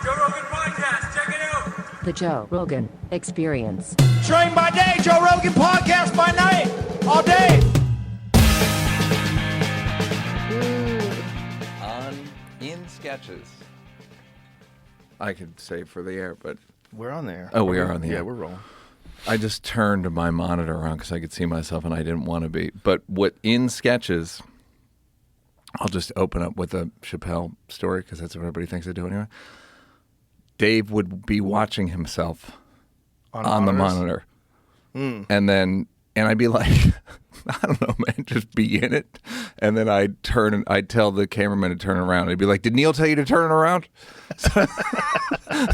Joe Rogan Podcast. Check it out. The Joe Rogan Experience. Train by day, Joe Rogan Podcast by night, all day. In sketches. I could say for the air, but We're on there. oh, we are on the Yeah, air. we're rolling. I just turned my monitor on because I could see myself and I didn't want to be. But what in sketches, I'll just open up with a Chappelle story because that's what everybody thinks I do anyway. Dave would be watching himself on the monitor. And I'd be like, I don't know, man, just be in it. And then I'd tell the cameraman to turn around. He'd be like, did Neal tell you to turn around?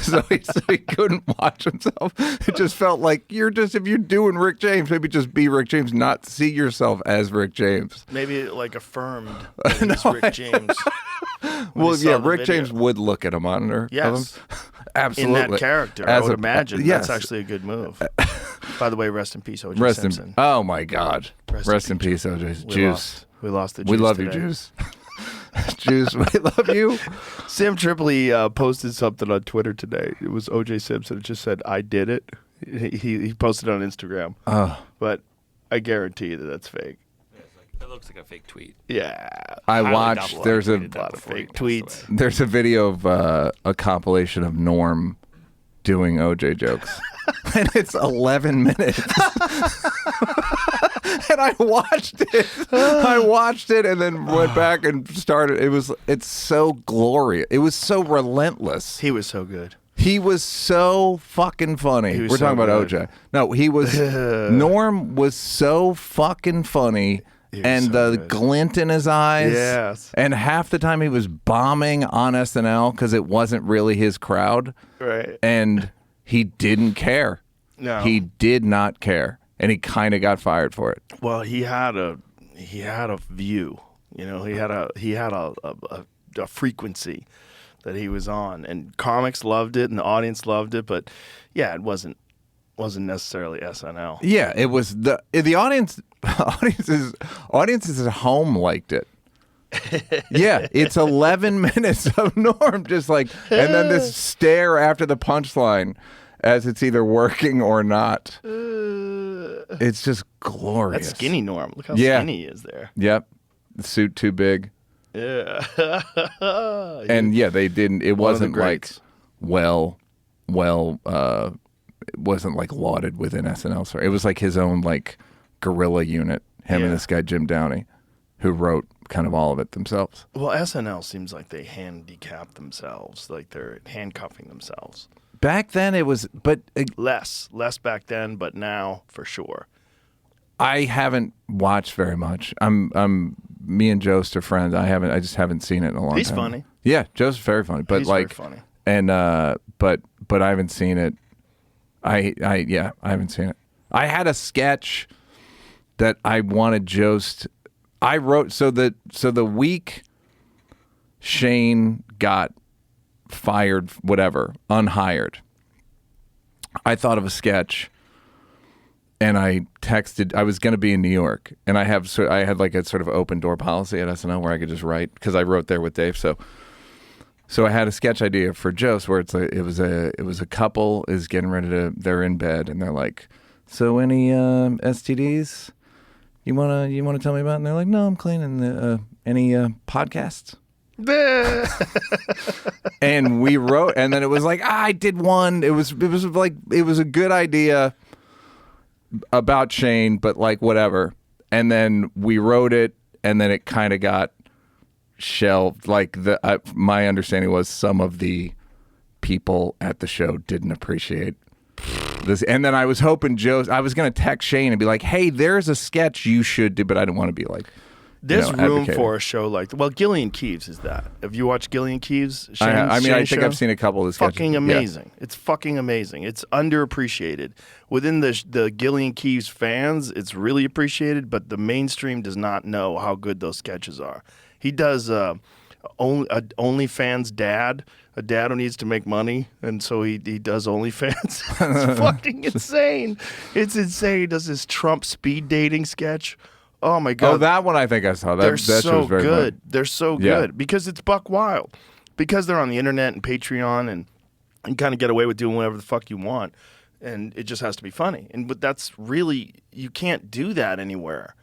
So he couldn't watch himself. It just felt like if you're doing Rick James, maybe just be Rick James, not see yourself as Rick James. Maybe like affirmed that he's Rick James. Well, yeah, Rick James would look at a monitor. Yes. Of him. Absolutely. In that character, I would imagine. Yes. That's actually a good move. By the way, rest in peace, O.J. Simpson. Oh, my God. Rest in peace, O.J. Juice. We lost the Juice. We love today. you, Juice. Juice, we love you. Sam Tripoli posted something on Twitter today. It was O.J. Simpson. It just said, I did it. He posted it on Instagram. But I guarantee you that's fake. It looks like a fake tweet. Yeah. I watched, there's a lot of fake tweets. There's a video of a compilation of Norm doing OJ jokes. And it's 11 minutes. And I watched it and then went back and started. It's so glorious. It was so relentless. He was so good. He was so fucking funny. We're talking about OJ. No, he was, Norm was so fucking funny. And so the good. glint in his eyes. Yes. And half the time he was bombing on SNL because it wasn't really his crowd. Right. And he didn't care. No. He did not care. And he kind of got fired for it. Well, he had a view. You know, he had a frequency that he was on, and comics loved it, and the audience loved it. But yeah, it wasn't necessarily SNL. Yeah, it was the audience. Audiences at home liked it. Yeah, it's 11 minutes of Norm just like, and then this stare after the punchline as it's either working or not. It's just glorious. That's skinny Norm. Look how skinny he is there. Yep. The suit too big. Yeah. And yeah, they didn't, it wasn't like, it wasn't like lauded within SNL. So it was like his own like guerrilla unit, him and this guy, Jim Downey, who wrote kind of all of it themselves. Well, SNL seems like they handicap themselves, like they're handcuffing themselves. Back then it was, but less back then, but now for sure. I haven't watched very much. Me and Jost are friends. I just haven't seen it in a long time. He's funny. Yeah, Jost is very funny, but He's like, very funny. And but I haven't seen it. I haven't seen it. I had a sketch that I wanted Jost. I wrote so the week Shane got fired, whatever, unhired, I thought of a sketch, and I texted. I was going to be in New York, and I had like a sort of open door policy at SNL where I could just write because I wrote there with Dave. So I had a sketch idea for Jost where it's like it was a couple is getting ready to, they're in bed and they're like, so any STDs you wanna tell me about? And they're like, no, I'm clean. And any podcasts? And we wrote, and then it was like, I did one. It was a good idea about Shane, but like whatever. And then we wrote it, and then it kind of got shelved. Like my understanding was some of the people at the show didn't appreciate this, and then I was hoping I was going to text Shane and be like, hey, there's a sketch you should do, but I didn't want to be like, there's room for a show like that. Well, Gillian Keeves is that. Have you watched Gillian Keeves? I think show? I've seen a couple of the sketches. Fucking amazing. Yeah. It's fucking amazing. It's underappreciated. Within the Gillian Keeves fans, it's really appreciated, but the mainstream does not know how good those sketches are. He does OnlyFans dad, a dad who needs to make money, and so he does OnlyFans. It's fucking insane. It's insane. He does this Trump speed dating sketch. Oh my God! Oh, that one I think I saw. They're so very good. Fun. They're so good because it's buck wild. Because they're on the internet and Patreon, and and kind of get away with doing whatever the fuck you want, and it just has to be funny. But that's really, you can't do that anywhere.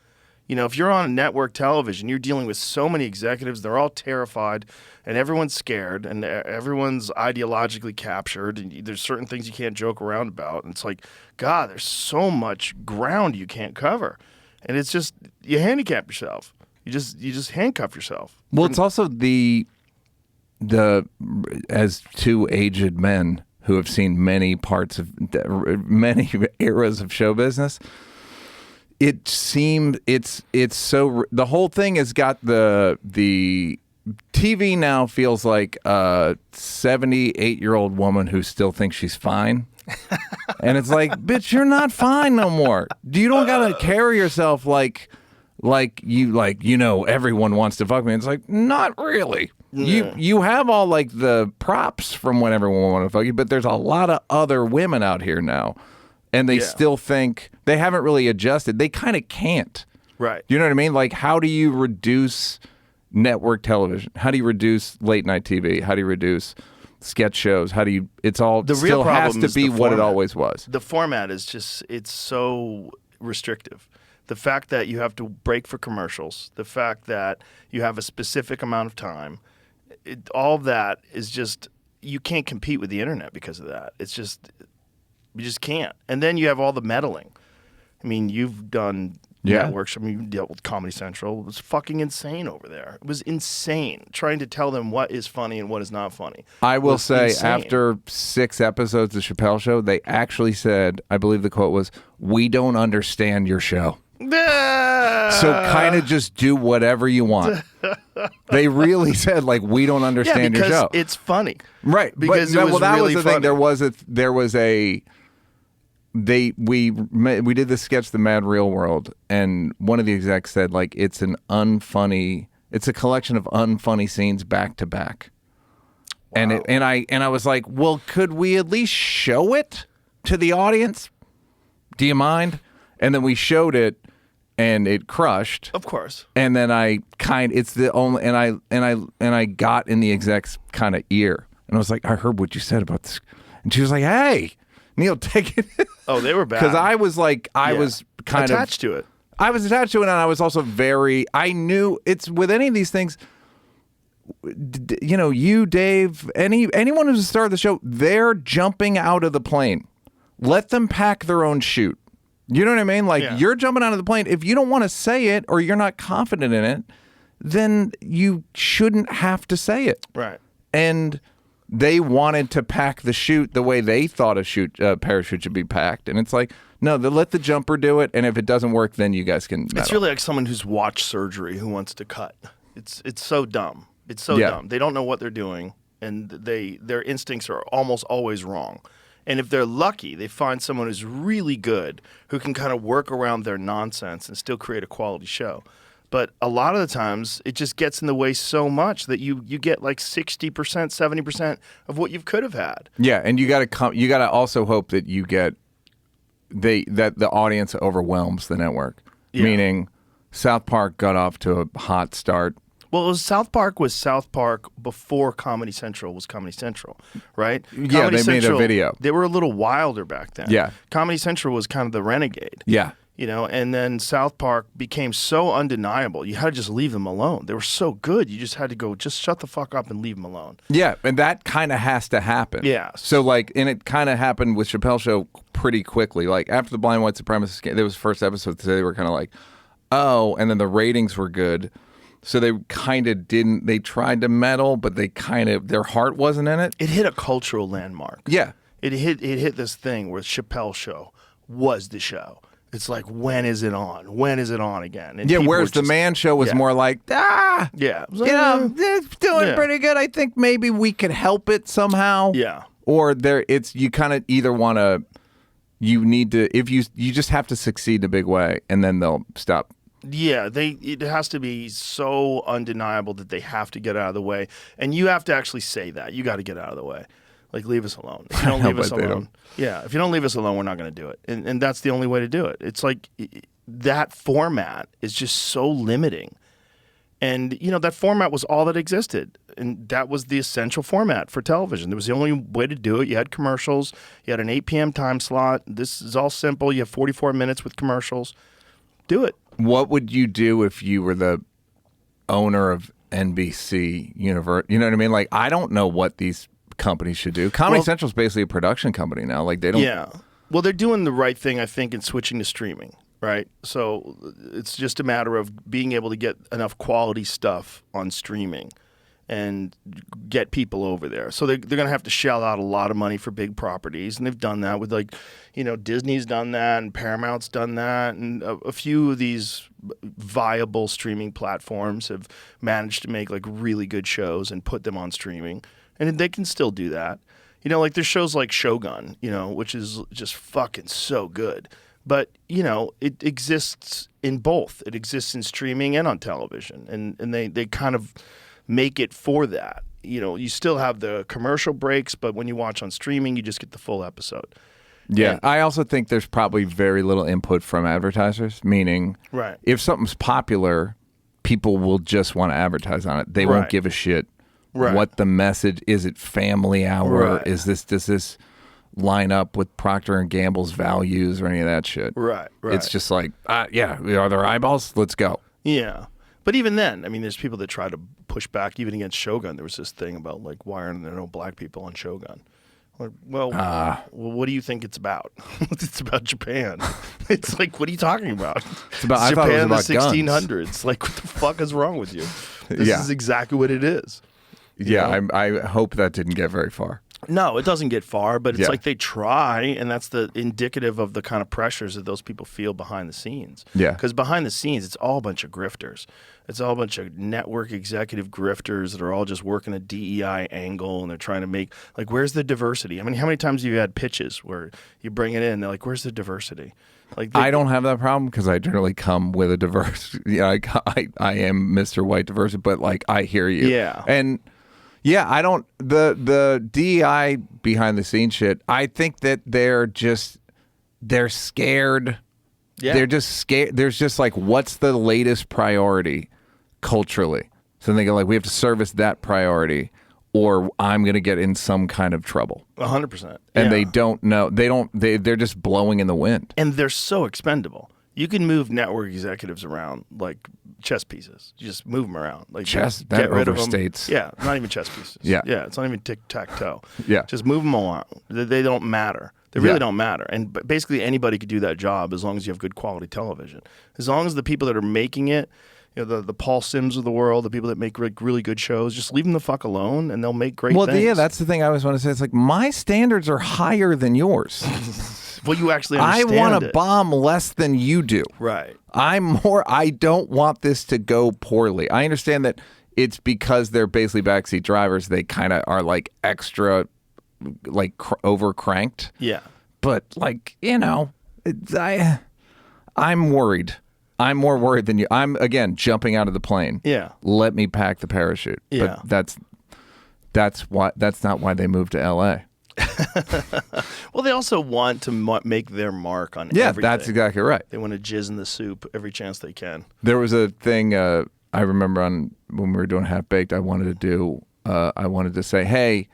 You know, if you're on network television, you're dealing with so many executives, they're all terrified, and everyone's scared, and everyone's ideologically captured, and there's certain things you can't joke around about. And it's like, God, there's so much ground you can't cover. And it's just, you handicap yourself. You just handcuff yourself. Well, it's also the as two aged men who have seen many many eras of show business, it seemed it's so, the whole thing has got the TV now feels like a 78-year-old woman who still thinks she's fine. And it's like, bitch, you're not fine no more. You don't gotta carry yourself like everyone wants to fuck me. It's like, not really. Yeah. You have all like the props from when everyone wanted to fuck you, but there's a lot of other women out here now. And they still think they haven't really adjusted. They kind of can't. Right. You know what I mean? Like, how do you reduce network television? How do you reduce late night TV? How do you reduce sketch shows? How do you? It's all the still real problem has to be what it always was. The format is just, it's so restrictive. The fact that you have to break for commercials, the fact that you have a specific amount of time, all that is just, you can't compete with the internet because of that. It's just, you just can't. And then you have all the meddling. I mean, you've done networks. I mean, you dealt with Comedy Central. It was fucking insane over there. It was insane trying to tell them what is funny and what is not funny. I will say, after 6 episodes of Chappelle Show, they actually said, I believe the quote was, "We don't understand your show. So kind of just do whatever you want." They really said, like, "We don't understand your show." It's funny. Right. Because that really was the funny. thing. We did the sketch, The Mad Real World, and one of the execs said, like, it's a collection of unfunny scenes back to back. Wow. And I was like, well, could we at least show it to the audience? Do you mind? And then we showed it, and it crushed. Of course. And then I got in the exec's kind of ear, and I was like, I heard what you said about this, and she was like, hey, Neal, take it. Oh, they were bad. Because I was like, I was kind of attached to it. I was attached to it, and I was also I knew it's with any of these things. You know, you, Dave, anyone who's the star of the show, they're jumping out of the plane. Let them pack their own chute. You know what I mean? Like, you're jumping out of the plane. If you don't want to say it or you're not confident in it, then you shouldn't have to say it. Right. And they wanted to pack the chute the way they thought a parachute should be packed. And it's like, no, let the jumper do it. And if it doesn't work, then you guys can meddle. It's really like someone who's watched surgery who wants to cut. It's so dumb. It's so dumb. They don't know what they're doing, and their instincts are almost always wrong. And if they're lucky, they find someone who's really good who can kind of work around their nonsense and still create a quality show. But a lot of the times, it just gets in the way so much that you get like 60%, 70% of what you could have had. Yeah, and you got to also hope that you get that the audience overwhelms the network. Yeah. Meaning, South Park got off to a hot start. Well, South Park was South Park before Comedy Central was Comedy Central, right? Yeah, they made a video. They were a little wilder back then. Yeah. Comedy Central was kind of the renegade. Yeah. You know, and then South Park became so undeniable. You had to just leave them alone. They were so good. You just had to go, just shut the fuck up and leave them alone. Yeah, and that kind of has to happen. Yeah. So, like, and it kind of happened with Chappelle Show pretty quickly. Like, after the Blind White Supremacist game, there was the first episode today, they were kind of like, oh, and then the ratings were good. So they kind of didn't, they tried to meddle, but they kind of, their heart wasn't in it. It hit a cultural landmark. Yeah. It hit this thing where Chappelle Show was the show. It's like, when is it on? When is it on again? And yeah, whereas the Man Show was more like, yeah, it's doing pretty good. I think maybe we could help it somehow. Yeah. Or you kind of either want to, you need to, if you just have to succeed in a big way, and then they'll stop. Yeah, it has to be so undeniable that they have to get out of the way, and you have to actually say that. You got to get out of the way. Like, leave us alone. If you don't leave us alone, if you don't leave us alone, we're not going to do it. And that's the only way to do it. It's like that format is just so limiting. And, that format was all that existed. And that was the essential format for television. It was the only way to do it. You had commercials. You had an 8 p.m. time slot. This is all simple. You have 44 minutes with commercials. Do it. What would you do if you were the owner of NBC Universe? You know what I mean? Like, I don't know what these companies should do. Comedy Central is basically a production company now. Like, they don't. Yeah. Well, they're doing the right thing, I think, in switching to streaming. Right. So it's just a matter of being able to get enough quality stuff on streaming and get people over there. So they're going to have to shell out a lot of money for big properties. And they've done that with Disney's done that and Paramount's done that. And a few of these viable streaming platforms have managed to make really good shows and put them on streaming. And they can still do that. There's shows like Shogun, which is just fucking so good. But, it exists in both. It exists in streaming and on television. And they kind of make it for that. You still have the commercial breaks, but when you watch on streaming, you just get the full episode. Yeah. I also think there's probably very little input from advertisers, meaning if something's popular, people will just want to advertise on it. They won't give a shit what the message is. It family hour? Does this line up with Procter and Gamble's values or any of that shit? Right. It's just like, are there eyeballs? Let's go. Yeah. But even then, there's people that try to push back even against Shogun. There was this thing about why aren't there no black people on Shogun? Well, what do you think it's about? It's about Japan. It's what are you talking about? It's about Japan in the 1600s. What the fuck is wrong with you? This is exactly what it is. Yeah, I hope that didn't get very far. No, it doesn't get far, but it's they try, and that's the indicative of the kind of pressures that those people feel behind the scenes. Yeah. Because behind the scenes, it's all a bunch of grifters. It's all a bunch of network executive grifters that are all just working a DEI angle, and they're trying to make, where's the diversity? How many times have you had pitches where you bring it in, and they're like, where's the diversity? I don't have that problem because I generally come with a diverse, I am Mr. White diversity, but I hear you. Yeah. And yeah, I don't, the DEI behind the scenes shit, I think that they're scared. Yeah. They're just scared. There's just what's the latest priority culturally? So they go we have to service that priority or I'm going to get in some kind of trouble. 100%. And they don't know. They're just blowing in the wind. And they're so expendable. You can move network executives around like chess pieces. You just move them around. Chess? That get rid overstates. Of them. Yeah, not even chess pieces. Yeah, it's not even tic-tac-toe. Yeah. Just move them along. They don't matter. They really don't matter. And basically anybody could do that job as long as you have good quality television. As long as the people that are making it, the Paul Sims of the world, the people that make really good shows, just leave them the fuck alone and they'll make great things. Well, yeah, that's the thing I always want to say. It's my standards are higher than yours. Well, you actually understand I want to bomb less than you do. Right. I don't want this to go poorly. I understand that it's because they're basically backseat drivers. They kind of are extra, over cranked. Yeah. But I'm worried. I'm more worried than you. I'm again jumping out of the plane. Yeah. Let me pack the parachute. Yeah. But that's not why they moved to LA. Well, they also want to make their mark on everything. Yeah, that's exactly right. They want to jizz in the soup every chance they can. There was a thing I remember when we were doing Half Baked. I wanted to say, hey,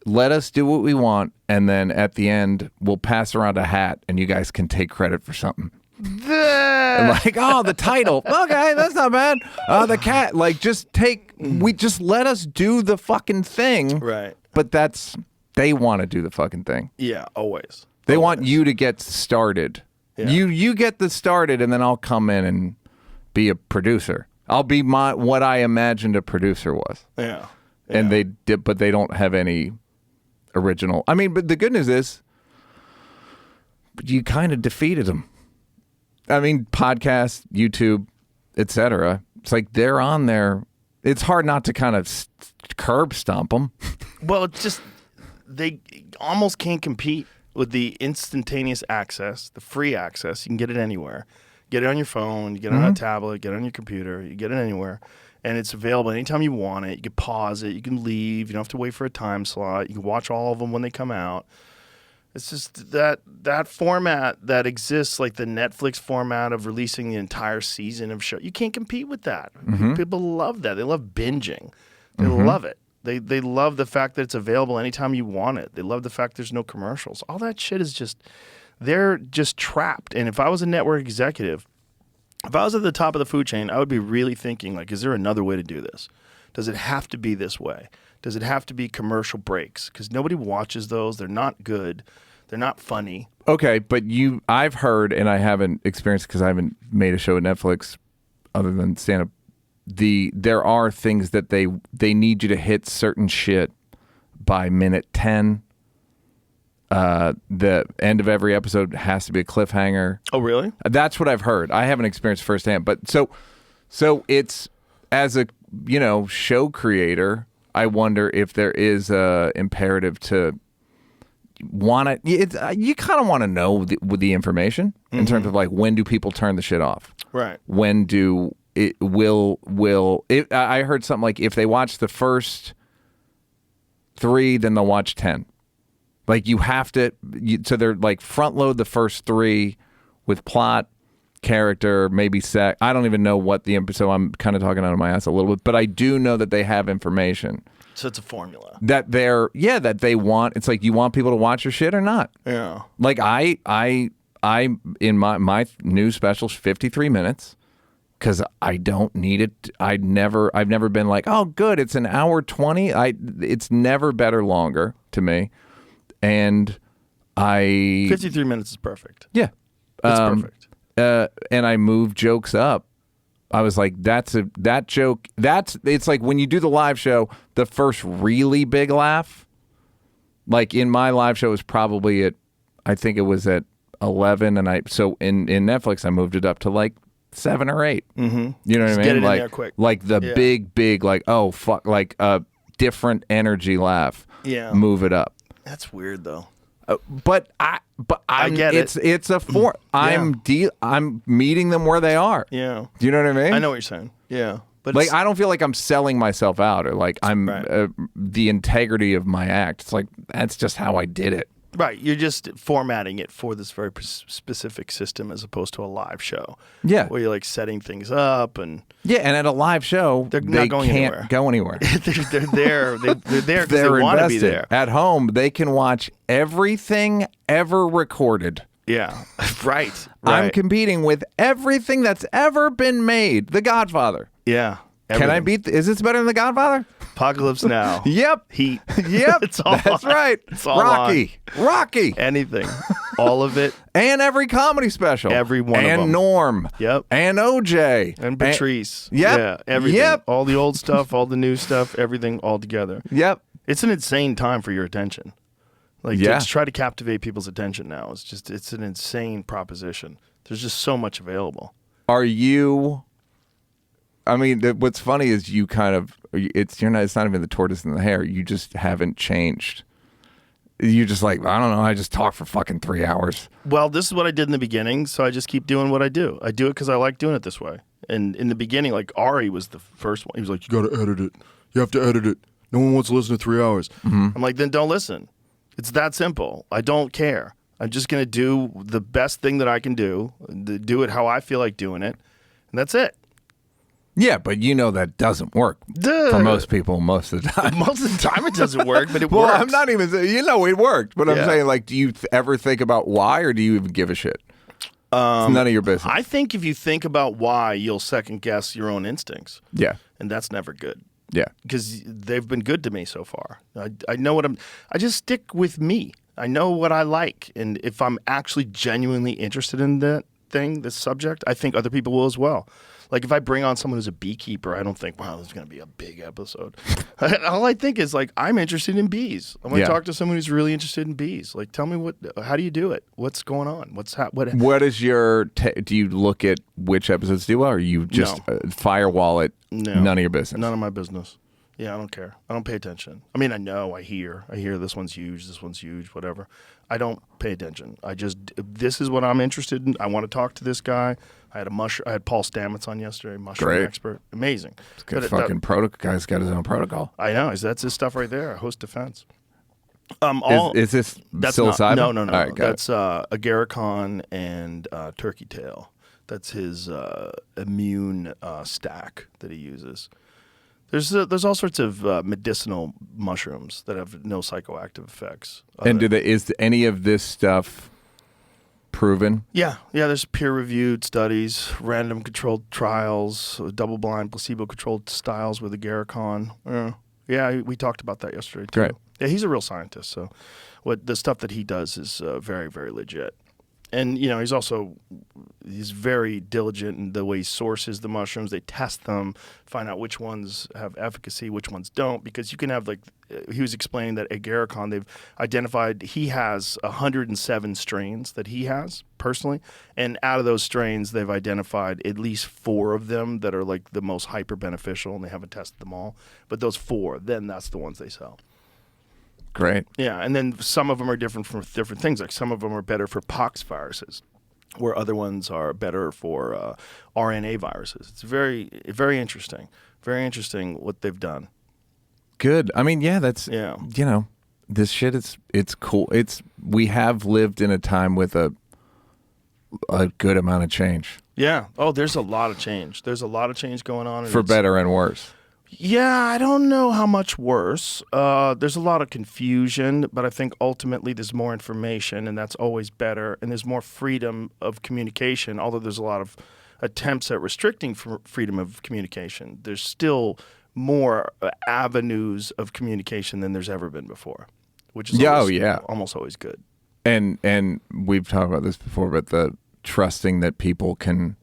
let us do what we want, and then at the end we'll pass around a hat, and you guys can take credit for something. The title. Okay, that's not bad. The cat. Just let us do the fucking thing. Right. But they want to do the fucking thing. Yeah, always. They want you to get started. Yeah. You get the started, and then I'll come in and be a producer. I'll be what I imagined a producer was. Yeah. And but they don't have any original. But the good news is, you kind of defeated them. Podcasts, YouTube, etc. It's they're on there. It's hard not to kind of curb stomp them. Well, it's just they almost can't compete with the instantaneous access, the free access. You can get it anywhere. Get it on your phone, you get it on a tablet, get it on your computer, you get it anywhere. And it's available anytime you want it. You can pause it, you can leave, you don't have to wait for a time slot. You can watch all of them when they come out. It's just that format that exists, like the Netflix format of releasing the entire season of show. You can't compete with that. People love that. They love binging. They love it. They love the fact that it's available anytime you want it. They love the fact there's no commercials. All that shit is just, they're just trapped. And if I was a network executive, if I was at the top of the food chain, I would be really thinking, like, is there another way to do this? Does it have to be this way? Does it have to be commercial breaks? Because nobody watches those. They're not good. They're not funny. Okay, but I've heard, and I haven't experienced because I haven't made a show at Netflix other than stand-up. There are things that they need you to hit certain shit by minute 10. The end of every episode has to be a cliffhanger. Oh, really? That's what I've heard. I haven't experienced firsthand, but so it's, as a show creator, I wonder if there is a imperative to want to. You kind of want to know the information in terms of like, when do people turn the shit off? Right. When do it will it? I heard something like, if they watch the first 3, then they'll watch 10. Like, you have to. So they're like, front load the first 3 with plot, character, maybe sex. I don't even know what so I'm kind of talking out of my ass a little bit, but I do know that they have information. So it's a formula that that they want. It's like, you want people to watch your shit or not? Yeah. Like, I in my new special's 53 minutes because I don't need it. I've never been like, oh, good, it's an hour 20. It's never better longer to me, and 53 minutes is perfect. Yeah, it's perfect. And I move jokes up. I was like, that joke. It's like when you do the live show, the first really big laugh, like in my live show, was probably I think it was at 11, and so in Netflix I moved it up to like 7 or 8. Mm-hmm. You know what I mean? Get it like, in there quick. Like the big, like, oh fuck, like a different energy laugh. Yeah. Move it up. That's weird though. But I get it. It's a form. I'm meeting them where they are. Yeah. Do you know what I mean? I know what you're saying. Yeah. But like, I don't feel like I'm selling myself out, or like I'm Right. The integrity of my act. It's like, that's just how I did it. Right. You're just formatting it for this very specific system as opposed to a live show. Yeah. Where you're like setting things up and. Yeah, and at a live show, They're not going can't anywhere. go anywhere. they're there. They're there because they want to be there. At home, they can watch everything ever recorded. Yeah. Right. I'm competing with everything that's ever been made. The Godfather. Yeah. Can I beat? Is this better than The Godfather? Apocalypse Now? Yep. Heat. Yep. It's all That's on. right. It's all Rocky. on. Rocky. Anything. All of it. And every comedy special. Every one of and them. Norm. Yep. And OJ. And Patrice. Yep. Yeah. Everything. Yep. All the old stuff, all the new stuff, everything all together. Yep. It's an insane time for your attention. Like, Yeah. to try to captivate people's attention now. It's an insane proposition. There's just so much available. Are you? I mean, what's funny is you kind of it's not even the tortoise and the hare. You just haven't changed. You're just like, I don't know. I just talk for fucking 3 hours. Well, this is what I did in the beginning, so I just keep doing what I do. I do it because I like doing it this way. And in the beginning, like, Ari was the first one. He was like, you got to edit it. You have to edit it. No one wants to listen to 3 hours. Mm-hmm. I'm like, then don't listen. It's that simple. I don't care. I'm just going to do the best thing that I can do it how I feel like doing it, and that's it. Yeah, but you know that doesn't work for most people most of the time. Most of the time it doesn't work, but it well, works. I'm not even saying, it worked, but I'm saying, like, do you ever think about why, or do you even give a shit? It's none of your business. I think if you think about why, you'll second guess your own instincts. Yeah. And that's never good. Yeah. Because they've been good to me so far. I know I just stick with me. I know what I like. And if I'm actually genuinely interested in that thing, this subject, I think other people will as well. Like, if I bring on someone who's a beekeeper, I don't think, wow, this is going to be a big episode. All I think is, like, I'm interested in bees. I'm going to talk to someone who's really interested in bees. Like, tell me how do you do it? What's going on? What is your, do you look at which episodes do well, or you just firewall it? No. None of your business. None of my business. Yeah, I don't care. I don't pay attention. I mean, I know, I hear this one's huge, whatever. I don't pay attention. This is what I'm interested in. I want to talk to this guy. I had Paul Stamets on yesterday, mushroom expert. Amazing. It's good fucking protocol. Guy's got his own protocol. I know. That's his stuff right there. Host defense. Is this That's psilocybin? not, no. All right, got That's agarikon and turkey tail. That's his immune stack that he uses. There's all sorts of medicinal mushrooms that have no psychoactive effects. And is any of this stuff proven? Yeah. There's peer-reviewed studies, random controlled trials, double-blind, placebo-controlled styles with agarikon. Yeah, we talked about that yesterday too. Great. Yeah, he's a real scientist. So, the stuff that he does is very, very legit. And he's very diligent in the way he sources the mushrooms. They test them, find out which ones have efficacy, which ones don't. Because you can have, like, he was explaining that agarikon, they've identified he has 107 strains that he has personally. And out of those strains, they've identified at least 4 of them that are like the most hyper beneficial, and they haven't tested them all. But those 4, then that's the ones they sell. Great. Yeah, and then some of them are different for different things. Like some of them are better for pox viruses, where other ones are better for RNA viruses. It's very, very interesting. Very interesting what they've done. Good. I mean, yeah, that's this shit it's cool. We have lived in a time with a good amount of change. Yeah. Oh, there's a lot of change. There's a lot of change going on. For better and worse. Yeah, I don't know how much worse. There's a lot of confusion, but I think ultimately there's more information, and that's always better. And there's more freedom of communication, although there's a lot of attempts at restricting freedom of communication. There's still more avenues of communication than there's ever been before, which is almost always good. And we've talked about this before, but the trusting that people can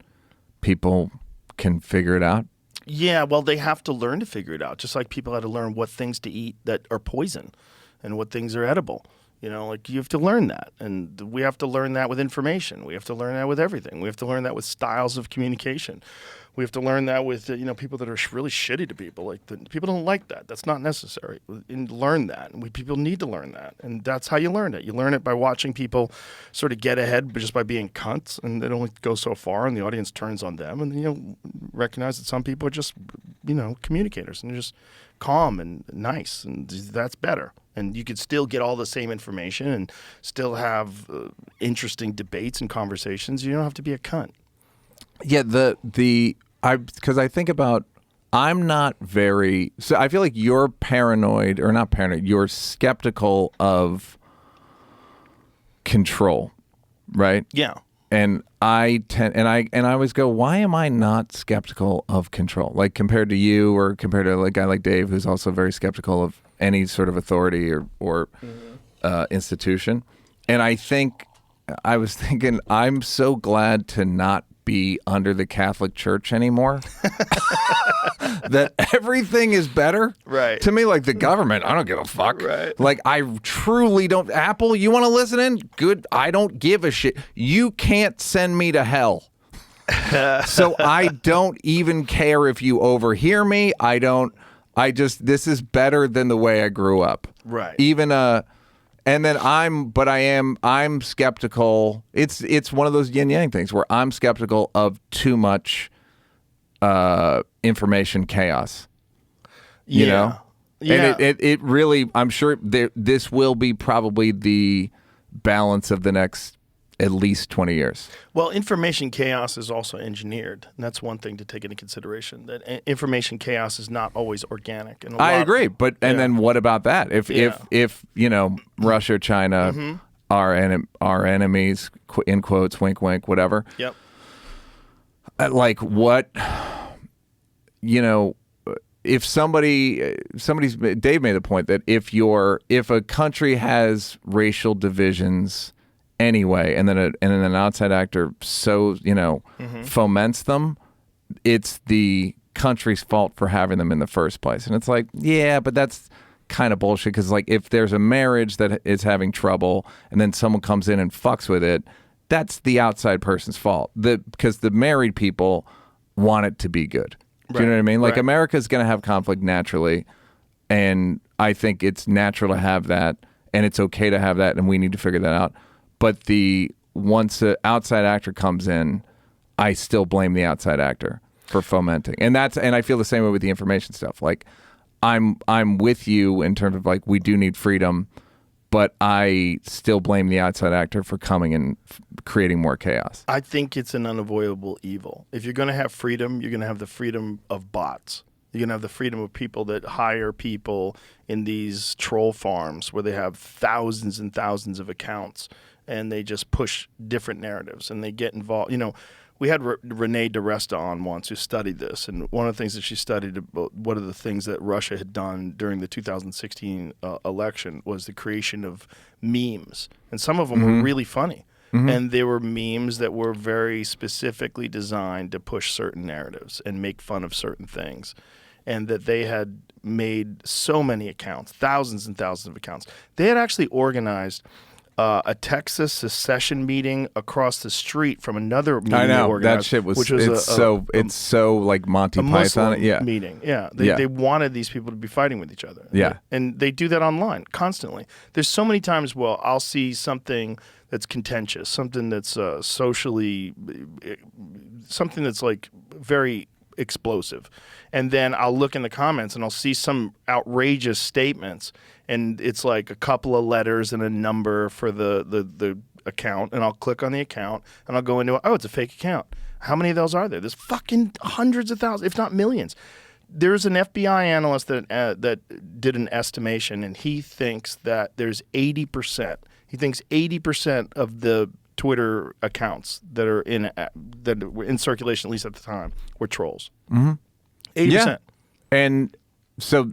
figure it out. Yeah, well, they have to learn to figure it out, just like people had to learn what things to eat that are poison and what things are edible. Like you have to learn that. And we have to learn that with information. We have to learn that with everything. We have to learn that with styles of communication. We have to learn that with people that are really shitty to people. Like people don't like that. That's not necessary. And learn that. And people need to learn that. And that's how you learn it. You learn it by watching people sort of get ahead, but just by being cunts. And it only goes so far, and the audience turns on them. And recognize that some people are just communicators, and they're just calm and nice, and that's better. And you could still get all the same information and still have interesting debates and conversations. You don't have to be a cunt. Yeah, because I think about, I'm not very, so I feel like you're paranoid, or not paranoid, you're skeptical of control, right? Yeah. And I always go, why am I not skeptical of control? Like compared to you, or compared to a guy like Dave, who's also very skeptical of any sort of authority or institution. And I was thinking, I'm so glad to not be under the Catholic Church anymore. That everything is better. Right. To me, like the government, I don't give a fuck. Right. Like I truly don't. Apple, you want to listen in? Good. I don't give a shit. You can't send me to hell. So I don't even care if you overhear me. This is better than the way I grew up. Right. And then I'm skeptical. It's one of those yin yang things where I'm skeptical of too much information chaos. You know? Yeah. And it really, I'm sure this will be probably the balance of the next at least 20 years. Well, information chaos is also engineered, and that's one thing to take into consideration. That information chaos is not always organic. And I agree, but and then what about that? If Russia, China, our enemies, in quotes, wink, wink, whatever. Yep. Like what? If somebody's Dave made the point that if a country has racial divisions anyway, and then an outside actor foments them, it's the country's fault for having them in the first place. And it's like, yeah, but that's kind of bullshit, because like if there's a marriage that is having trouble and then someone comes in and fucks with it, that's the outside person's fault. Because the married people want it to be good. Do you know what I mean? Like America's going to have conflict naturally, and I think it's natural to have that, and it's okay to have that, and we need to figure that out. But once an outside actor comes in, I still blame the outside actor for fomenting. And I feel the same way with the information stuff. Like I'm with you in terms of like we do need freedom, but I still blame the outside actor for coming and creating more chaos. I think it's an unavoidable evil. If you're going to have freedom, you're going to have the freedom of bots. You're going to have the freedom of people that hire people in these troll farms where they have thousands and thousands of accounts and they just push different narratives and they get involved. You know, we had Renee DiResta on once who studied this, and one of the things that she studied about what are the things that Russia had done during the 2016 election was the creation of memes, and some of them were really funny, and they were memes that were very specifically designed to push certain narratives and make fun of certain things, and that they had made so many accounts, thousands and thousands of accounts. They had actually organized a Texas secession meeting across the street from another meeting. I know they organized, that shit was. Which was it's so like Monty a Python. Muslim Yeah, meeting. Yeah. They wanted these people to be fighting with each other. Yeah. And they do that online constantly. There's so many times, well, I'll see something that's contentious, something that's socially, something that's like very explosive. And then I'll look in the comments and I'll see some outrageous statements, and it's like a couple of letters and a number for the account, and I'll click on the account and I'll go into it. Oh, it's a fake account. How many of those are there? There's fucking hundreds of thousands, if not millions. There's an FBI analyst that did an estimation, and he thinks that there's 80%. He thinks 80% of the Twitter accounts that are that were in circulation, at least at the time, were trolls. 80%. Yeah. And so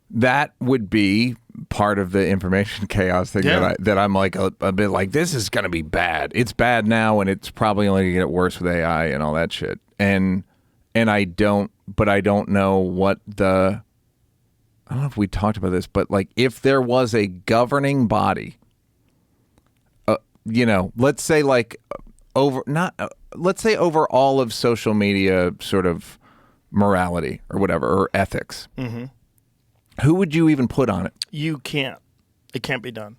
that would be part of the information chaos thing that I'm like a bit like, this is going to be bad. It's bad now, and it's probably only going to get worse with AI and all that shit. And I don't know what I don't know if we talked about this, but like if there was a governing body, let's say like let's say over all of social media sort of morality or whatever, or ethics, who would you even put on it? You can't. It can't be done.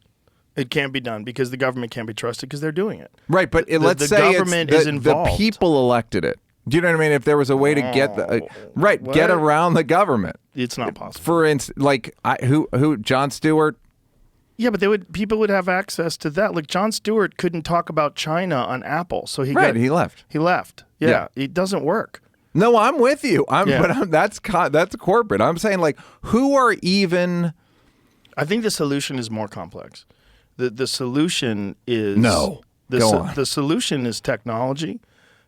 It can't be done because the government can't be trusted because they're doing it. Right, but let's say government is involved. The people elected it. Do you know what I mean? If there was a way to get get around the government, it's not possible. For instance, like who Jon Stewart. Yeah, but people would have access to that. Like Jon Stewart couldn't talk about China on Apple, so he left. He left. Yeah, it doesn't work. No, I'm with you. That's corporate. I'm saying like who are even. I think the solution is more complex. The solution is go on. The solution is technology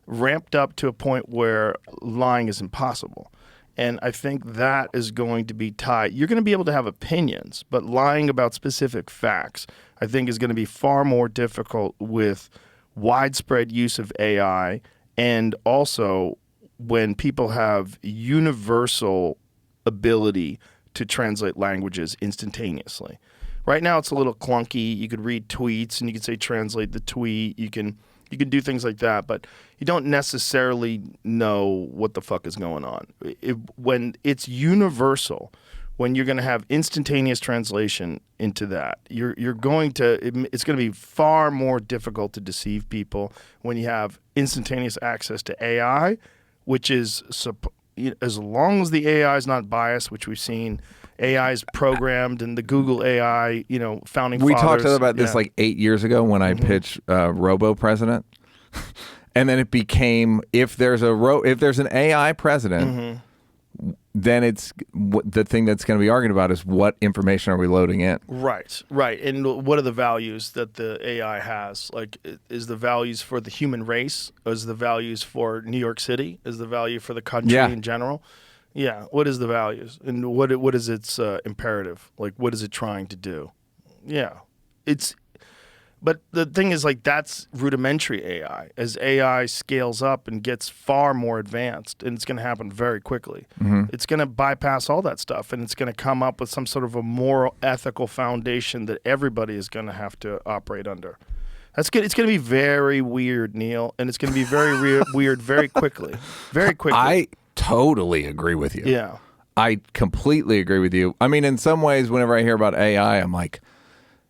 ramped up to a point where lying is impossible. And I think that is going to be tied. You're going to be able to have opinions, but lying about specific facts, I think, is going to be far more difficult with widespread use of AI, and also when people have universal ability to translate languages instantaneously. Right now it's a little clunky. You could read tweets and you could say translate the tweet. You can do things like that, but you don't necessarily know what the fuck is going on. When it's universal, when you're going to have instantaneous translation into that, it's going to be far more difficult to deceive people when you have instantaneous access to AI, which is, as long as the AI is not biased, which we've seen, AI is programmed, and the Google AI, founding fathers. We talked about this like 8 years ago when I pitched Robo President, and then it became if there's an AI president, then it's the thing that's going to be argued about is what information are we loading in? Right, and what are the values that the AI has? Like, is the values for the human race? Is the values for New York City? Is the value for the country in general? Yeah, what is the values, and what is its imperative? Like, what is it trying to do? Yeah, but the thing is, like, that's rudimentary AI. As AI scales up and gets far more advanced, and it's going to happen very quickly, it's going to bypass all that stuff, and it's going to come up with some sort of a moral, ethical foundation that everybody is going to have to operate under. That's good. It's going to be very weird, Neal, and it's going to be very weird very quickly. Very quickly. I totally agree with you. Yeah. I completely agree with you. I mean, in some ways, whenever I hear about AI, I'm like,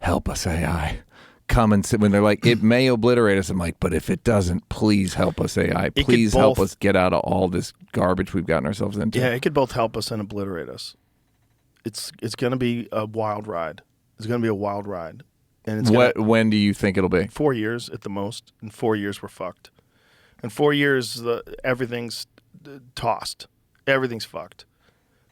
help us, AI. Come and sit. When they're like, it may obliterate us, I'm like, but if it doesn't, please help us, AI. Please help us get out of all this garbage we've gotten ourselves into. Yeah, it could both help us and obliterate us. It's going to be a wild ride. It's going to be a wild ride. And it's When do you think it'll be? 4 years at the most. In 4 years, we're fucked. In 4 years, everything's tossed. Everything's fucked.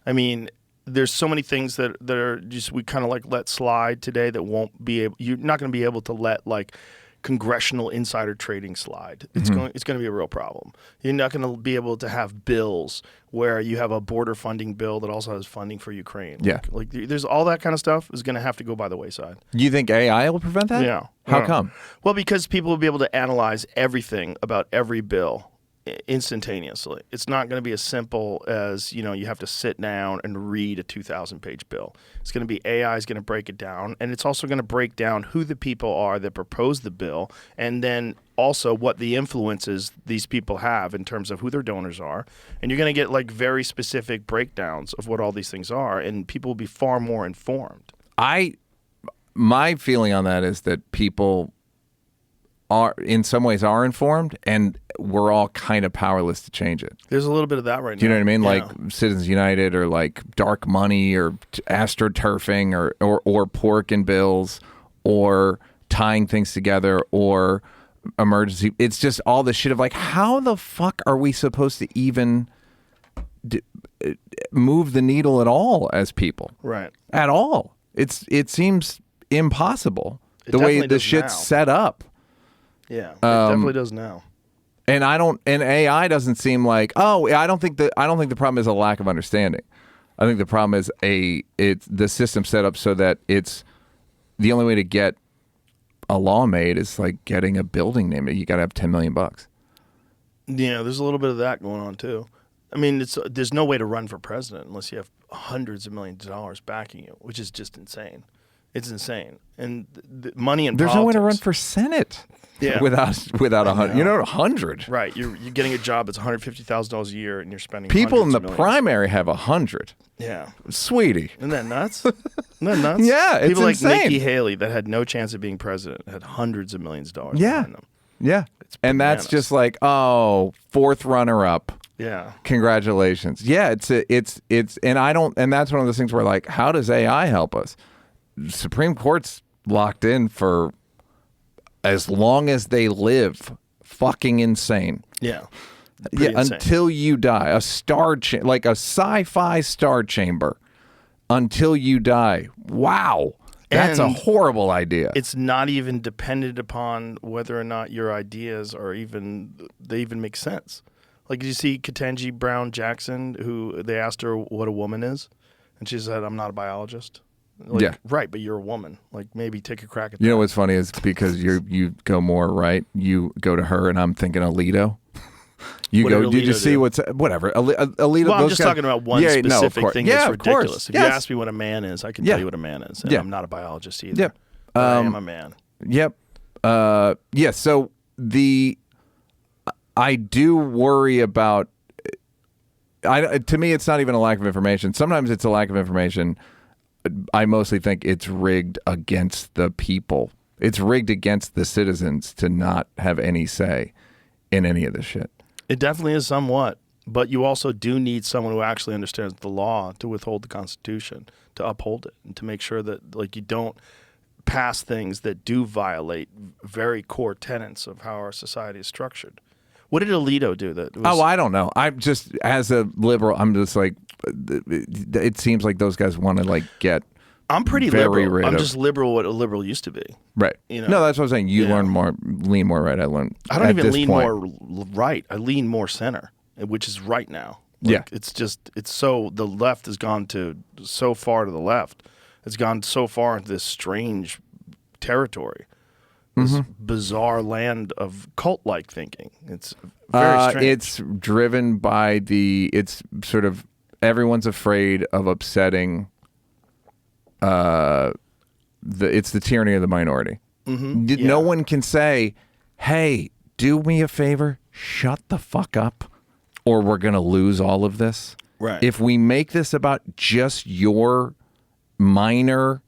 I mean, there's so many things that are just we kind of like let slide today that won't be able. You're not going to be able to let like congressional insider trading slide. It's going to be a real problem. You're not going to be able to have bills where you have a border funding bill that also has funding for Ukraine. Yeah. Like there's all that kind of stuff is going to have to go by the wayside. You think AI will prevent that? Yeah. How come? Well, because people will be able to analyze everything about every bill instantaneously. It's not going to be as simple as, you have to sit down and read a 2,000-page bill. It's going to be AI is going to break it down, and it's also going to break down who the people are that propose the bill, and then also what the influences these people have in terms of who their donors are. And you're going to get like very specific breakdowns of what all these things are, and people will be far more informed. My feeling on that is that people are in some ways are informed, and we're all kind of powerless to change it. There's a little bit of that right now. Do you know what I mean? Yeah. Like Citizens United, or like dark money, or astroturfing, or pork and bills, or tying things together, or emergency. It's just all the shit of like, how the fuck are we supposed to even move the needle at all as people? Right. At all. It seems impossible the way the shit's set up. Yeah, it definitely does now. And AI doesn't seem like, I don't think the problem is a lack of understanding. I think the problem is it's the system set up so that it's the only way to get a law made is like getting a building named. You got to have $10 million. Yeah, there's a little bit of that going on too. I mean, there's no way to run for president unless you have hundreds of millions of dollars backing you, which is just insane. It's insane. And the money in there's politics. no way to run for Senate. Yeah. Without 100, 100. Right, you're getting a job that's $150,000 a year, and you're spending people in the millions. primary have 100. Yeah, sweetie, isn't that nuts? Isn't that nuts? Yeah, it's people like insane. Nikki Haley that had no chance of being president had hundreds of millions of dollars Yeah, behind them. Yeah, and that's bananas. just like, fourth runner up. Yeah, congratulations. Yeah, it's and I don't, and that's one of those things where like, how does AI help us? Supreme Court's locked in for as long as they live. Fucking insane. Yeah. Yeah, insane. Until you die. A star like a sci-fi star chamber until you die. Wow. That's a horrible idea. It's not even dependent upon whether or not your ideas are even make sense. Like, did you see Ketanji Brown Jackson, who they asked her what a woman is, and she said, "I'm not a biologist." Like, yeah. Right, but you're a woman. Like, maybe take a crack at that. You know what's funny is because you go more right. You go to her, and I'm thinking Alito. What did did you Alito see do? what's whatever? Alito. Well, I'm those just guys, talking about one specific thing that's of course. ridiculous. If you ask me what a man is, I can tell you what a man is. And I'm not a biologist either. Yep. But I am a man. Yep. Yeah. So I do worry about. To me, it's not even a lack of information. Sometimes it's a lack of information. I mostly think it's rigged against the people. It's rigged against the citizens to not have any say in any of this shit. It definitely is somewhat, but you also do need someone who actually understands the law to withhold the Constitution, to uphold it, and to make sure that like you don't pass things that do violate very core tenets of how our society is structured. What did Alito do? I don't know. I'm just, as a liberal, I'm just like, it seems like those guys want to like get. I'm pretty very liberal. I'm of, just liberal what a liberal used to be. Right. You know? No, that's what I'm saying. You learn more, lean more right. I don't even lean more right. I lean more center, which is right now. Like, it's so, the left has gone to so far to the left. It's gone so far into this strange territory. This bizarre land of cult-like thinking. It's very strange. It's driven by it's sort of, everyone's afraid of upsetting. It's the tyranny of the minority. Mm-hmm. No one can say, "Hey, do me a favor, shut the fuck up, or we're gonna lose all of this." Right. If we make this about just your minor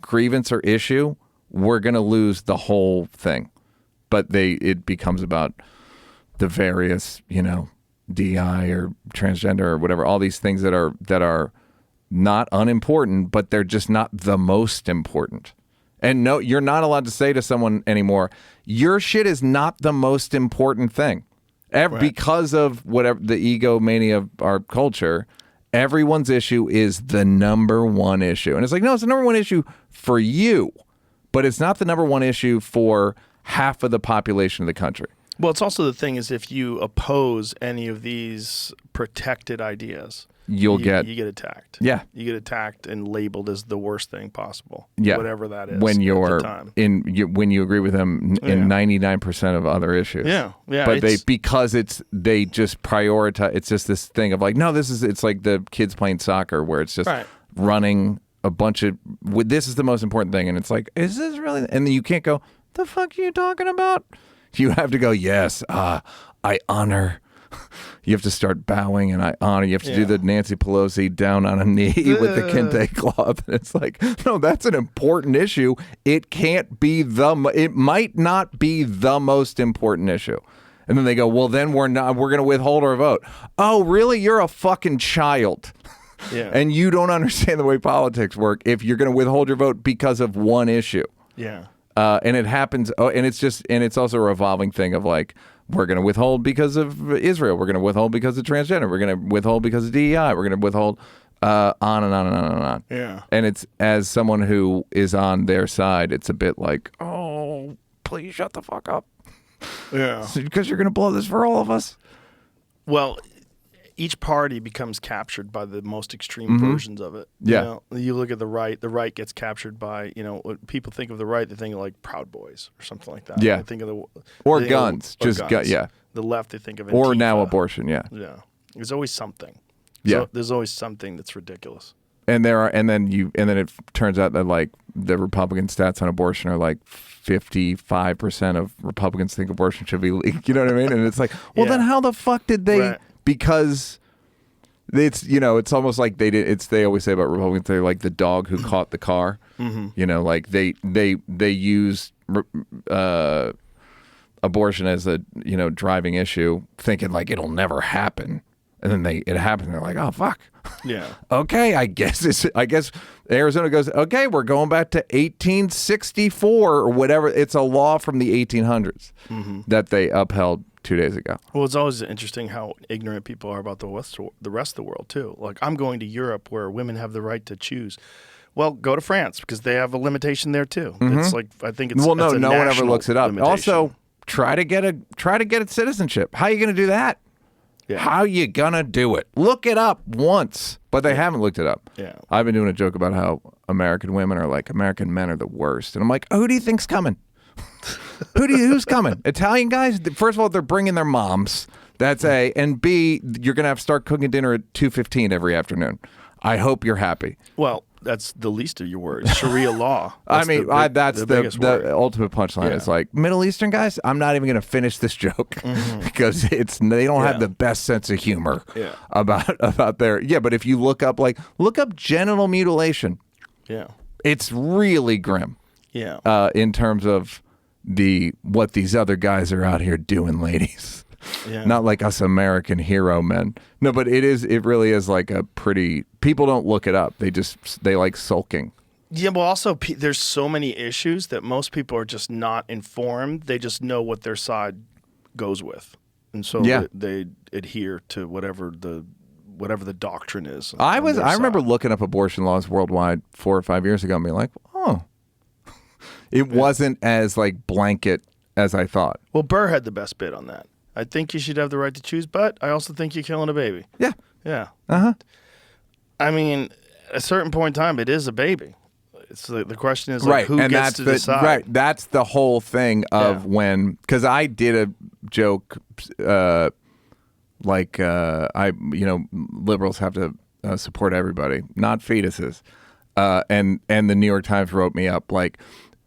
grievance or issue, we're going to lose the whole thing. But it becomes about the various, DI or transgender or whatever, all these things that are not unimportant, but they're just not the most important. And no, you're not allowed to say to someone anymore, your shit is not the most important thing. Because of whatever the egomania of our culture, everyone's issue is the number one issue. And it's like, no, it's the number one issue for you, but it's not the number one issue for half of the population of the country. Well, it's also the thing is if you oppose any of these protected ideas, you get attacked. Yeah. You get attacked and labeled as the worst thing possible. Yeah. Whatever that is. When you're at the time. when you agree with them in 99% of other issues. Yeah. Yeah. But they just prioritize. It's just this thing of like, no, it's like the kids playing soccer where it's just running a bunch of, this is the most important thing. And it's like, is this really? And then you can't go, the fuck are you talking about? You have to go, yes, I honor. You have to start bowing and I honor. You have to do the Nancy Pelosi down on a knee with the kente cloth. And it's like, no, that's an important issue. It can't be it might not be the most important issue. And then they go, well, then we're going to withhold our vote. Oh, really? You're a fucking child. Yeah. And you don't understand the way politics work if you're going to withhold your vote because of one issue. Yeah. And it happens. Oh, and it's also a revolving thing of like, we're going to withhold because of Israel. We're going to withhold because of transgender. We're going to withhold because of DEI. We're going to withhold on and on and on and on. Yeah. And it's, as someone who is on their side, it's a bit like, oh, please shut the fuck up. Yeah. Because you're going to blow this for all of us. Well, each party becomes captured by the most extreme versions of it. Yeah. You look at the right gets captured by, when people think of the right, they think of like Proud Boys or something like that. Yeah. They think of guns. Yeah. The left, they think of Antifa. Or now abortion, yeah. Yeah. There's always something. Yeah. There's always something that's ridiculous. And then it turns out that like the Republican stats on abortion are like 55% of Republicans think abortion should be legal. You know what I mean? And it's like, well, then how the fuck did they? Right. Because it's it's almost like they always say about Republicans, they're like the dog who caught the car. Like they use abortion as a driving issue, thinking like it'll never happen, and then it happens. And they're like, oh fuck. Yeah. Okay, I guess Arizona goes, okay, we're going back to 1864 or whatever. It's a law from the 1800s that they upheld 2 days ago. Well, it's always interesting how ignorant people are about the rest of the world too. Like, I'm going to Europe where women have the right to choose. Well, go to France because they have a limitation there too. It's like, I think it's no one ever looks it up. Limitation. Also, try to get its citizenship. How are you going to do that? Yeah. How are you going to do it? Look it up once. But they haven't looked it up. Yeah. I've been doing a joke about how American women are like, American men are the worst. And I'm like, who do you think's coming? Who's coming? Italian guys? First of all, they're bringing their moms. That's A. And B, you're going to have to start cooking dinner at 2:15 every afternoon. I hope you're happy. Well, that's the least of your worries. Sharia law. That's the biggest worry. ultimate punchline. Yeah. It's like, Middle Eastern guys, I'm not even going to finish this joke because they don't have the best sense of humor about their But if you look up genital mutilation, it's really grim. Yeah. In terms of what these other guys are out here doing, ladies. Yeah. Not like us American hero men. No, but it really is like a pretty, people don't look it up. They like sulking. Yeah, but also there's so many issues that most people are just not informed. They just know what their side goes with. And so they adhere to whatever the doctrine is. I remember looking up abortion laws worldwide 4 or 5 years ago and being like, oh, it wasn't as like blanket as I thought. Well, Burr had the best bit on that. I think you should have the right to choose, but I also think you're killing a baby. Yeah. Yeah. Uh-huh. I mean, at a certain point in time, it is a baby. It's the question is like, who gets to decide? Right. That's the whole thing of when, because I did a joke, liberals have to support everybody, not fetuses. And the New York Times wrote me up like,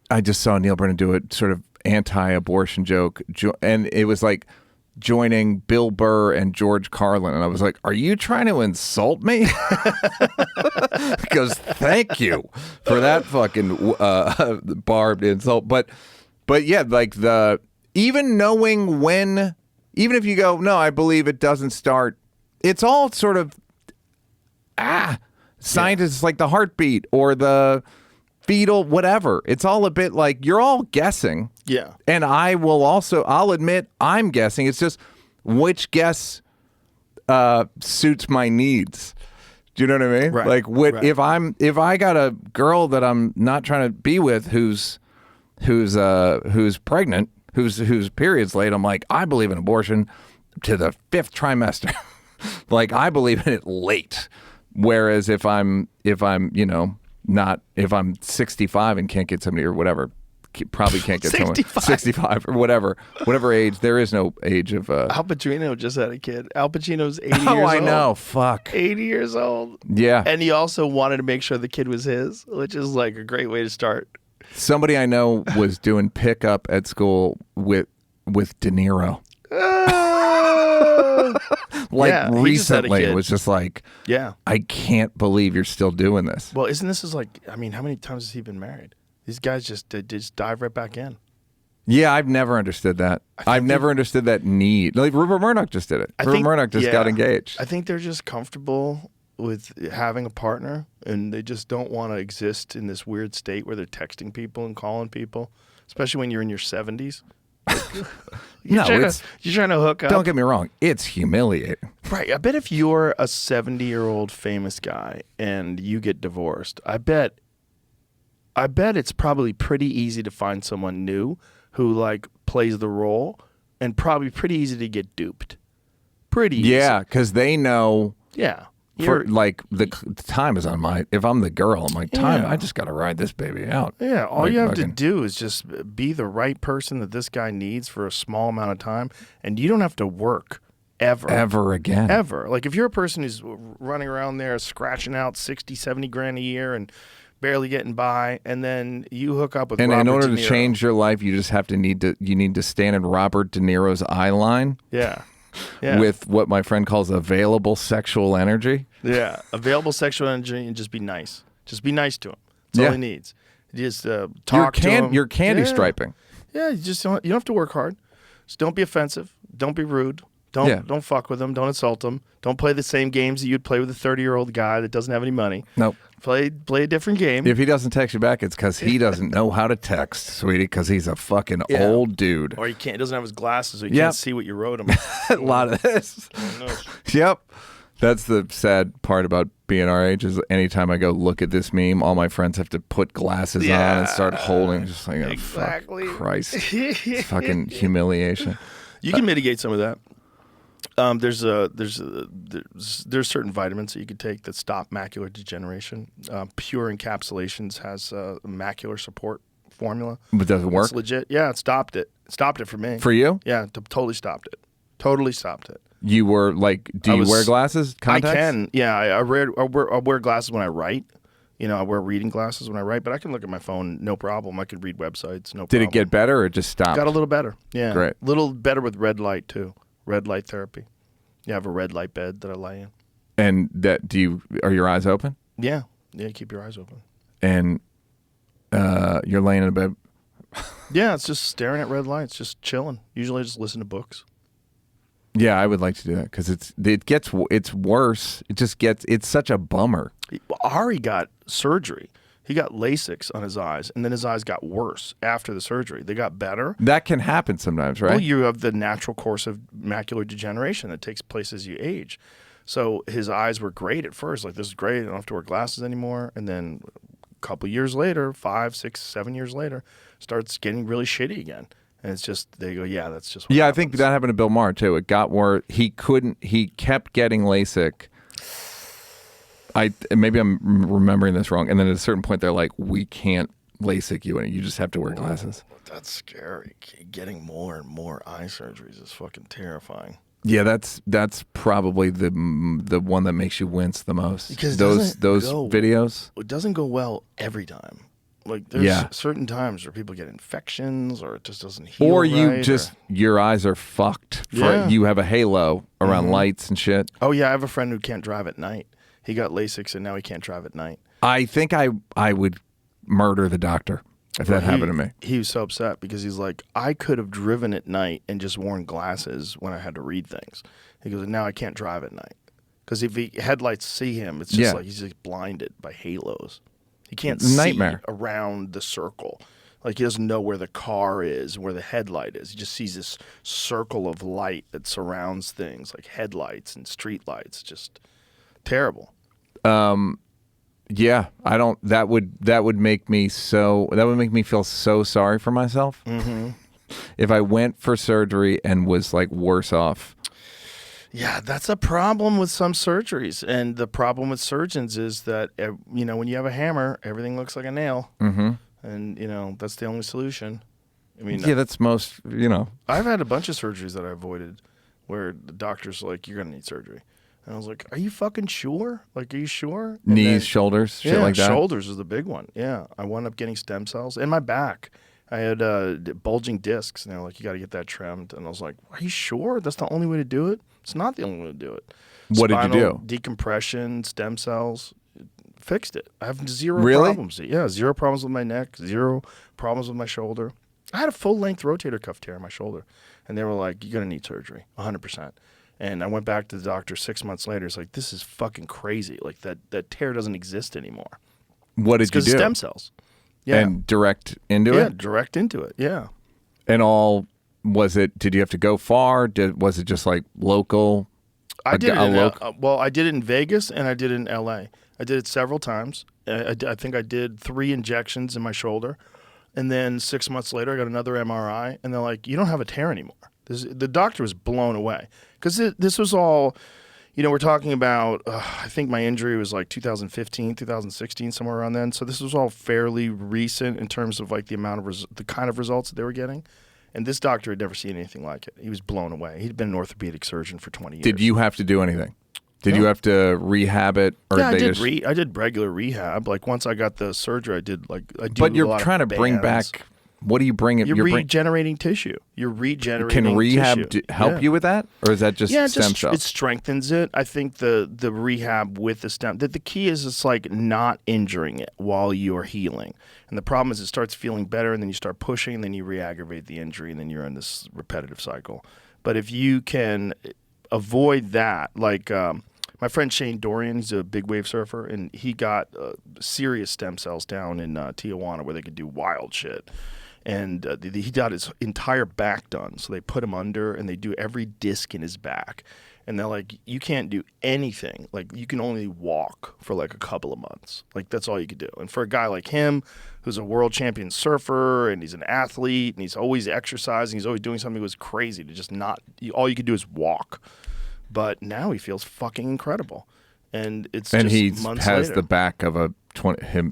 I just saw Neal Brennan do a sort of anti-abortion joke, and it was like joining Bill Burr and George Carlin, and I was like, are you trying to insult me? Because thank you for that fucking barbed insult. But yeah, like even knowing when, even if you go, no, I believe it doesn't start, it's all sort of Scientists like the heartbeat or the fetal, whatever. It's all a bit like you're all guessing. Yeah. And I'll admit I'm guessing. It's just which guess suits my needs. Do you know what I mean? Right. Like if I got a girl that I'm not trying to be with who's pregnant, whose period's late, I'm like, I believe in abortion to the 5th trimester. Like I believe in it late. Whereas if I'm 65 and can't get somebody or whatever, probably can't get 65. someone 65 or whatever age. There is no age of. Al Pacino just had a kid. Al Pacino's 80 years old. Oh, I know. Fuck. 80 years old. Yeah. And he also wanted to make sure the kid was his, which is like a great way to start. Somebody I know was doing pickup at school with De Niro. Like Yeah, he just had a recently, kid. it was just like, Yeah. I can't believe you're still doing this. Well, isn't this like, I mean, how many times has he been married? These guys just dive right back in. Yeah, I've never understood that. I've never understood that need. Like Rupert Murdoch just did it. Rupert Murdoch just got engaged. I think they're just comfortable with having a partner, and they just don't want to exist in this weird state where they're texting people and calling people, especially when you're in your 70s. You're trying to hook up. Don't get me wrong. It's humiliating. Right. I bet if you're a 70-year-old famous guy and you get divorced, I bet it's probably pretty easy to find someone new who like plays the role, and probably pretty easy to get duped. Pretty easy. Yeah, because they know. Yeah. For like the time is on my. If I'm the girl, I'm like, time. Yeah. I just got to ride this baby out. Yeah, all Like you have to fucking- do is just be the right person that this guy needs for a small amount of time, and you don't have to work ever again. Ever. Like if you're a person who's running around there scratching out 60, 70 grand a year and barely getting by, and then you hook up with And Robert in order De to Niro. change your life, you just have to need to stand in Robert De Niro's eye line Yeah. Yeah. with what my friend calls available sexual energy. Yeah. Available sexual energy, and just be nice. Just be nice to him. That's all he needs. Just talk to him. You're candy Yeah. striping. Yeah, you don't have to work hard. Just don't be offensive. Don't be rude. Don't fuck with them. Don't insult them. Don't play the same games that you'd play with a 30-year-old guy that doesn't have any money. Nope. Play a different game. If he doesn't text you back, it's because he doesn't know how to text, sweetie, because he's a fucking old dude. Or he doesn't have his glasses, so he Yep. can't see what you wrote him. A lot of this. Yep. That's the sad part about being our age is anytime I go look at this meme, all my friends have to put glasses on and start holding. Just like, oh, Exactly. fuck Christ. It's fucking humiliation. You can mitigate some of that. There's certain vitamins that you could take that stop macular degeneration. Pure Encapsulations has a macular support formula. But does it work? It's legit. Yeah, it stopped it. It stopped it for me. For you? Yeah, totally stopped it. Totally stopped it. You were like, do you wear glasses? Contacts? I can. Yeah, I wear glasses when I write. You know, I wear reading glasses when I write, but I can look at my phone, no problem. I can read websites, no problem. Did it get better or it just stopped? Got a little better. Yeah. Great. A little better with red light, too. Red light therapy. You have a red light bed that I lay in. And that are your eyes open? Yeah. Yeah, keep your eyes open. And you're laying in a bed. Yeah, it's just staring at red lights, just chilling. Usually I just listen to books. Yeah, I would like to do that because it's worse. It's such a bummer. Ari got surgery. He got LASIK on his eyes, and then his eyes got worse after the surgery. They got better. That can happen sometimes, right? Well, you have the natural course of macular degeneration that takes place as you age. So his eyes were great at first. Like, this is great. I don't have to wear glasses anymore. And then a couple years later, 5, 6, 7 years later, starts getting really shitty again. And it's just, they go, yeah, that's just what Yeah, happens. I think that happened to Bill Maher too. It got worse. He kept getting LASIK. Maybe I'm remembering this wrong. And then at a certain point, they're like, we can't LASIK you, and you just have to wear glasses. That's scary. Getting more and more eye surgeries is fucking terrifying. Yeah, that's probably the one that makes you wince the most. Because it those doesn't go- videos. It doesn't go well every time. Like, there's certain times where people get infections, or it just doesn't heal Or you right, just your eyes are fucked. Yeah. You have a halo around lights and shit. Oh, yeah, I have a friend who can't drive at night. He got LASIK, and now he can't drive at night. I think I would murder the doctor if that happened to me. He was so upset because he's like, I could have driven at night and just worn glasses when I had to read things. He goes, now I can't drive at night Because if the headlights see him, it's just like he's just blinded by halos. He can't Nightmare. see around the circle. Like he doesn't know where the car is, where the headlight is. He just sees this circle of light that surrounds things, like headlights and street lights. Just terrible. Yeah, I don't. That would make me feel so sorry for myself if I went for surgery and was like worse off. Yeah, that's a problem with some surgeries, and the problem with surgeons is that when you have a hammer, everything looks like a nail, and that's the only solution. I mean, yeah, that's most. I've had a bunch of surgeries that I avoided, where the doctor's like, "You're gonna need surgery." And I was like, "Are you fucking sure? Like, are you sure?" And Knees, shoulders, shit like that. Shoulders is the big one. Yeah, I wound up getting stem cells in my back. I had bulging discs, and they're like, "You got to get that trimmed." And I was like, "Are you sure? That's the only way to do it?" It's not the only way to do it. What did you do? Decompression, stem cells, fixed it. I have zero Really? problems. Yeah, zero problems with my neck, zero problems with my shoulder. I had a full-length rotator cuff tear in my shoulder, and they were like, "You're gonna need surgery, 100%." And I went back to the doctor 6 months later. It's like, this is fucking crazy. Like that tear doesn't exist anymore. What did you do? Because stem cells. Yeah. And direct into it? Yeah, direct into it. Yeah. And did you have to go far? Was it just like local? I did it in Vegas and I did it in LA. I did it several times. I think I did 3 injections in my shoulder. And then 6 months later, I got another MRI. And they're like, "You don't have a tear anymore." The doctor was blown away. Because this was all, we're talking about, I think my injury was like 2015, 2016, somewhere around then. So this was all fairly recent in terms of like the amount of the kind of results that they were getting. And this doctor had never seen anything like it. He was blown away. He'd been an orthopedic surgeon for 20 years. Did you have to do anything? Did you have to rehab it? Or yeah, I did regular rehab. Like once I got the surgery, I do. But you're trying to bring back. What do you bring? You're regenerating tissue. You're regenerating. Can rehab tissue. help you with that, or is that just stem cells? It strengthens it. I think the rehab with the stem. The key is it's like not injuring it while you're healing. And the problem is it starts feeling better, and then you start pushing, and then you re-aggravate the injury, and then you're in this repetitive cycle. But if you can avoid that, like my friend Shane Dorian, he's a big wave surfer, and he got serious stem cells down in Tijuana where they could do wild shit. And he got his entire back done. So they put him under, and they do every disc in his back. And they're like, you can't do anything. Like, you can only walk for like a couple of months. Like, that's all you could do. And for a guy like him, who's a world champion surfer, and he's an athlete, and he's always exercising, he's always doing something that was crazy to just not, all you could do is walk. But now he feels fucking incredible. And it's just months later. Has the back of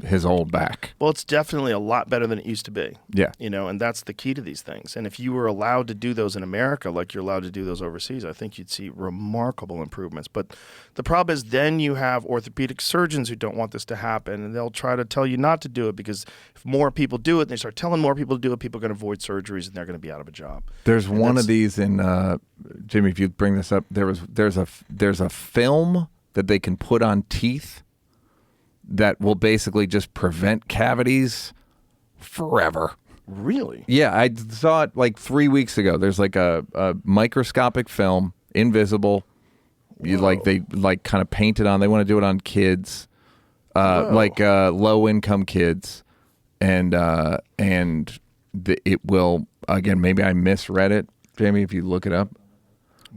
his old back. Well, it's definitely a lot better than it used to be. Yeah. And that's the key to these things. And if you were allowed to do those in America like you're allowed to do those overseas, I think you'd see remarkable improvements. But the problem is then you have orthopedic surgeons who don't want this to happen, and they'll try to tell you not to do it because if more people do it, and they start telling more people to do it, people are going to avoid surgeries and they're going to be out of a job. There's one of these in Jimmy, if you bring this up, there's a film that they can put on teeth that will basically just prevent cavities forever. Really? Yeah, I saw it like 3 weeks ago. There's like a microscopic film, invisible. You they kind of paint it on. They want to do it on kids, low income kids, and it will again. Maybe I misread it, Jamie. If you look it up.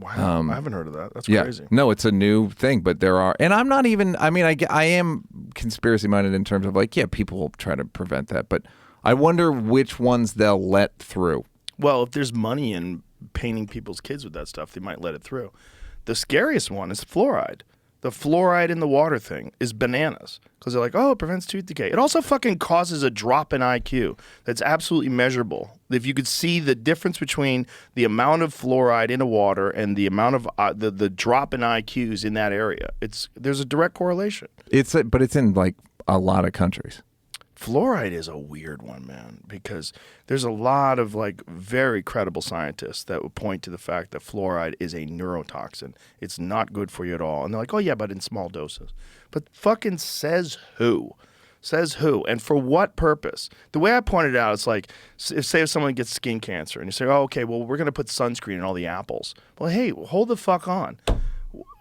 Wow, I haven't heard of that. That's crazy. No, it's a new thing, but there are, and I'm not even, I mean, I am conspiracy minded in terms of like, yeah, people will try to prevent that, but I wonder which ones they'll let through. Well, if there's money in painting people's kids with that stuff, they might let it through. The scariest one is fluoride. The fluoride in the water thing is bananas because they're like, oh, it prevents tooth decay. It also fucking causes a drop in IQ that's absolutely measurable. If you could see the difference between the amount of fluoride in the water and the amount of the drop in IQs in that area, there's a direct correlation. But it's in like a lot of countries. Fluoride is a weird one, man, because there's a lot of like very credible scientists that would point to the fact that fluoride is a neurotoxin. It's not good for you at all. And they're like, oh yeah, but in small doses. But fucking says who? Says who? And for what purpose? The way I pointed out, it's like, if someone gets skin cancer and you say, oh, okay, well, we're going to put sunscreen in all the apples. Well, hey, hold the fuck on.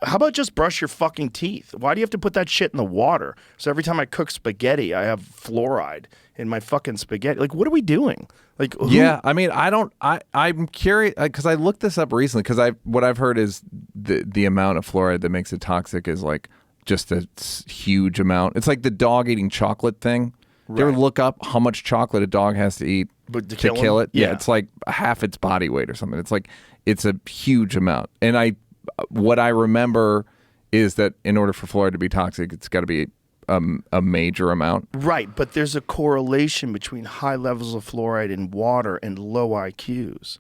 how about just brush your fucking teeth? Why do you have to put that shit in the water? So every time I cook spaghetti, I have fluoride in my fucking spaghetti. Like, what are we doing? Like, Yeah, I mean, I'm curious because I looked this up recently because what I've heard is the amount of fluoride that makes it toxic is like just a huge amount. It's like the dog eating chocolate thing. Do you ever look up how much chocolate a dog has to eat But to kill it? Yeah. It's like half its body weight or something. It's like it's a huge amount. And what I remember is that in order for fluoride to be toxic, it's got to be a major amount. Right, but there's a correlation between high levels of fluoride in water and low IQs.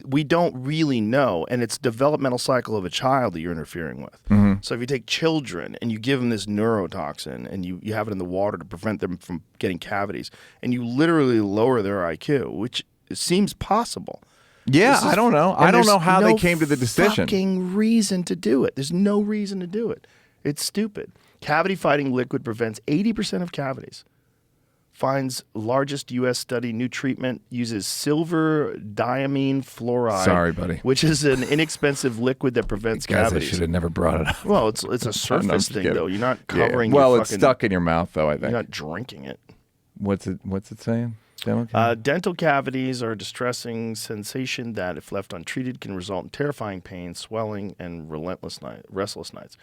We don't really know, and it's developmental cycle of a child that you're interfering with. Mm-hmm. So if you take children and you give them this neurotoxin and you have it in the water to prevent them from getting cavities, and you literally lower their IQ, which seems possible. Yeah, I don't know. I don't know how they came to the decision. Fucking reason to do it. There's no reason to do it. It's stupid. Cavity-fighting liquid prevents 80% of cavities. Finds largest U.S. study. New treatment uses silver diamine fluoride. Sorry, buddy. Which is an inexpensive liquid that prevents Guys, I cavities. should have never brought it up. Well, it's a surface thing, kidding. though. You're not covering Well, your it's fucking... stuck in your mouth, though, I think. You're not drinking it. What's it saying? Dental cavities are a distressing sensation that, if left untreated, can result in terrifying pain, swelling, and restless nights.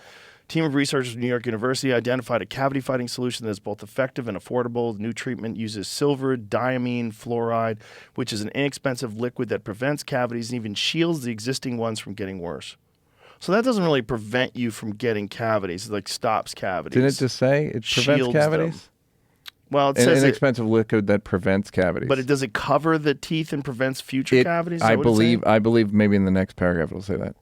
Team of researchers from New York University identified a cavity-fighting solution that is both effective and affordable. The new treatment uses silver diamine fluoride, which is an inexpensive liquid that prevents cavities and even shields the existing ones from getting worse. So that doesn't really prevent you from getting cavities. It like stops cavities. Didn't it just say it prevents Shields cavities? them. Well, it An says inexpensive liquid that prevents cavities. but does it cover the teeth and prevents future cavities? Is that I what it's saying? believe maybe in the next paragraph it'll say that.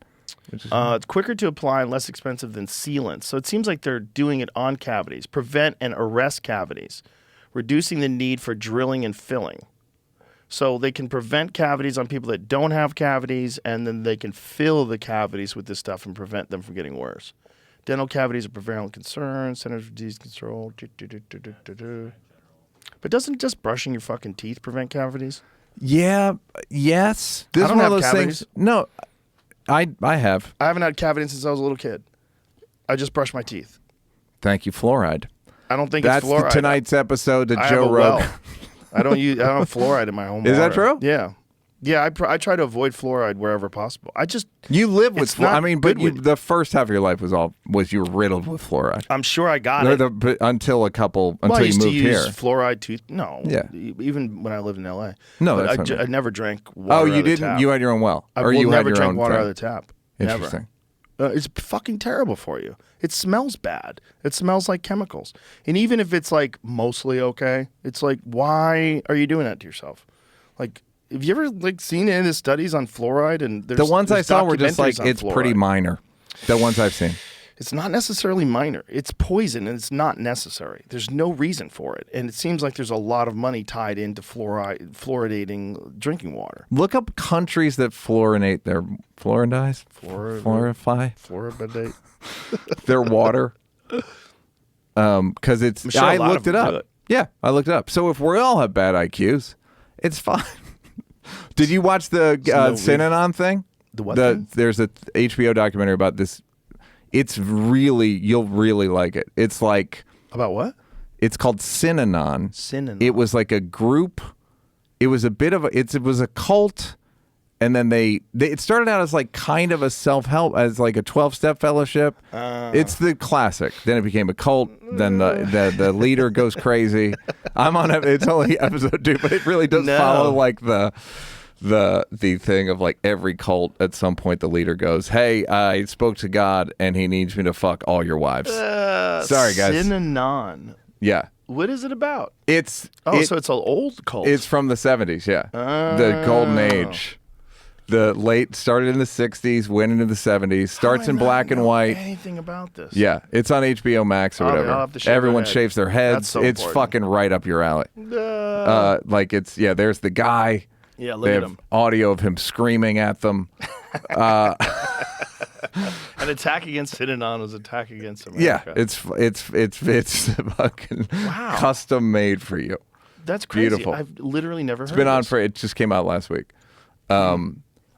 Which is It's quicker to apply and less expensive than sealants. So it seems like they're doing it on cavities. Prevent and arrest cavities, reducing the need for drilling and filling. So they can prevent cavities on people that don't have cavities, and then they can fill the cavities with this stuff and prevent them from getting worse. Dental cavities are prevalent concern. Centers for Disease Control. But doesn't just brushing your fucking teeth prevent cavities? Yeah. Yes. This I is don't one of have those cavities. things. No, I have. I haven't had cavities since I was a little kid. I just brush my teeth. Thank you, fluoride. I don't think That's it's fluoride. tonight's episode of I have Joe a well. Rogan. I don't have fluoride in my home. Is that water. true? Yeah. Yeah, I try to avoid fluoride wherever possible. You live with It's fluoride. not I mean, but good with- the first half of your life was you were riddled with fluoride. I'm sure I got Or it. until I you used to moved use here. fluoride tooth. No. Yeah. Even when I lived in L.A. No, But that's what I mean. I never drank water. Oh, out you of the didn't? tap. You had your own well, I or will you had never your drink own water thing? out of the tap. Never. Interesting. It's fucking terrible for you. It smells bad. It smells like chemicals. And even if it's like mostly okay, it's like, why are you doing that to yourself? Like, have you ever like seen any of the studies on fluoride? And The ones I saw were just like documentaries on it's pretty fluoride. minor. The ones I've seen. It's not necessarily minor. It's poison, and it's not necessary. There's no reason for it, and it seems like there's a lot of money tied into fluoridating drinking water. Look up countries that fluorinate their fluoride, Fluoridate. their water. Because it's. Michelle I Lottom looked it would do up. it. Yeah, I looked it up. So if we all have bad IQs, it's fine. Did you watch the no Synanon thing? The what thing? There's a HBO documentary about this. It's really, you'll really like it. It's like, About what? it's called Synanon. Synanon. It was like a group. It was a bit of a, it was a cult. And then it started out as like kind of a self-help, as like a 12-step fellowship. It's the classic. Then it became a cult. Then the leader goes crazy. I'm on it. It's only episode 2, but it really does No. follow like the thing of like every cult at some point the leader goes, hey, I spoke to God and he needs me to fuck all your wives. Sorry, guys. Synanon. Yeah. What is it about? So it's an old cult. it's from the 70s, yeah. The golden age. The late started in the 60s, went into the 70s, starts How do I in not black and know white. Anything about this? Yeah, it's on HBO Max or I'll whatever. have to shave their Everyone head. shaves their heads. That's so it's important. fucking right up your alley. Like it's there's the guy. Yeah, look They at have him. audio of him screaming at them. An attack against Synanon was an attack against Yeah, America. it's fucking Wow. custom made for you. That's crazy. beautiful. I've literally never heard It's been of on this. for. It just came out last week.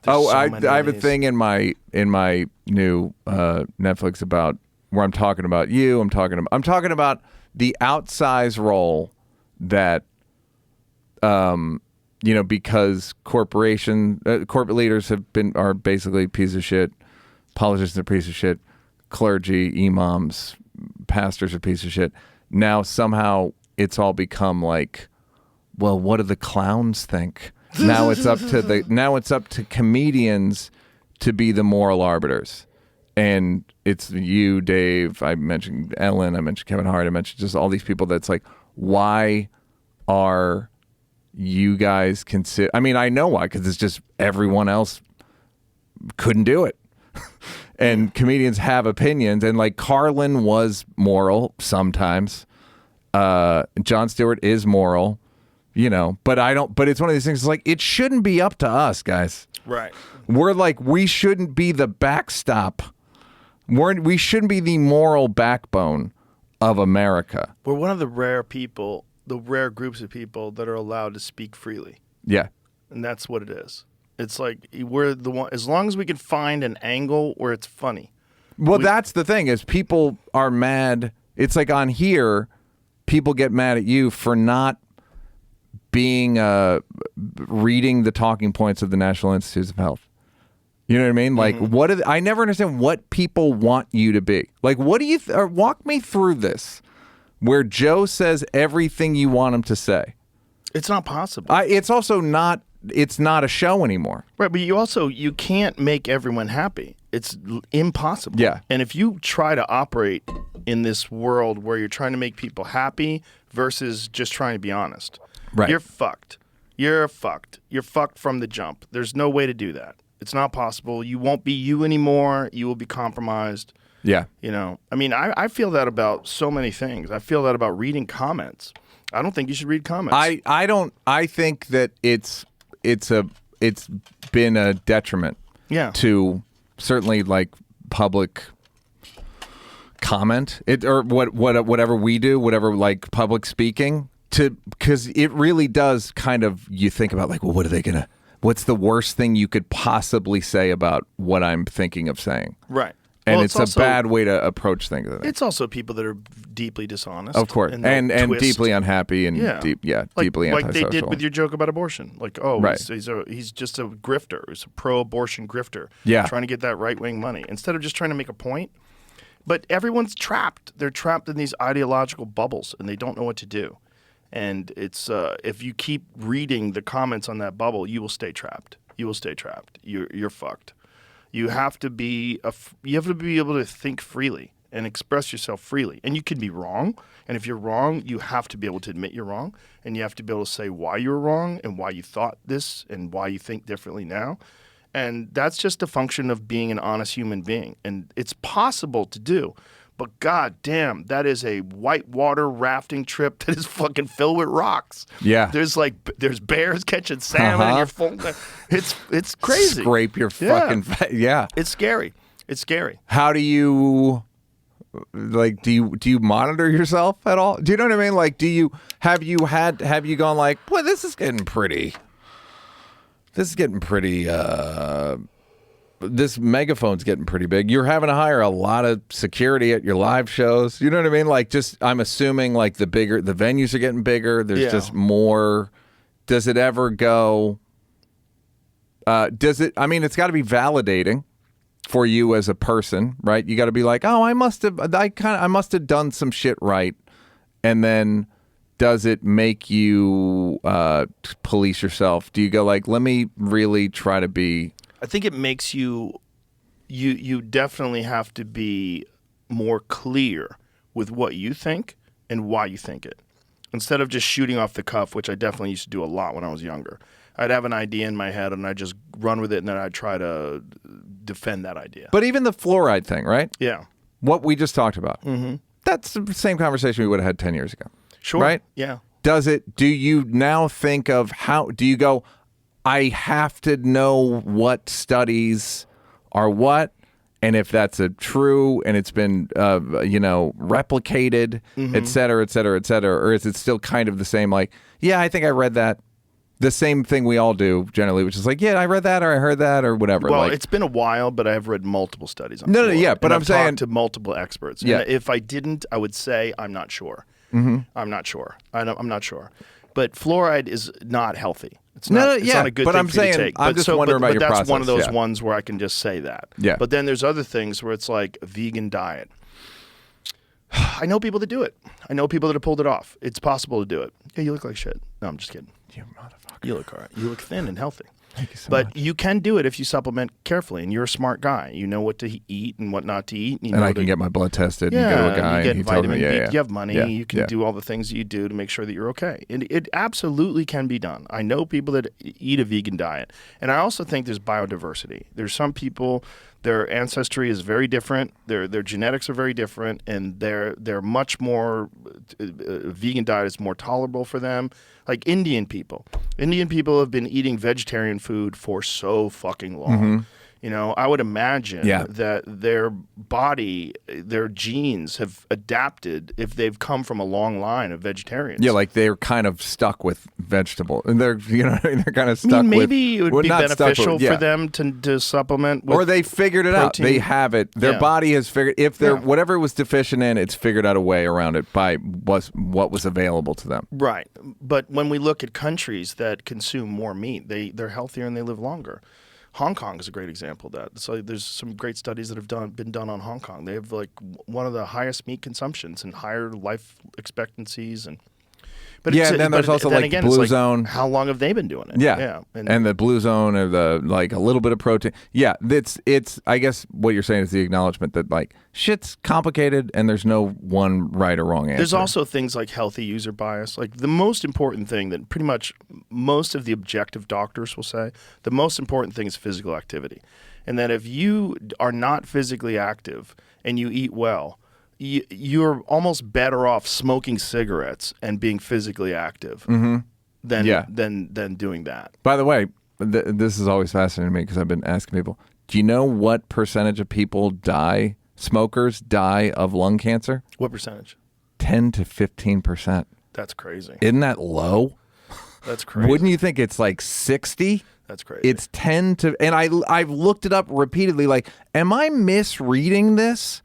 Oh, so I many have of a these. thing in my new Netflix about where I'm talking about you. I'm talking about the outsized role that because corporate leaders are basically piece of shit, politicians are piece of shit, clergy, imams, pastors are piece of shit. Now somehow it's all become like, well, what do the clowns think? Now it's up to comedians to be the moral arbiters. And it's you, Dave, I mentioned Ellen, I mentioned Kevin Hart, I mentioned just all these people that's like, why are you guys consider? I mean, I know why, because it's just everyone else couldn't do it. And comedians have opinions, and like Carlin was moral sometimes. Jon Stewart is moral, but it's one of these things, it's like, it shouldn't be up to us, guys. Right. We're like, we shouldn't be the backstop. We shouldn't be the moral backbone of America. We're one of the rare people, the rare groups of people that are allowed to speak freely. Yeah. And that's what it is. It's like we're the one, as long as we can find an angle where it's funny. Well, that's the thing, is people are mad. It's like on here, people get mad at you for not being reading the talking points of the National Institutes of Health. You know what I mean? Like, I never understand what people want you to be. Like, what do you walk me through this, where Joe says everything you want him to say. It's not possible. It's also not. It's not a show anymore. Right, but you can't make everyone happy. It's impossible. Yeah. And if you try to operate in this world where you're trying to make people happy versus just trying to be honest, right, you're fucked. You're fucked. You're fucked from the jump. There's no way to do that. It's not possible. You won't be you anymore. You will be compromised. Yeah. I mean, I feel that about so many things. I feel that about reading comments. I don't think you should read comments. I don't. I think that it's been a detriment. Yeah. To certainly like public comment or whatever we do, whatever like public speaking, because it really does kind of, you think about like, well, what's the worst thing you could possibly say about what I'm thinking of saying? Right. And Well, it's also, a bad way to approach things. I think. It's also people that are deeply dishonest. Of course. And twist. deeply unhappy and deeply antisocial. Like they did with your joke about abortion. Like, right. he's just a grifter. He's a pro-abortion grifter. Yeah. Trying to get that right-wing money. Instead of just trying to make a point. But everyone's trapped. They're trapped in these ideological bubbles, and they don't know what to do. And it's if you keep reading the comments on that bubble, you will stay trapped. You will stay trapped. You're fucked. You have to be able to think freely and express yourself freely. And you can be wrong. And if you're wrong, you have to be able to admit you're wrong. And you have to be able to say why you were wrong and why you thought this and why you think differently now. And that's just a function of being an honest human being. And it's possible to do. But god damn, that is a whitewater rafting trip that is fucking filled with rocks. Yeah. There's bears catching salmon and you're full. It's crazy. Scrape your fucking yeah. It's scary. It's scary. How do you like do you monitor yourself at all? Do you know what I mean? Like have you gone like, boy, this is getting pretty this megaphone's getting pretty big. You're having to hire a lot of security at your live shows. You know what I mean? Like, just, I'm assuming like the venues are getting bigger. There's just more. Does it ever go? I mean, it's got to be validating for you as a person, right? You got to be like, oh, I must have done some shit right. And then does it make you police yourself? Do you go like, let me really try to be? I think it makes you definitely have to be more clear with what you think and why you think it. Instead of just shooting off the cuff, which I definitely used to do a lot when I was younger. I'd have an idea in my head and I'd just run with it and then I'd try to defend that idea. But even the fluoride thing, right? Yeah. What we just talked about. Mm-hmm. That's the same conversation we would have had 10 years ago. Sure. Right? Yeah. Do you now think of do you go, I have to know what studies are what, and if that's true, and it's been, replicated, et cetera, et cetera, et cetera, or is it still kind of the same? Like, yeah, I think I read that. the same thing we all do generally, which is like, yeah, I read that or I heard that or whatever. Well, like, it's been a while, but I have read multiple studies on No, fluoride. yeah, but And I'm I've saying- talked to multiple experts. Yeah. And if I didn't, I would say I'm not sure. I'm not sure. I'm not sure. But fluoride is not healthy. It's not, it's not a good but thing I'm for you to saying, take. I'm But just wondering about but your that's process. one of those yeah. ones where I can just say that. Yeah. But then there's other things where it's like a vegan diet. I know people that do it. I know people that have pulled it off. It's possible to do it. Yeah, you look like shit. No, I'm just kidding. You motherfucker. You look all right. You look thin and healthy. Thank you so But much. you can do it if you supplement carefully, and you're a smart guy. You know what to eat and what not to eat. You And know I can get my blood tested yeah, and go to a guy you get and he tells vitamin me, B. yeah. You have money. Yeah, You can yeah. do all the things that you do to make sure that you're okay. And it absolutely can be done. I know people that eat a vegan diet. And I also think there's biodiversity. There's some people, their ancestry is very different. Their genetics are very different, and they're much more vegan diet is more tolerable for them. Like Indian people. Indian people have been eating vegetarian food for so fucking long. You know, I would imagine Yeah. that their body, their genes have adapted if they've come from a long line of vegetarians. Yeah, like they're kind of stuck with vegetable, and they're they're kind of stuck. I mean, with, maybe it would well, be not stuck beneficial with- yeah. for them to supplement with Or they figured it out. They protein. have it. Their Yeah. body has figured if they're Yeah. whatever it was deficient in, it's figured out a way around it by what was available to them. Right. But when we look at countries that consume more meat, they're healthier and they live longer. Hong Kong is a great example of that. So there's some great studies that have been done on Hong Kong. They have like one of the highest meat consumptions and higher life expectancies and but Yeah, it's- and then but there's also, then like, again, Blue it's like, Zone. How long have they been doing it? Yeah, and the blue zone or the like a little bit of protein. Yeah, it's. I guess what you're saying is the acknowledgement that like shit's complicated and there's no one right or wrong answer. There's also things like healthy user bias. Like the most important thing that pretty much most of the objective doctors will say, the most important thing is physical activity. And that if you are not physically active and you eat well, you're almost better off smoking cigarettes and being physically active than Yeah. than doing that. By the way, this is always fascinating to me because I've been asking people, do you know what percentage of people smokers die of lung cancer? What percentage? 10 to 15%. That's crazy. Isn't that low? That's crazy. Wouldn't you think it's like 60? That's crazy. It's 10 to, and I've looked it up repeatedly. Like, am I misreading this?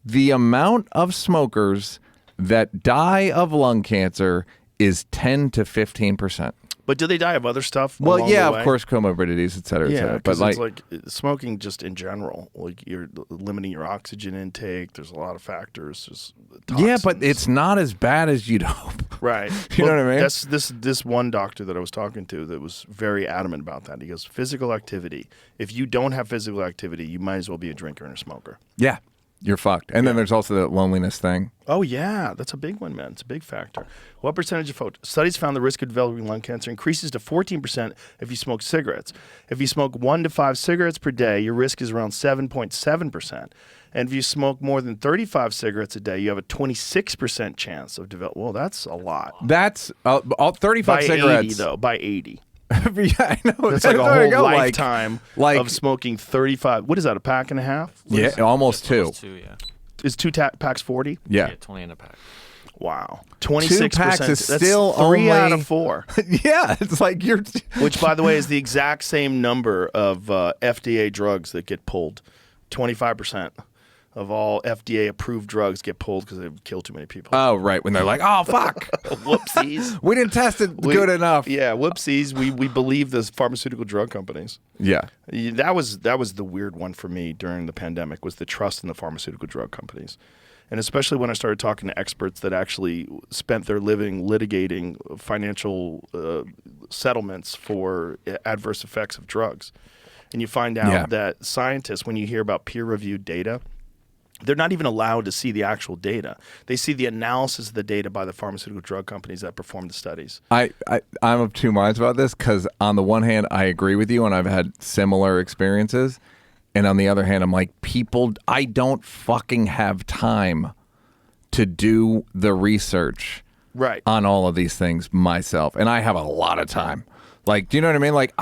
The amount of smokers that die of lung cancer is 10 to 15%. But do they die of other stuff? Well, along yeah, the of way? course, comorbidities, et cetera, et Yeah, cetera. But because like, it's like smoking just in general. Like you're limiting your oxygen intake. There's a lot of factors. There's yeah, but toxins. it's not as bad as you'd hope. right. You know what I mean? That's this one doctor that I was talking to that was very adamant about that. He goes, physical activity. If you don't have physical activity, you might as well be a drinker and a smoker. Yeah, you're fucked. And then there's also the loneliness thing. Oh, yeah. That's a big one, man. It's a big factor. What percentage of folks? Studies found the risk of developing lung cancer increases to 14% if you smoke cigarettes. If you smoke 1 to 5 cigarettes per day, your risk is around 7.7%. And if you smoke more than 35 cigarettes a day, you have a 26% chance of developing. Well, that's a lot. That's all 35 By cigarettes. 80, though. By 80. Yeah, I know. That's like a There you whole go, like- lifetime like- of smoking 35. What is that, a pack and a half? What Yeah, is it? almost two. Almost two, yeah. Is packs 40? Yeah. Yeah, 20 in a pack. Wow. 26%. packs is That's still 3 out only- of 4. Yeah, it's like you're. Which, by the way, is the exact same number of FDA drugs that get pulled. 25% of all FDA-approved drugs get pulled because they kill too many people. Oh, right. When they're like, oh, fuck. Whoopsies. We didn't test it good enough. Yeah, whoopsies. We believe the pharmaceutical drug companies. Yeah. That was the weird one for me during the pandemic was the trust in the pharmaceutical drug companies. And especially when I started talking to experts that actually spent their living litigating financial settlements for adverse effects of drugs. And you find out Yeah. that scientists, when you hear about peer-reviewed data, they're not even allowed to see the actual data. They see the analysis of the data by the pharmaceutical drug companies that perform the studies. I'm of two minds about this because on the one hand, I agree with you and I've had similar experiences. And on the other hand, I'm like, I don't fucking have time to do the research Right. on all of these things myself. And I have a lot of time. Like, do you know what I mean? Like,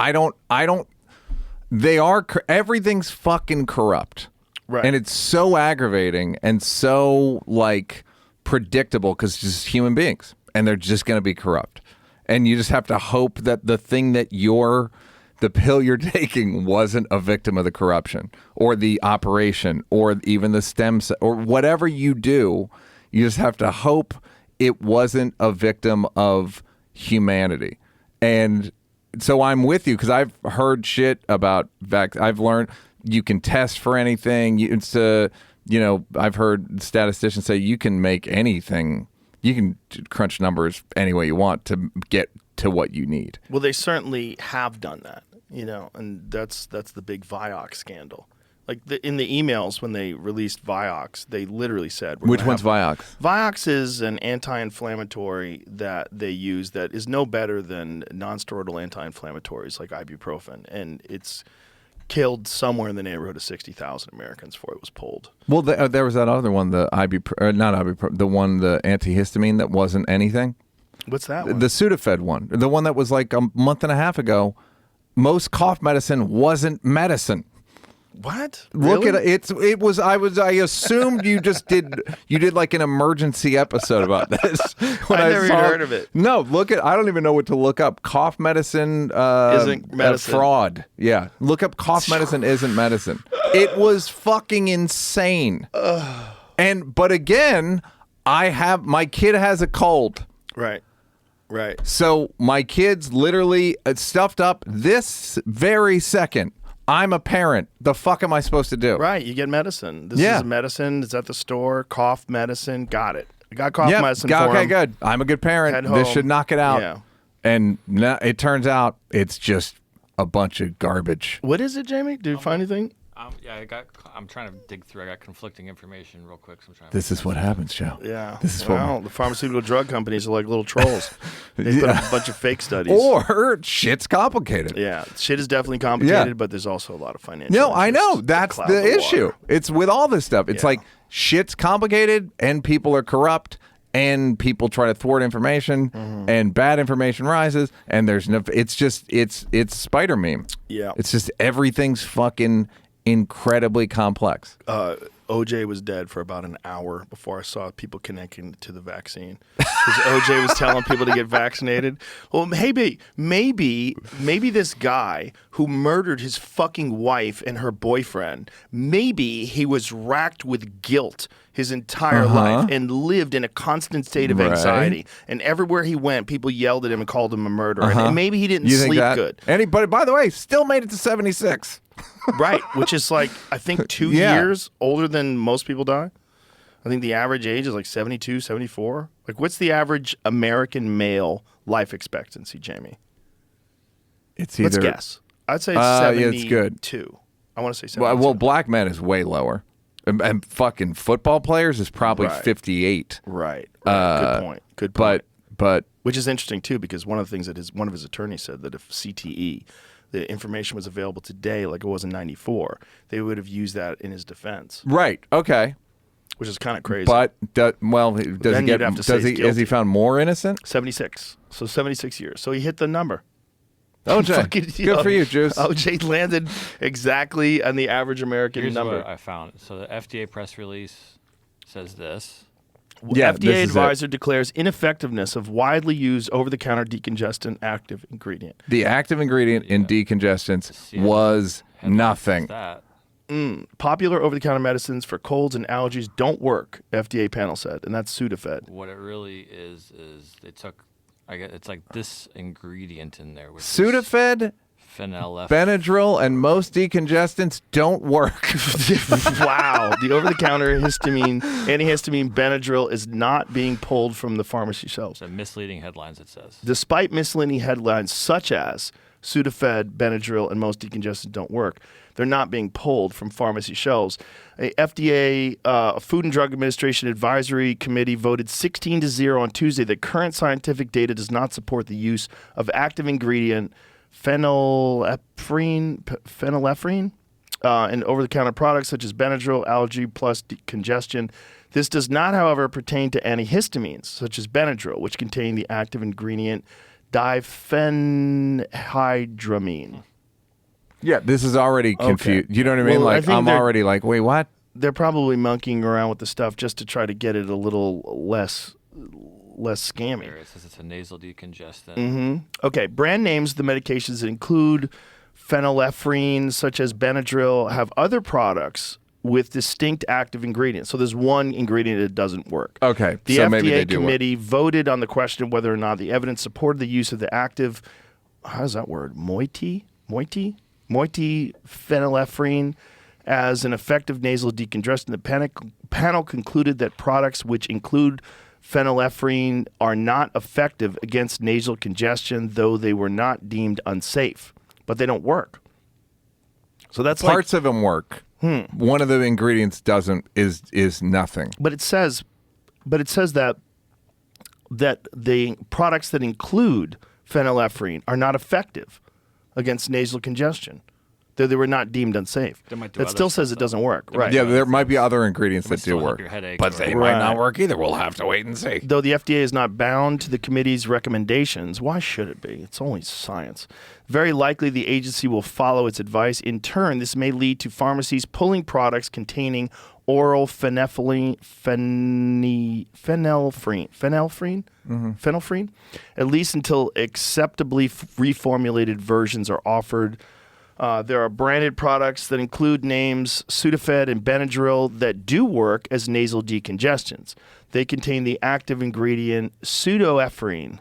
everything's fucking corrupt. Right. And it's so aggravating and so like predictable because it's just human beings and they're just going to be corrupt. and you just have to hope that the pill you're taking wasn't a victim of the corruption or the operation or even the stem cell or whatever you do. You just have to hope it wasn't a victim of humanity. And so I'm with you because I've heard shit about I've learned you can test for anything. I've heard statisticians say you can make anything. You can crunch numbers any way you want to get to what you need. Well, they certainly have done that, and that's the big Vioxx scandal. Like in the emails when they released Vioxx, they literally said... Which one's Vioxx? Vioxx is an anti-inflammatory that they use that is no better than non-steroidal anti-inflammatories like ibuprofen. And it's killed somewhere in the neighborhood of 60,000 Americans before it was pulled. Well, there was that other one, the the antihistamine that wasn't anything. What's that one? The Sudafed one. The one that was like a month and a half ago. Most cough medicine wasn't medicine. What? Look Really? at it. I assumed you did like an emergency episode about this. When I never even heard of it. No, I don't even know what to look up. Cough medicine isn't medicine. Fraud. Yeah. Look up cough medicine isn't medicine. It was fucking insane. But again, my kid has a cold. Right. So my kid's literally stuffed up this very second. I'm a parent. The fuck am I supposed to do? Right. You get medicine. This is medicine. It's at the store. Cough medicine. Got it. I got cough medicine for okay, him. good. I'm a good parent. Head This home. should knock it out. Yeah. And now it turns out it's just a bunch of garbage. What is it, Jamie? Did you find anything? I'm trying to dig through. I got conflicting information real quick. So I'm trying This is what happens, Joe. Yeah. This is well, the pharmaceutical drug companies are like little trolls. They put up a bunch of fake studies. Or shit's complicated. Yeah. Shit is definitely complicated, but there's also a lot of financial No, I know. interests that That's cloud the issue. water. It's with all this stuff. It's Yeah. like shit's complicated and people are corrupt and people try to thwart information and bad information rises and there's no it's spider meme. Yeah. It's just everything's fucking incredibly complex. OJ was dead for about an hour before I saw people connecting to the vaccine. Because OJ was telling people to get vaccinated. Well, maybe this guy who murdered his fucking wife and her boyfriend, maybe he was racked with guilt his entire life and lived in a constant state of anxiety. And everywhere he went, people yelled at him and called him a murderer. And maybe he didn't sleep good. But by the way, still made it to 76. Right, which is like, I think 2 years older than most people die. I think the average age is like 72, 74. Like, what's the average American male life expectancy, Jamie? It's either... Let's guess. I'd say 72. it's good. I want to say 72. Well, black men is way lower. And fucking football players is probably 58. Right. Good point. Good point. But which is interesting, too, because one of the things that one of his attorneys said that if CTE, the information was available today like it was in 94, they would have used that in his defense. Right. Okay. Which is kind of crazy. But has he found more innocent? 76. So 76 years. So he hit the number. OJ, good for you, Juice. OJ landed exactly on the average American Here's number. what I found. So the FDA press release says this. FDA advisor declares ineffectiveness of widely used over-the-counter decongestant active ingredient. The active ingredient in decongestants was nothing. Popular over-the-counter medicines for colds and allergies don't work, FDA panel said, and that's Sudafed. What it really is they took, it's like this ingredient in there. Sudafed, Benadryl, and most decongestants don't work. Wow. The over-the-counter antihistamine Benadryl is not being pulled from the pharmacy shelves. So misleading headlines, it says. Despite misleading headlines such as Sudafed, Benadryl, and most decongestants don't work, they're not being pulled from pharmacy shelves. A FDA Food and Drug Administration Advisory Committee voted 16-0 on Tuesday that current scientific data does not support the use of active ingredient phenylephrine in over-the-counter products such as Benadryl, allergy plus congestion. This does not, however, pertain to antihistamines such as Benadryl, which contain the active ingredient diphenhydramine. Yeah, this is already confused. Okay. You know what I mean? Well, like, I'm already like, wait, what? They're probably monkeying around with the stuff just to try to get it a little less less scammy. There it says it's a nasal decongestant. Okay, brand names, the medications that include phenylephrine, such as Benadryl, have other products with distinct active ingredients. So there's one ingredient that doesn't work. Okay, The so FDA maybe they do work. committee voted on the question of whether or not the evidence supported the use of the active, how's that word, moiety phenylephrine as an effective nasal decongestant. The panel concluded that products which include phenylephrine are not effective against nasal congestion, though they were not deemed unsafe. But they don't work. So that's Parts of them work. One of the ingredients doesn't, is nothing. But it says that the products that include phenylephrine are not effective against nasal congestion. Though they were not deemed unsafe. might do That other still stuff, says it though. doesn't work. They might Right. do Yeah, other there might be other ingredients that do still help work, your headache but or- they Right. might not work either. We'll have to wait and see. Though the FDA is not bound to the committee's recommendations, why should it be? It's only science. Very likely the agency will follow its advice. In turn, this may lead to pharmacies pulling products containing oral phenelphine, at least until acceptably reformulated versions are offered. There are branded products that include names Sudafed and Benadryl that do work as nasal decongestants. They contain the active ingredient pseudoephedrine.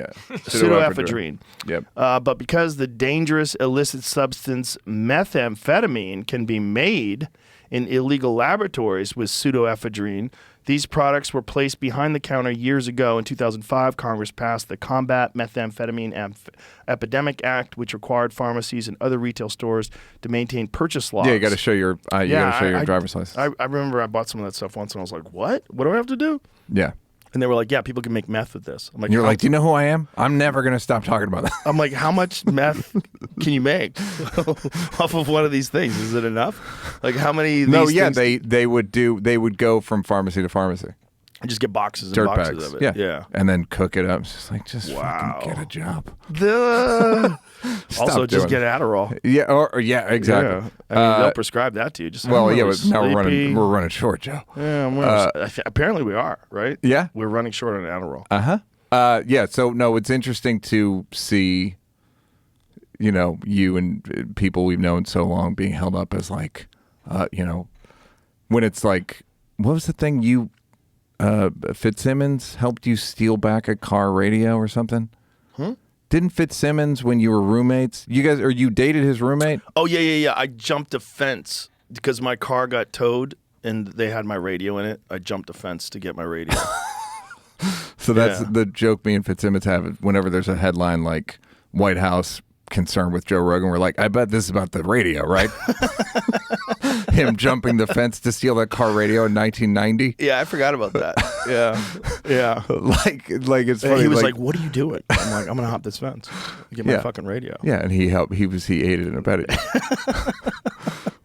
Pseudoephedrine. Yep. But because the dangerous illicit substance methamphetamine can be made in illegal laboratories with pseudoephedrine, these products were placed behind the counter years ago. In 2005, Congress passed the Combat Methamphetamine Epidemic Act, which required pharmacies and other retail stores to maintain purchase logs. Yeah, you got to show your driver's license. I remember I bought some of that stuff once, and I was like, "What? What do I have to do?" Yeah. And they were like, "Yeah, people can make meth with this." I'm like, You're "How- like, do you know who I am? I'm never going to stop talking about that. I'm like, how much meth can you make off of one of these things? Is it enough? Like, how many? Of these things they would go from pharmacy to pharmacy. just get boxes and Dirt boxes bags. of it. Yeah. And then cook it up. It's just like, Wow. fucking get a job. Also, just doing get Adderall. Yeah, or yeah, exactly. Yeah. I mean, they'll prescribe that to you. Just Well, I'm yeah, really but now sleepy. we're running short, Joe. Yeah, apparently we are, right? Yeah. We're running short on Adderall. Yeah, so no, it's interesting to see, you and people we've known so long being held up as like, when it's like, what was the thing Fitzsimmons helped you steal back a car radio or something? Didn't Fitzsimmons, when you were roommates, you dated his roommate? Oh, yeah. I jumped a fence because my car got towed and they had my radio in it. I jumped a fence to get my radio. So that's Yeah. the joke me and Fitzsimmons have whenever there's a headline like White House concerned with Joe Rogan. We're like, I bet this is about the radio, right? Him jumping the fence to steal that car radio in 1990. Yeah, I forgot about that. Yeah. like it's funny. He was like, "What are you doing?" I'm like, "I'm gonna hop this fence, and get my Yeah. fucking radio." yeah, and he helped. He aided and abetted.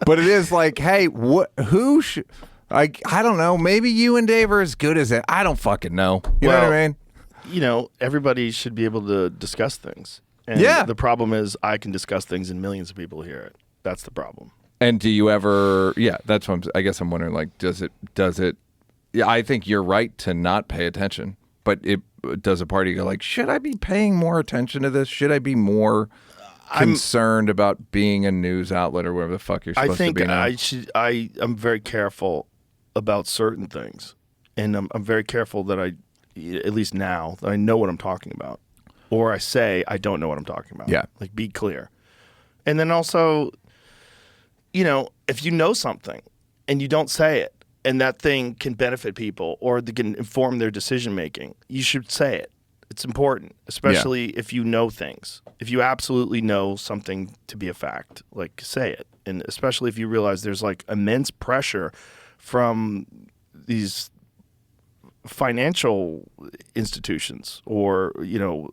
But it is like, hey, who should? I don't know. Maybe you and Dave are as good as it. I don't fucking know. You know what I mean? Everybody should be able to discuss things. And Yeah. the problem is I can discuss things and millions of people hear it. That's the problem. And do you ever? Yeah, that's what I guess I'm wondering. Like, does it? Yeah, I think you're right to not pay attention. But it does a part of you go like, should I be paying more attention to this? Should I be more concerned about being a news outlet or whatever the fuck you're supposed to be now? I'm very careful about certain things. And I'm very careful that at least now, that I know what I'm talking about. Or I say I don't know what I'm talking about. Yeah. Like, be clear. And then also, if you know something and you don't say it, and that thing can benefit people or they can inform their decision making, you should say it. It's important, especially if you know things. If you absolutely know something to be a fact, like, say it. And especially if you realize there's like immense pressure from these financial institutions or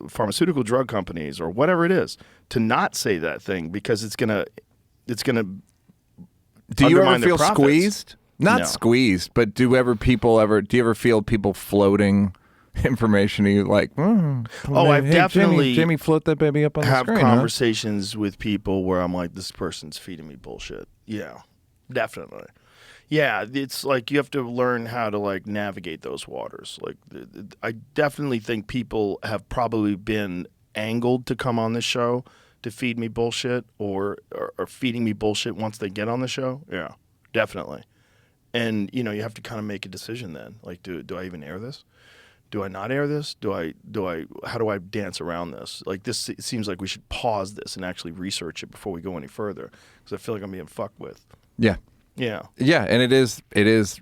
pharmaceutical drug companies or whatever it is to not say that thing because it's gonna Do you ever undermine their feel profits. squeezed? Not No. squeezed, but do you ever feel people floating information to you like, I've hey, definitely Jimmy, float that baby up on have the screen, conversations with people where I'm like, this person's feeding me bullshit. Yeah, definitely. Yeah, it's like you have to learn how to like navigate those waters. Like, I definitely think people have probably been angled to come on this show to feed me bullshit or feeding me bullshit once they get on the show. Yeah, definitely. And you have to kind of make a decision then. Like, do I even air this? Do I not air this? How do I dance around this? Like, this, it seems like we should pause this and actually research it before we go any further, because I feel like I'm being fucked with. Yeah. Yeah. Yeah, and it's the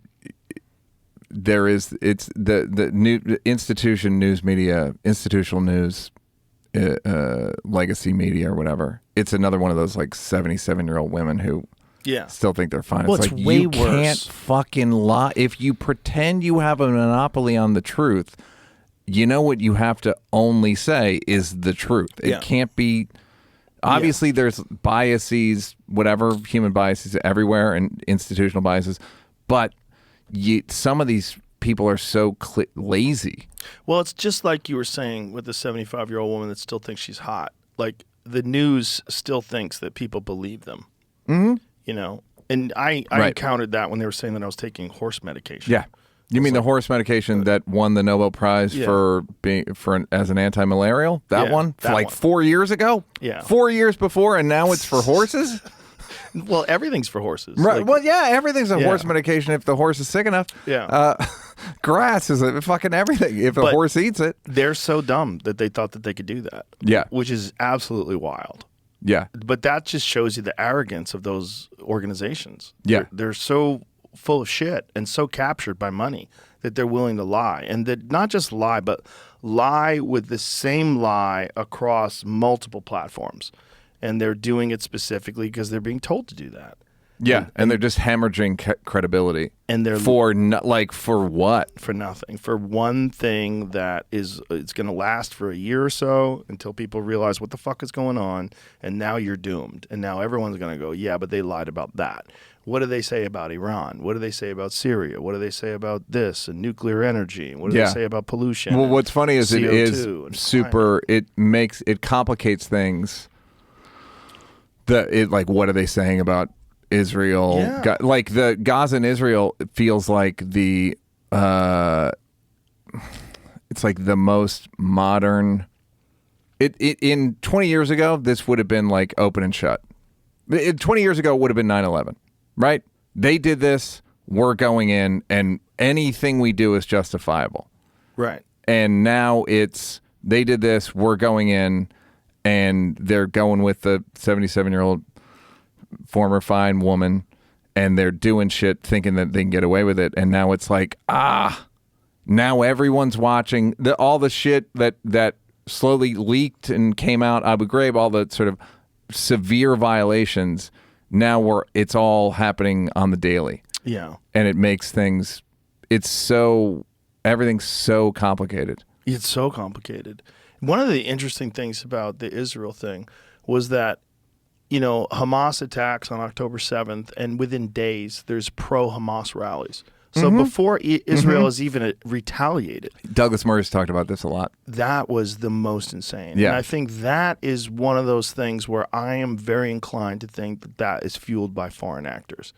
new institutional news, legacy media or whatever. It's another one of those like 77-year-old women who still think they're fine. Well, it's it's like way you worse. can't fucking lie. If you pretend you have a monopoly on the truth, you know what you have to only say is the truth. It can't be. Obviously, there's biases, whatever, human biases everywhere and institutional biases, but some of these people are so lazy. Well, it's just like you were saying with the 75-year-old woman that still thinks she's hot. Like, the news still thinks that people believe them. Mm-hmm. And I encountered that when they were saying that I was taking horse medication. Yeah. You mean the horse medication that won the Nobel Prize for as an anti-malarial? That one? That like one. 4 years ago? Yeah. 4 years before, and now it's for horses? Well, everything's for horses. Right. Like, Well, yeah, everything's a horse medication if the horse is sick enough. Yeah. Grass is a fucking everything if a horse eats it. They're so dumb that they thought that they could do that. Yeah. Which is absolutely wild. Yeah. But that just shows you the arrogance of those organizations. Yeah. They're so full of shit and so captured by money that they're willing to lie. And that not just lie, but lie with the same lie across multiple platforms. And they're doing it specifically because they're being told to do that. Yeah, and they're just hemorrhaging credibility. And they're for what? For nothing. For one thing that it's going to last for a year or so until people realize what the fuck is going on, and now you're doomed. And now everyone's going to go, yeah, but they lied about that. What do they say about Iran? What do they say about Syria? What do they say about this and nuclear energy? What do they say about pollution? Well, what's funny is it is super. It complicates things. What are they saying about Israel? Yeah. Like the Gaza and Israel feels like it's like the most modern. In 20 years ago, this would have been like open and shut. 20 years ago, it would have been 9/11, right? They did this. We're going in, and anything we do is justifiable. Right. And now they did this. We're going in. And they're going with the 77-year-old former fine woman, and they're doing shit thinking that they can get away with it. And now it's like, now everyone's watching all the shit that slowly leaked and came out, Abu Ghraib, all the sort of severe violations. Now it's all happening on the daily. Yeah. And it makes things, everything's so complicated. It's so complicated. One of the interesting things about the Israel thing was that, Hamas attacks on October 7th, and within days, there's pro-Hamas rallies. So before Israel has even retaliated. Douglas Murray's talked about this a lot. That was the most insane. Yeah. And I think that is one of those things where I am very inclined to think that is fueled by foreign actors.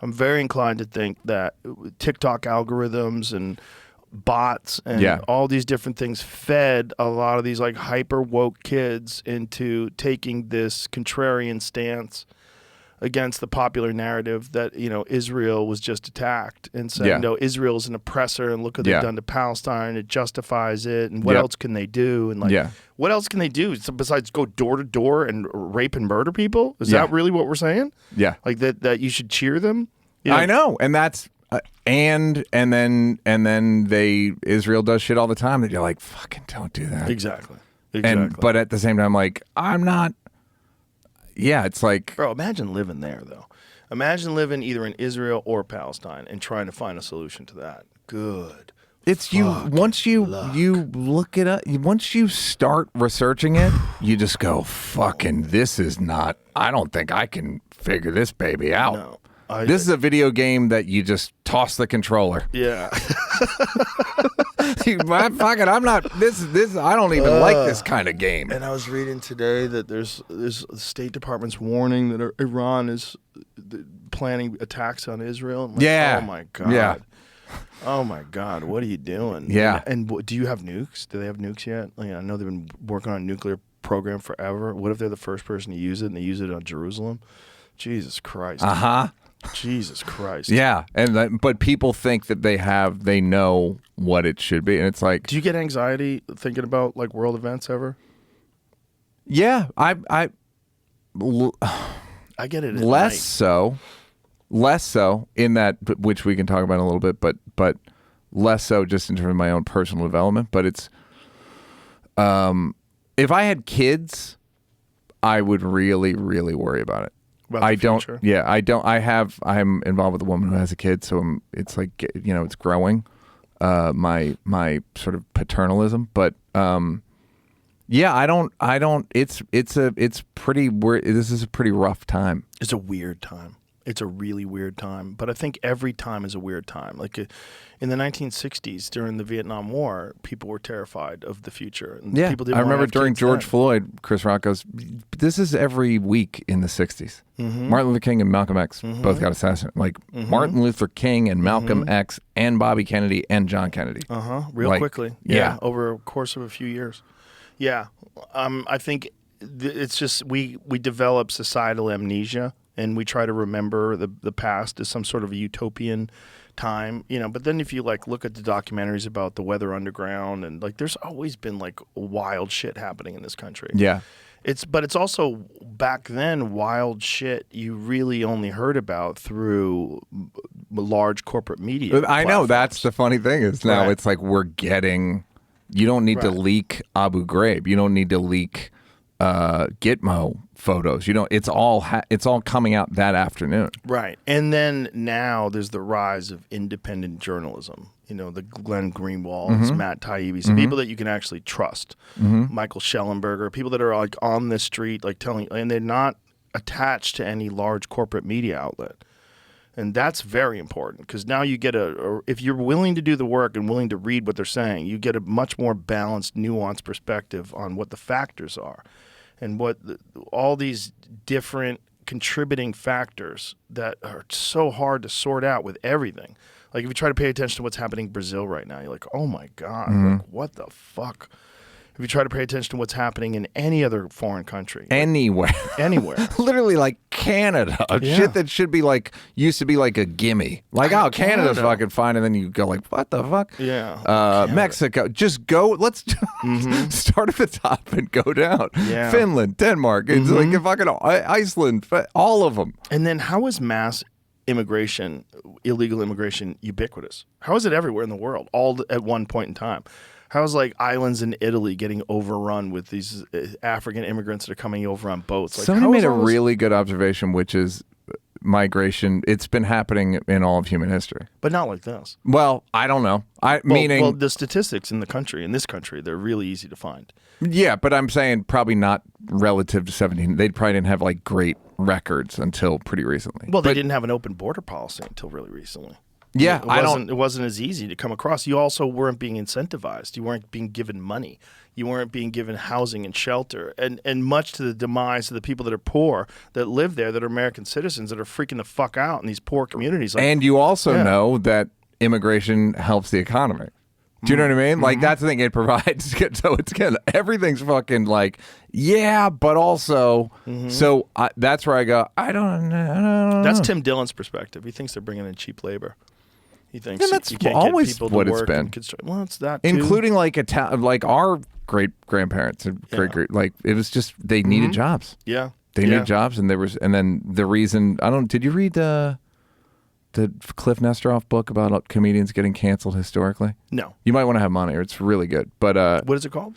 I'm very inclined to think that TikTok algorithms and bots and all these different things fed a lot of these like hyper woke kids into taking this contrarian stance against the popular narrative that Israel was just attacked and saying no, Israel's an oppressor and look what they've done to Palestine. It justifies it, and what else can they do? And what else can they do besides go door to door and rape and murder people? Is that really what we're saying? Yeah, like that you should cheer them. I know, and that's. And then Israel does shit all the time that you're like, fucking don't do that. Exactly. But at the same time, like, I'm not. Yeah, it's like, bro, imagine living there though. Imagine living either in Israel or Palestine and trying to find a solution to that. Good. It's once you look it up, once you start researching it, you just go, fucking, this is not. I don't think I can figure this baby out. No. This is a video game that you just toss the controller. Yeah. I'm not. This. I don't even like this kind of game. And I was reading today that there's the State Department's warning that Iran is planning attacks on Israel. I'm like, Yeah. Oh my God. Yeah. Oh my God. What are you doing? Yeah. And do you have nukes? Do they have nukes yet? Like, I know they've been working on a nuclear program forever. What if they're the first person to use it and they use it on Jerusalem? Jesus Christ. Jesus Christ. Yeah, but people think that they know what it should be, and it's like, Do you get anxiety thinking about like world events ever? yeah, I get it at less night. so in that, which we can talk about in a little bit, but less so just in terms of my own personal development. But it's, if I had kids, I would really, really worry about it. About the future? I'm involved with a woman who has a kid, so it's like, it's growing, my sort of paternalism, but yeah, I don't, it's pretty, this is a pretty rough time. It's a weird time. It's a really weird time. But I think every time is a weird time. Like in the 1960s, during the Vietnam War, people were terrified of the future. And Yeah, people didn't I want to remember have during kids George then. Floyd, Chris Rock goes, this is every week in the 60s. Mm-hmm. Martin Luther King and Malcolm X both got assassinated. Like Martin Luther King and Malcolm X and Bobby Kennedy and John Kennedy. Real quickly. Yeah. Over a course of a few years. Yeah. I think it's just we develop societal amnesia and we try to remember the past as some sort of a utopian time, but then if you like look at the documentaries about the Weather Underground and like there's always been like wild shit happening in this country. Yeah. But it's also back then wild shit you really only heard about through large corporate media. I know, platforms. that's the funny thing is now Right. it's like you don't need to Right. leak Abu Ghraib. You don't need to leak Gitmo photos. It's all coming out that afternoon. Right. And then now there's the rise of independent journalism. The Glenn Greenwalds, Matt Taibbi's, people that you can actually trust. Michael Schellenberger, people that are like on the street, like telling, and they're not attached to any large corporate media outlet. And that's very important because now you get if you're willing to do the work and willing to read what they're saying, you get a much more balanced, nuanced perspective on what the factors are and what all these different contributing factors that are so hard to sort out with everything. Like if you try to pay attention to what's happening in Brazil right now, you're like, oh my God, like, what the fuck? If you try to pay attention to what's happening in any other foreign country. Anywhere. Literally like Canada. Yeah. Shit that used to be like a gimme. Like, oh, Canada's Canada. fucking fine. And then you go like, what the fuck? Yeah. Mexico. Just go. Let's start at the top and go down. Yeah. Finland, Denmark. It's like fucking Iceland. All of them. And then how is mass immigration, illegal immigration, ubiquitous? How is it everywhere in the world, all at one point in time? How's like islands in Italy getting overrun with these African immigrants that are coming over on boats? Like, Somebody how is made a all this- really good observation, which is migration. It's been happening in all of human history. But not like this. Well, I don't know. Well, the statistics in this country, they're really easy to find. Yeah, but I'm saying probably not relative to 17. They probably didn't have like great records until pretty recently. Well, they But- didn't have an open border policy until really recently. Yeah, It wasn't as easy to come across. You also weren't being incentivized. You weren't being given money. You weren't being given housing and shelter. And much to the demise of the people that are poor, that live there, that are American citizens, that are freaking the fuck out in these poor communities. Like, And you also Yeah. know that immigration helps the economy. Do you know what I mean? Like that's the thing it provides. So it's everything's fucking like, yeah, but also. So that's where I go. I don't know. that's Tim Dillon's perspective. He thinks they're bringing in cheap labor. He thinks And that's you can't always get people what to it's work been. and construct. Well, it's that too. Including like like our great grandparents and great like it was just they needed jobs. Yeah. They needed jobs, and then the reason did you read the Cliff Nesteroff book about comedians getting canceled historically? No. You might want to have money, or it's really good. But What is it called?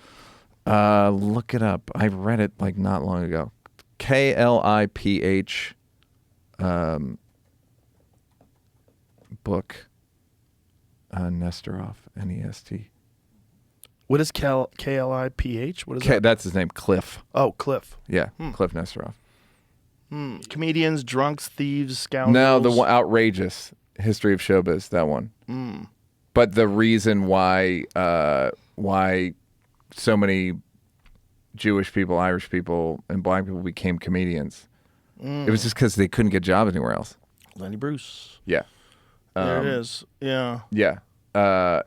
look it up. I read it like not long ago. KLIPH book. Nesteroff, Nest. What is KLIPH? What is that? That's his name, Cliff. Oh, Cliff. Yeah, Cliff Nesteroff. Comedians, drunks, thieves, scoundrels. No, the one, outrageous history of showbiz. That one. But the reason why so many Jewish people, Irish people, and black people became comedians, it was just because they couldn't get jobs anywhere else. Lenny Bruce. Yeah. There it is. Yeah. Yeah.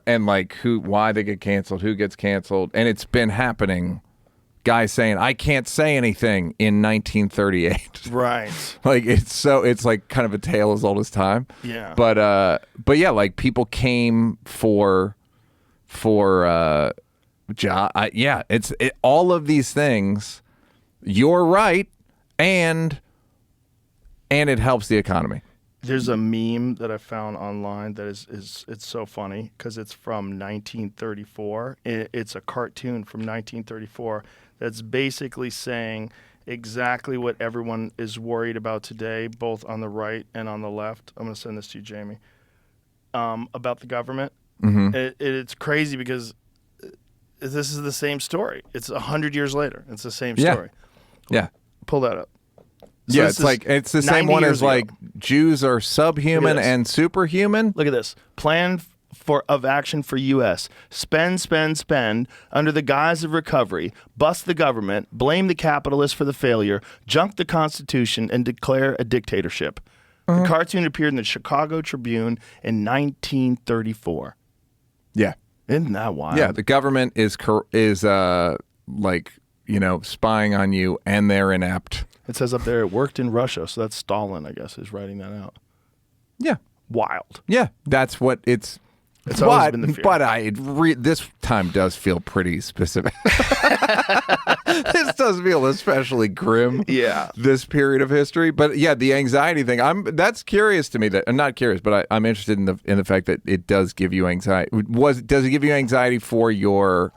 And like why they get canceled, who gets canceled. And it's been happening. Guys saying, I can't say anything in 1938. Right. Like it's like kind of a tale as old as time. Yeah. But yeah, like people came for yeah, all of these things. You're right, and it helps the economy. There's a meme that I found online that is it's so funny because it's from 1934. It's a cartoon from 1934 that's basically saying exactly what everyone is worried about today, both on the right and on the left. I'm going to send this to you, Jamie, about the government. Mm-hmm. It's crazy because this is the same story. It's 100 years later. It's the same story. Yeah. Pull that up. So Yeah, it's the same one as like Jews are subhuman and superhuman. Look at this. Plan of action for U.S. Spend under the guise of recovery. Bust the government. Blame the capitalists for the failure. Junk the Constitution and declare a dictatorship. The cartoon appeared in the Chicago Tribune in 1934. Yeah. Isn't that wild? Yeah, the government is like, spying on you, and they're inept. It says up there it worked in Russia, so that's Stalin, I guess, is writing that out. Yeah. Wild. Yeah, that's what it's. It's always been the fear. But this time does feel pretty specific. This does feel especially grim. Yeah. This period of history, but yeah, the anxiety thing. That's curious to me. That I'm not curious, but I'm interested in the fact that it does give you anxiety. Does it give you anxiety for your?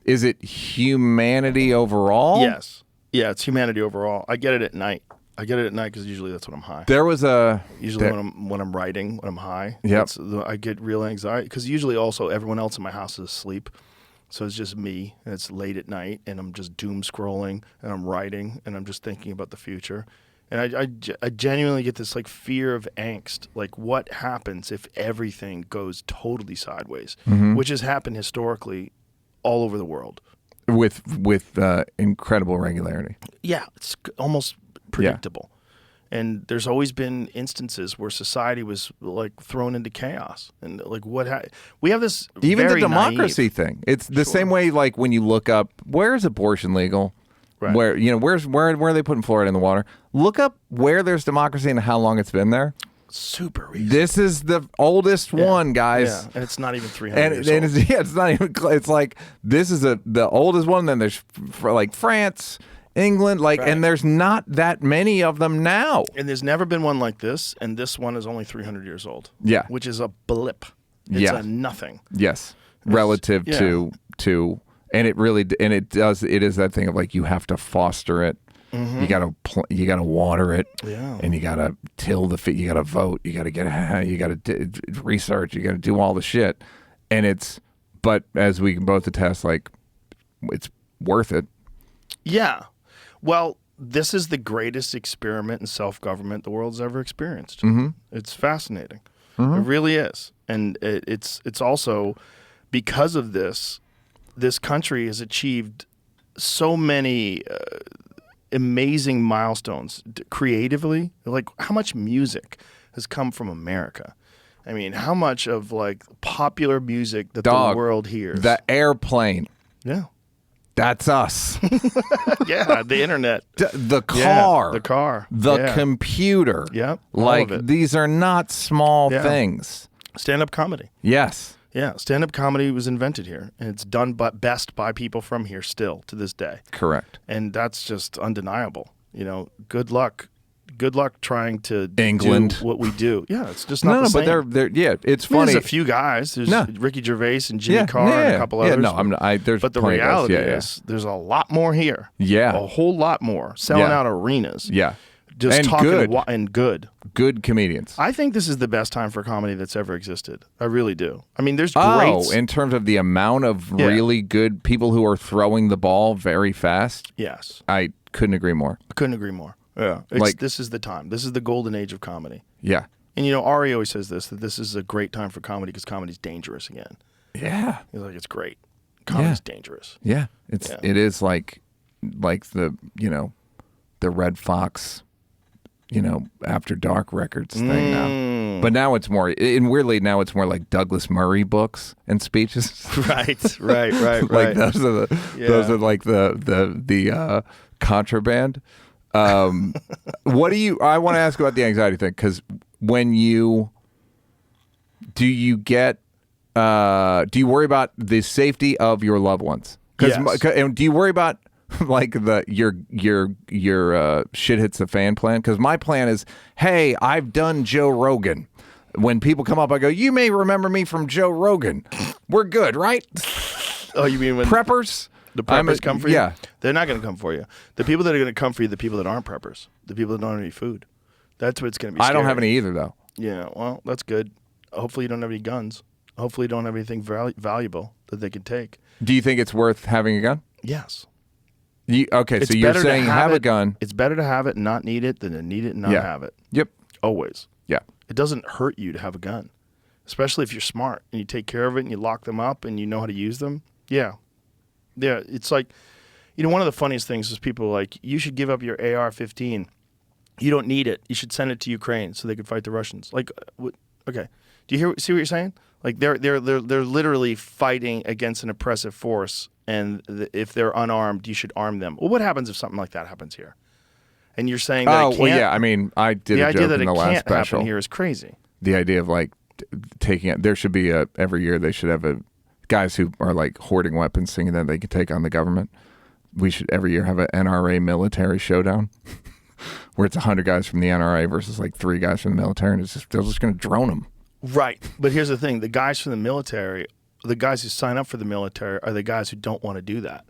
Is it humanity overall? Yes. Yeah, it's humanity overall. I get it at night. Because usually that's when I'm high. There was usually when I'm writing, when I'm high. Yep. I get real anxiety because usually also everyone else in my house is asleep, so it's just me. And it's late at night, and I'm just doom scrolling, and I'm writing, and I'm just thinking about the future, and I genuinely get this like fear of angst, like what happens if everything goes totally sideways, which has happened historically all over the world with incredible regularity. Yeah, it's almost predictable. And there's always been instances where society was like thrown into chaos, and like we have this even very the democracy naive, thing. It's the same way like when you look up where is abortion legal, right. where are they putting fluoride in the water? Look up where there's democracy and how long it's been there. Super recent. This is the oldest one, guys. Yeah, and it's not even 300 years old. It's not even. It's like this is the oldest one. Then there's like France. England, and there's not that many of them now. And there's never been one like this, and this one is only 300 years old. Yeah. Which is a blip. It's a nothing. Yes. Relative to, and it really, and it is that thing of like, you have to foster it. Mm-hmm. You gotta water it. Yeah. And you gotta till the feet. You gotta vote. You gotta research. You gotta do all the shit. But as we can both attest, like, it's worth it. Yeah. Well, this is the greatest experiment in self-government the world's ever experienced. Mm-hmm. It's fascinating. Mm-hmm. It really is. And it's also because of this country has achieved so many amazing milestones creatively. Like how much music has come from America. I mean, how much of like popular music that the world hears. The airplane. Yeah. That's us. Yeah, the internet. The car. Yeah, the car. The computer. Yep. Like, these are not small things. Stand-up comedy. Yes. Yeah, stand-up comedy was invented here, and it's done best by people from here still to this day. Correct. And that's just undeniable. Good luck. Good luck trying to do what we do. Yeah, it's just not the same. But they're it's funny. There's a few guys. There's Ricky Gervais and Jimmy Carr and a couple others. There's the reality is there's a lot more here. Yeah. A whole lot more. Selling out arenas. Yeah. Just and talking good. Good comedians. I think this is the best time for comedy that's ever existed. I really do. I mean, there's great... in terms of the amount of really good people who are throwing the ball very fast? Yes. I couldn't agree more. Yeah. This is the time. This is the golden age of comedy. Yeah. And, Ari always says that this is a great time for comedy because comedy's dangerous again. Yeah. He's like, it's great. Comedy's dangerous. Yeah. It is like the, the Red Fox After Dark Records thing now. But now it's more, and weirdly now it's more like Douglas Murray books and speeches. Right. Like those are like the contraband. What do you? I want to ask about the anxiety thing, because do you worry about the safety of your loved ones? Yes. And do you worry about like your shit hits the fan plan? Because my plan is, hey, I've done Joe Rogan. When people come up, I go, you may remember me from Joe Rogan. We're good, right? Oh, you mean when Preppers? the preppers come for you? Yeah. They're not going to come for you. The people that are going to come for you are the people that aren't preppers. The people that don't have any food. That's what's going to be scary. I don't have any either, though. Yeah, well, that's good. Hopefully you don't have any guns. Hopefully you don't have anything valuable that they can take. Do you think it's worth having a gun? Yes. Okay, It's so you're better to saying have it- a gun. It's better to have it and not need it than to need it and not Yeah. have it. Yep. Always. Yeah. It doesn't hurt you to have a gun, especially if you're smart and you take care of it and you lock them up and you know how to use them. Yeah. Yeah, it's like, one of the funniest things is people are like, you should give up your AR-15. You don't need it. You should send it to Ukraine so they can fight the Russians. Like, okay. Do you see what you're saying? Like they're literally fighting against an oppressive force, and if they're unarmed, you should arm them. Well, what happens if something like that happens here? And you're saying that it can't? Well, yeah. I mean, I did The a idea joke that in it the last can't special. happen here is crazy. The idea of like taking it. There should be every year they should have guys who are like hoarding weapons, thinking that they can take on the government. We should every year have an NRA military showdown, where it's 100 guys from the NRA versus like 3 guys from the military, and they're just going to drone them. Right. But here's the thing. The guys from the military, the guys who sign up for the military are the guys who don't want to do that.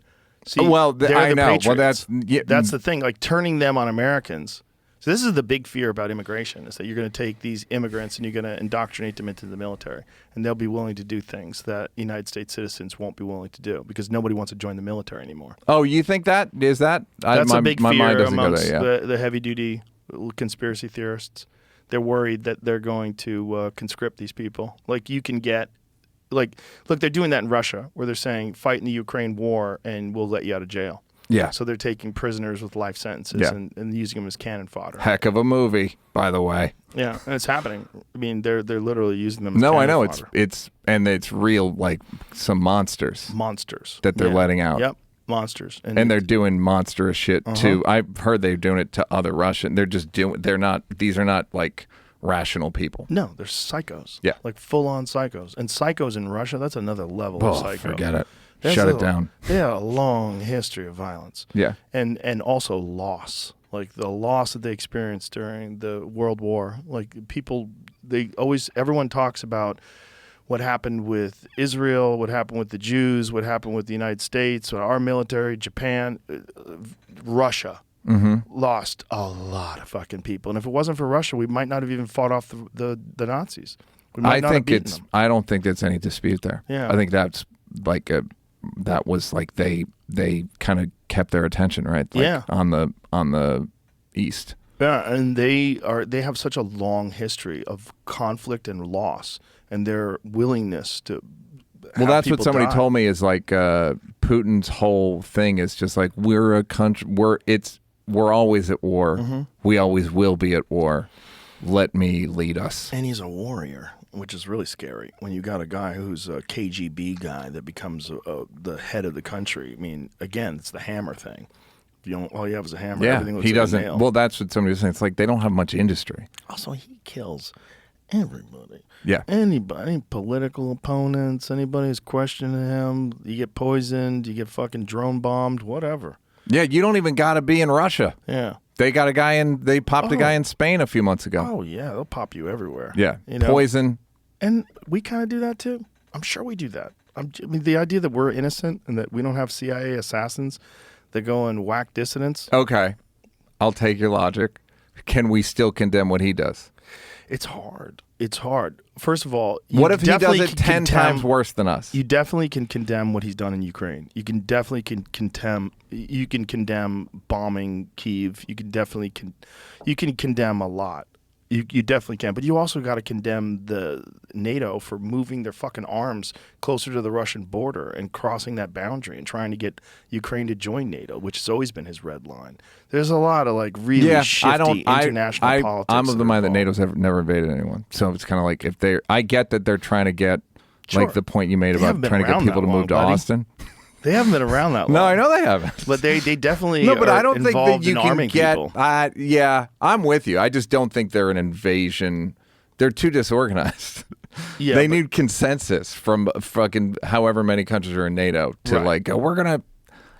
See, Well, they're I the know. Well, patriots. yeah, That's the thing, like turning them on Americans. So this is the big fear about immigration, is that you're going to take these immigrants and you're going to indoctrinate them into the military, and they'll be willing to do things that United States citizens won't be willing to do because nobody wants to join the military anymore. Oh, you think that? Is that? That's a big my mind fear doesn't go amongst there, yeah. the heavy-duty conspiracy theorists. They're worried that they're going to conscript these people. Like you can get, look, they're doing that in Russia, where they're saying fight in the Ukraine war and we'll let you out of jail. Yeah. So they're taking prisoners with life sentences Yeah. and using them as cannon fodder. Heck of a movie, by the way. Yeah, and it's happening. I mean, they're literally using them as No, I cannon know fodder. it's real, like some monsters Monsters. that they're Yeah. letting out. Yep, monsters. And they're doing monstrous shit too. I've heard they're doing it to other Russian. These are not like rational people. No, they're psychos. Yeah. Like full-on psychos. And psychos in Russia, that's another level Oh, of psycho. forget it. There's Shut a- it down. They have a long history of violence. Yeah. And also loss. Like the loss that they experienced during the World War. Like people, everyone talks about what happened with Israel, what happened with the Jews, what happened with the United States, our military, Japan, Russia. Lost a lot of fucking people, and if it wasn't for Russia, we might not have even fought off the Nazis. We might not have beaten them. I don't think there's any dispute there. Yeah. I think that's like that was like they kind of kept their attention, right? Like Yeah. on the east. Yeah, and they have such a long history of conflict and loss, and their willingness to. Well, that's what somebody die. told me is like Putin's whole thing is just like we're a country. We're always at war. Mm-hmm. We always will be at war. Let me lead us. And he's a warrior, which is really scary. When you got a guy who's a KGB guy that becomes the head of the country. I mean, again, it's the hammer thing. All you have is a hammer. Yeah, Everything looks he like a doesn't. nail. Well, that's what somebody was saying. It's like they don't have much industry. Also, he kills everybody. Yeah. Anybody, any political opponents, anybody who's questioning him, you get poisoned, you get fucking drone bombed, whatever. Yeah, you don't even got to be in Russia. Yeah. They got a guy in. They popped a guy in Spain a few months ago. Oh, yeah, they'll pop you everywhere. Yeah, You know? poison. And we kind of do that too. I'm sure we do that. I mean, the idea that we're innocent and that we don't have CIA assassins that go and whack dissidents, Okay, I'll take your logic. Can we still condemn what he does? it's hard. It's hard. First of all, you What if he does definitely it can 10 condemn- times worse than us? You definitely can condemn what he's done in Ukraine. You can definitely condemn. You can condemn bombing Kyiv. You can definitely you can condemn a lot. You definitely can. But you also got to condemn the NATO for moving their fucking arms closer to the Russian border and crossing that boundary and trying to get Ukraine to join NATO, which has always been his red line. There's a lot of like really shifty international politics. I'm of the mind that involved. NATO's never invaded anyone. So it's kind of like I get that they're trying to get Sure. like the point you made They haven't about been trying to get around people that to long, move to buddy. Austin. They haven't been around that long. No, I know they haven't. But they definitely No, but are I don't think that involved you in can arming get. people. Yeah, I'm with you. I just don't think they're an invasion. They're too disorganized. Yeah, they but- need consensus from fucking however many countries are in NATO to Right. like go. We're gonna.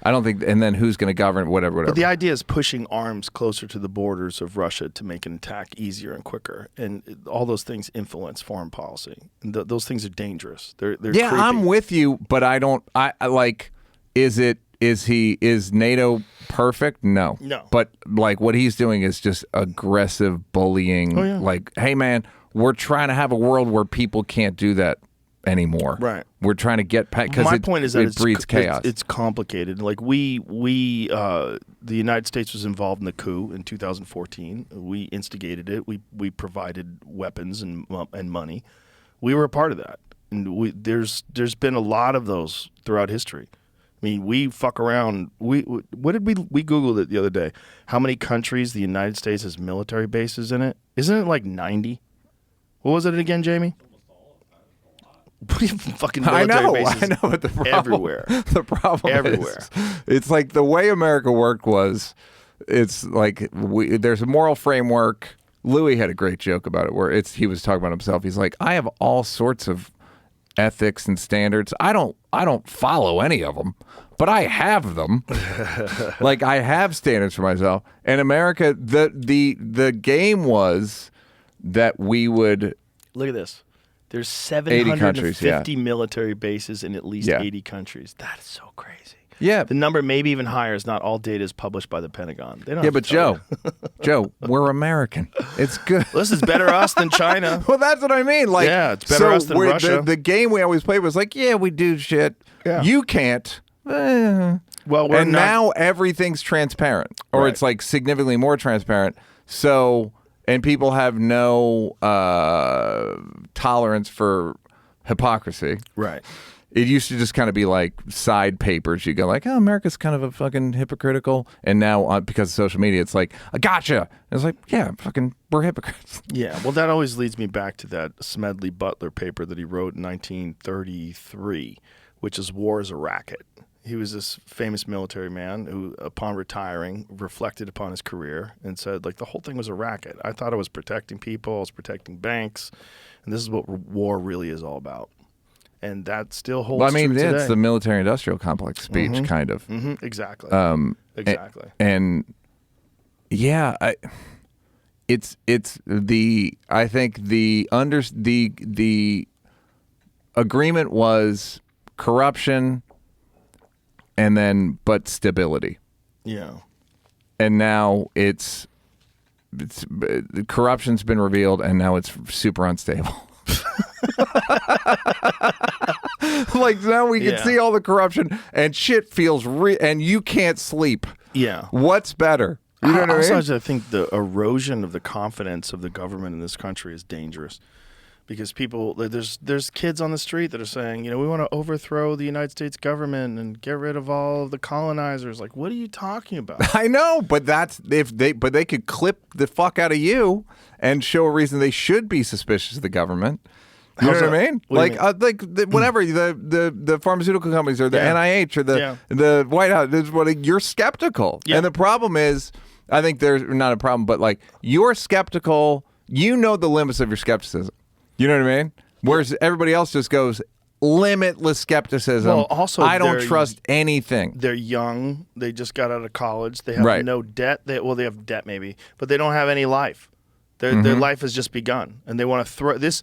I don't think. And then who's gonna govern? Whatever. But the idea is pushing arms closer to the borders of Russia to make an attack easier and quicker, and all those things influence foreign policy. And those things are dangerous. They're Yeah, creepy. I'm with you, but I don't. I like. Is NATO perfect? No. No. But like what he's doing is just aggressive bullying. Oh, yeah. Like, hey man, we're trying to have a world where people can't do that anymore. Right. We're trying to get because My point is that it breeds chaos. It's complicated. Like the United States was involved in the coup in 2014. We instigated it. We provided weapons and money. We were a part of that. And there's been a lot of those throughout history. I mean, we fuck around. We Googled it the other day. How many countries the United States has military bases in it? Isn't it like 90? What was it again, Jamie? Fucking military bases I know, but the problem, everywhere. The problem Everywhere. is, it's like the way America worked was, it's like there's a moral framework. Louis had a great joke about it where he was talking about himself. He's like, I have all sorts of ethics and standards. I don't follow any of them, but I have them. Like I have standards for myself. And America, the game was that we would. Look at this. There's 80 countries, 750 military bases in at least Yeah. 80 countries. That is so crazy. Yeah. The number maybe even higher is not all data is published by the Pentagon. They don't Yeah, have but to tell Joe, we're American. It's good. you. This is better us than China. Well, that's what I mean. Like, Yeah, it's better us than Russia. The game we always played was like, yeah, we do shit. Yeah. You can't. Well, we're And not, now everything's transparent, or Right. it's like significantly more transparent. So, and people have no tolerance for hypocrisy. right. It used to just kind of be like side papers. You go like, oh, America's kind of a fucking hypocritical. And now because of social media, it's like, I gotcha. And it's like, yeah, fucking, we're hypocrites. Yeah, well, that always leads me back to that Smedley Butler paper that he wrote in 1933, which is War is a Racket. He was this famous military man who, upon retiring, reflected upon his career and said, like, the whole thing was a racket. I thought I was protecting people, I was protecting banks, and this is what war really is all about. And that still holds Well, I mean, true today. it's the military-industrial complex speech, kind of. Exactly. Exactly. And yeah, I think the agreement was corruption and then but stability. Yeah. And now it's corruption's been revealed and now it's super unstable. Like now we can Yeah. see all the corruption and shit feels and you can't sleep. Yeah. What's better? You know what I mean? Also, I think the erosion of the confidence of the government in this country is dangerous because people, there's kids on the street that are saying, you know, we want to overthrow the United States government and get rid of all of the colonizers. Like, what are you talking about? I know, but they could clip the fuck out of you and show a reason they should be suspicious of the government. You How's know what that? I mean? What do you mean? Whatever the pharmaceutical companies or the Yeah. NIH or Yeah. the White House. You're skeptical, Yeah. and the problem is, I think there's not a problem, but like you're skeptical. You know the limits of your skepticism. You know what I mean? Whereas everybody else just goes limitless skepticism. Well, also, I don't they're- trust anything. They're young. They just got out of college. They have Right. no debt. They have debt maybe, but they don't have any life. Their life has just begun, and they want to throw this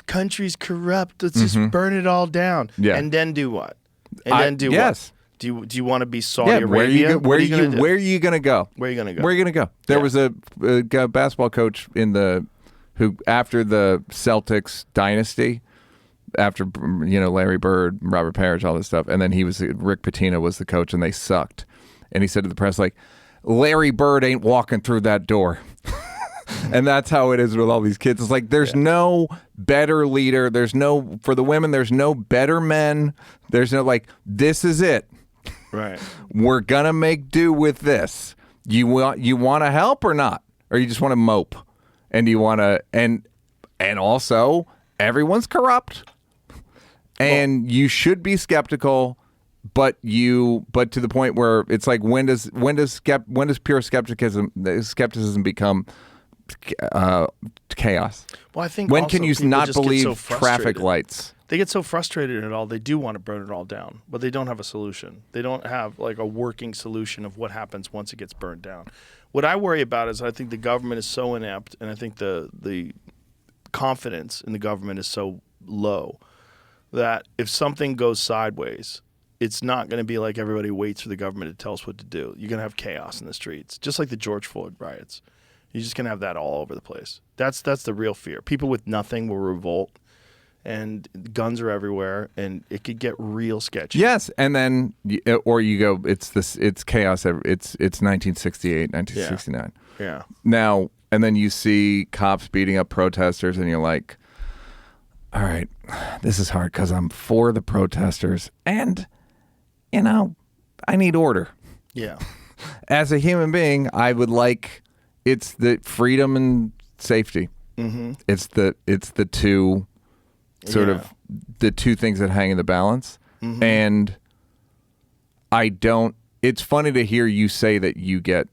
country's corrupt. Let's just burn it all down. Yeah. And then do what? And I- then do yes. what? Do you want to be Saudi Yeah, Arabia? where are you What are gonna do? where are you gonna go? Where are you gonna go? Where are you gonna go? There Yeah. was a basketball coach who after the Celtics dynasty, after Larry Bird, Robert Parrish, all this stuff, and then Rick Pitino was the coach, and they sucked. And he said to the press like, Larry Bird ain't walking through that door. And that's how it is with all these kids. It's like there's no better leader. There's no, for the women, there's no better men. There's no like, this is it. Right. We're gonna make do with this. You want to help or not? Or you just want to mope? And you want to and also everyone's corrupt. And you should be skeptical, but to the point where it's like when does pure skepticism become chaos? Well, I think when also can you people not just get believe so traffic frustrated. lights? They get so frustrated in it all. They do want to burn it all down, but they don't have a solution. They don't have like a working solution of what happens once it gets burned down. What I worry about is I think the government is so inept, and I think the confidence in the government is so low that if something goes sideways, it's not going to be like everybody waits for the government to tell us what to do. You're going to have chaos in the streets, just like the George Floyd riots. You're just going to have that all over the place. That's the real fear. People with nothing will revolt, and guns are everywhere, and it could get real sketchy. Yes, and then or you go, it's chaos. It's 1968, 1969. Yeah. Now, and then you see cops beating up protesters, and you're like, all right, this is hard because I'm for the protesters, and I need order. Yeah. As a human being, I would like it's the freedom and safety. Mm-hmm. It's the two sort of the two things that hang in the balance. Mm-hmm. And I don't. It's funny to hear you say that you get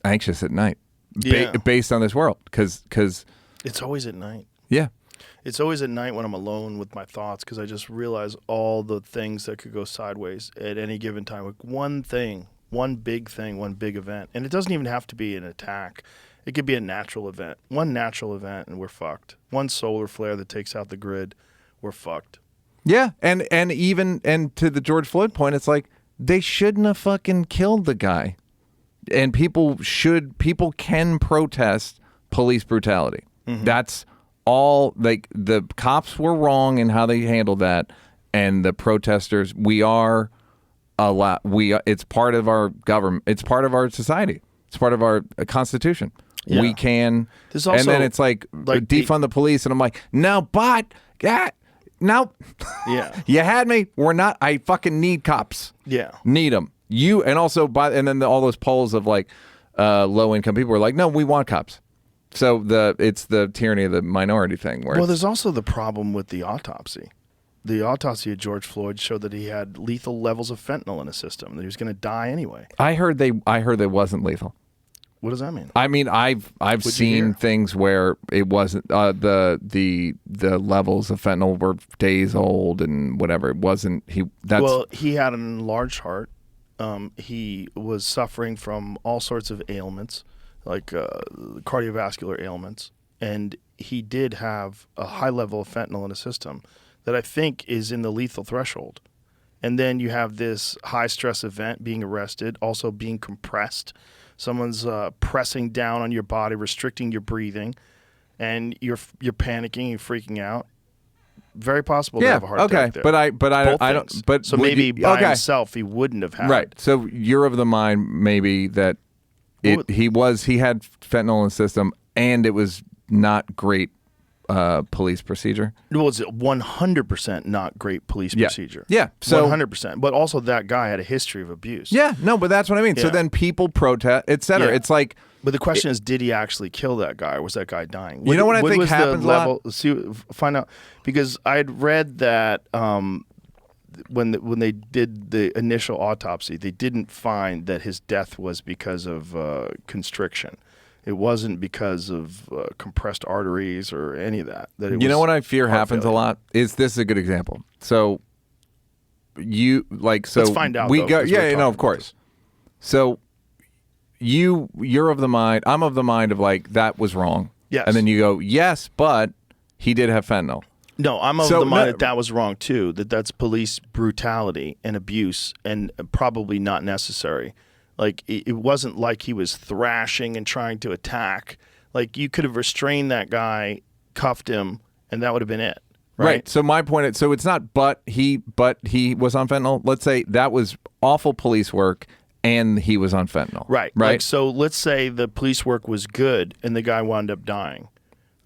anxious at night based on this world because it's always at night. Yeah. It's always at night when I'm alone with my thoughts because I just realize all the things that could go sideways at any given time. Like one thing, one big thing, one big event. And it doesn't even have to be an attack. It could be a natural event. One natural event and we're fucked. One solar flare that takes out the grid, we're fucked. Yeah, and even to the George Floyd point, it's like they shouldn't have fucking killed the guy. And people can protest police brutality. Mm-hmm. That's all. Like the cops were wrong in how they handled that, and the protesters, it's part of our government. It's part of our society. It's part of our constitution. Yeah. We can. There's also, and then it's like defund the police, and I'm like, no, but no. Yeah. You had me. We're not. I fucking need cops. Yeah. Need them. And also and then all those polls of like low income people were like, no, we want cops. So it's the tyranny of the minority thing. Well, there's also the problem with the autopsy. The autopsy of George Floyd showed that he had lethal levels of fentanyl in his system. That he was going to die anyway. I heard they wasn't lethal. What does that mean? I mean, I've seen things where it wasn't the levels of fentanyl were days old and whatever. It wasn't he had an enlarged heart. He was suffering from all sorts of ailments, like cardiovascular ailments, and he did have a high level of fentanyl in his system that I think is in the lethal threshold. And then you have this high stress event, being arrested, also being compressed. Someone's pressing down on your body, restricting your breathing, and you're panicking, you're freaking out. Very possible to have a heart attack there. But I don't. But so maybe by himself he wouldn't have had. Right. So you're of the mind maybe that he had fentanyl in the system and it was not great police procedure. Well, it's 100% not great police procedure. Yeah. So 100%. But also that guy had a history of abuse. Yeah. No, but that's what I mean. Yeah. So then people protest, etc. Yeah. It's like. But the question is, did he actually kill that guy, or was that guy dying? You know what I think happens a lot? Find out, because I had read that when they did the initial autopsy, they didn't find that his death was because of constriction. It wasn't because of compressed arteries or any of that. You know what I fear happens a lot? Is this a good example? So let's find out. Of course. So. You're of the mind. I'm of the mind of like that was wrong. Yes. And then you go, yes, but he did have fentanyl. No, I'm of the mind that was wrong too. That's police brutality and abuse, and probably not necessary. Like it wasn't like he was thrashing and trying to attack. Like you could have restrained that guy, cuffed him, and that would have been it. Right. So my point is, so it's not but he was on fentanyl. Let's say that was awful police work. and he was on fentanyl. Right. Right. Like, so let's say the police work was good and the guy wound up dying.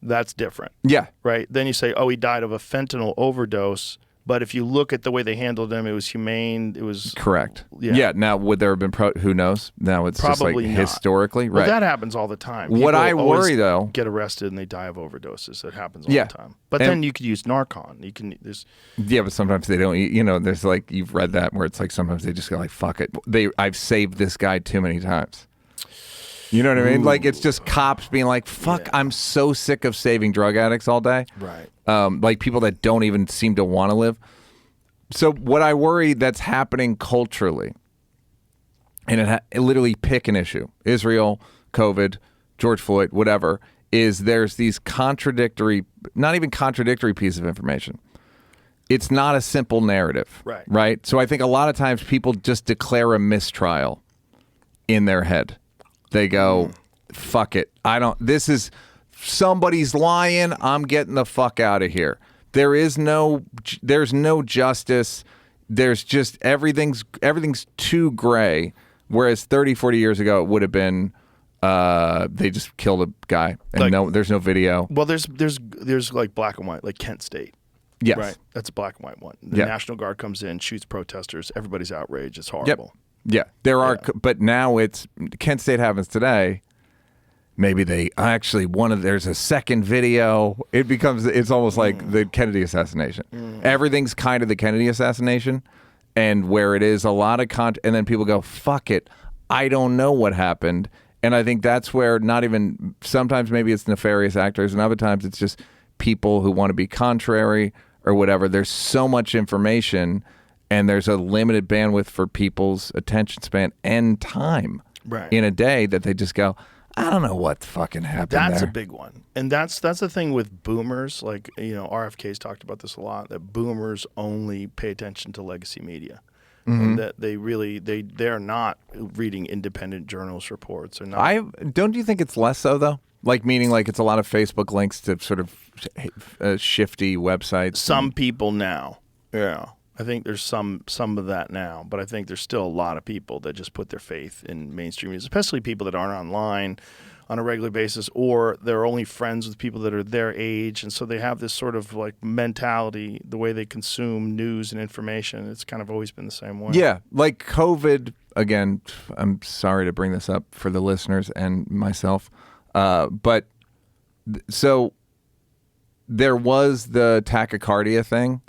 That's different. Yeah. Right. Then you say, oh, he died of a fentanyl overdose. But if you look at the way they handled him, it was humane. It was Correct. Yeah. Yeah. Now, would there have been who knows? Now it's Probably just like not. historically, Well, right? that happens all the time. What People I always worry, though, get arrested and they die of overdoses. That happens all Yeah. the time. But And- then you could use Narcan. You can. There's Yeah, but sometimes they don't. There's like you've read that where it's like sometimes they just go like, "Fuck it." I've saved this guy too many times. You know what I mean? Like it's just cops being like, "Fuck, I'm so sick of saving drug addicts all day." right. Like people that don't even seem to want to live. So what I worry that's happening culturally, and it literally pick an issue: Israel, COVID, George Floyd, whatever. Is there's these contradictory, not even contradictory piece of information. It's not a simple narrative, Right. Right. So I think a lot of times people just declare a mistrial in their head. They go, "Fuck it, I don't. This is somebody's lying. I'm getting the fuck out of here." There's no justice. There's just everything's too gray. Whereas 30, 40 years ago, it would have been they just killed a guy and there's no video. Well, there's like black and white, like Kent State. Yes. Right. That's a black and white one. The Yeah. National Guard comes in, shoots protesters. Everybody's outraged. It's Yep. horrible. Yeah. There are, but now it's Kent State happens today. Maybe they actually there's a second video. It's almost like the Kennedy assassination. Everything's kind of the Kennedy assassination, and where it is a lot of and then people go, "Fuck it, I don't know what happened." And I think that's where sometimes maybe it's nefarious actors, and other times it's just people who want to be contrary or whatever. There's so much information, and there's a limited bandwidth for people's attention span and time in a day that they just go, "I don't know what fucking happened." That's there. a big one. And that's the thing with boomers. Like, RFK's talked about this a lot, that boomers only pay attention to legacy media. And that they're not reading independent journalist reports or not. Don't you think it's less so though? Like meaning like it's a lot of Facebook links to sort of shifty websites. Some people now. Yeah. I think there's some of that now, but I think there's still a lot of people that just put their faith in mainstream news, especially people that aren't online on a regular basis, or they're only friends with people that are their age, and so they have this sort of like mentality, the way they consume news and information. It's kind of always been the same way. Yeah, like COVID, again, I'm sorry to bring this up for the listeners and myself, but so there was the tachycardia thing,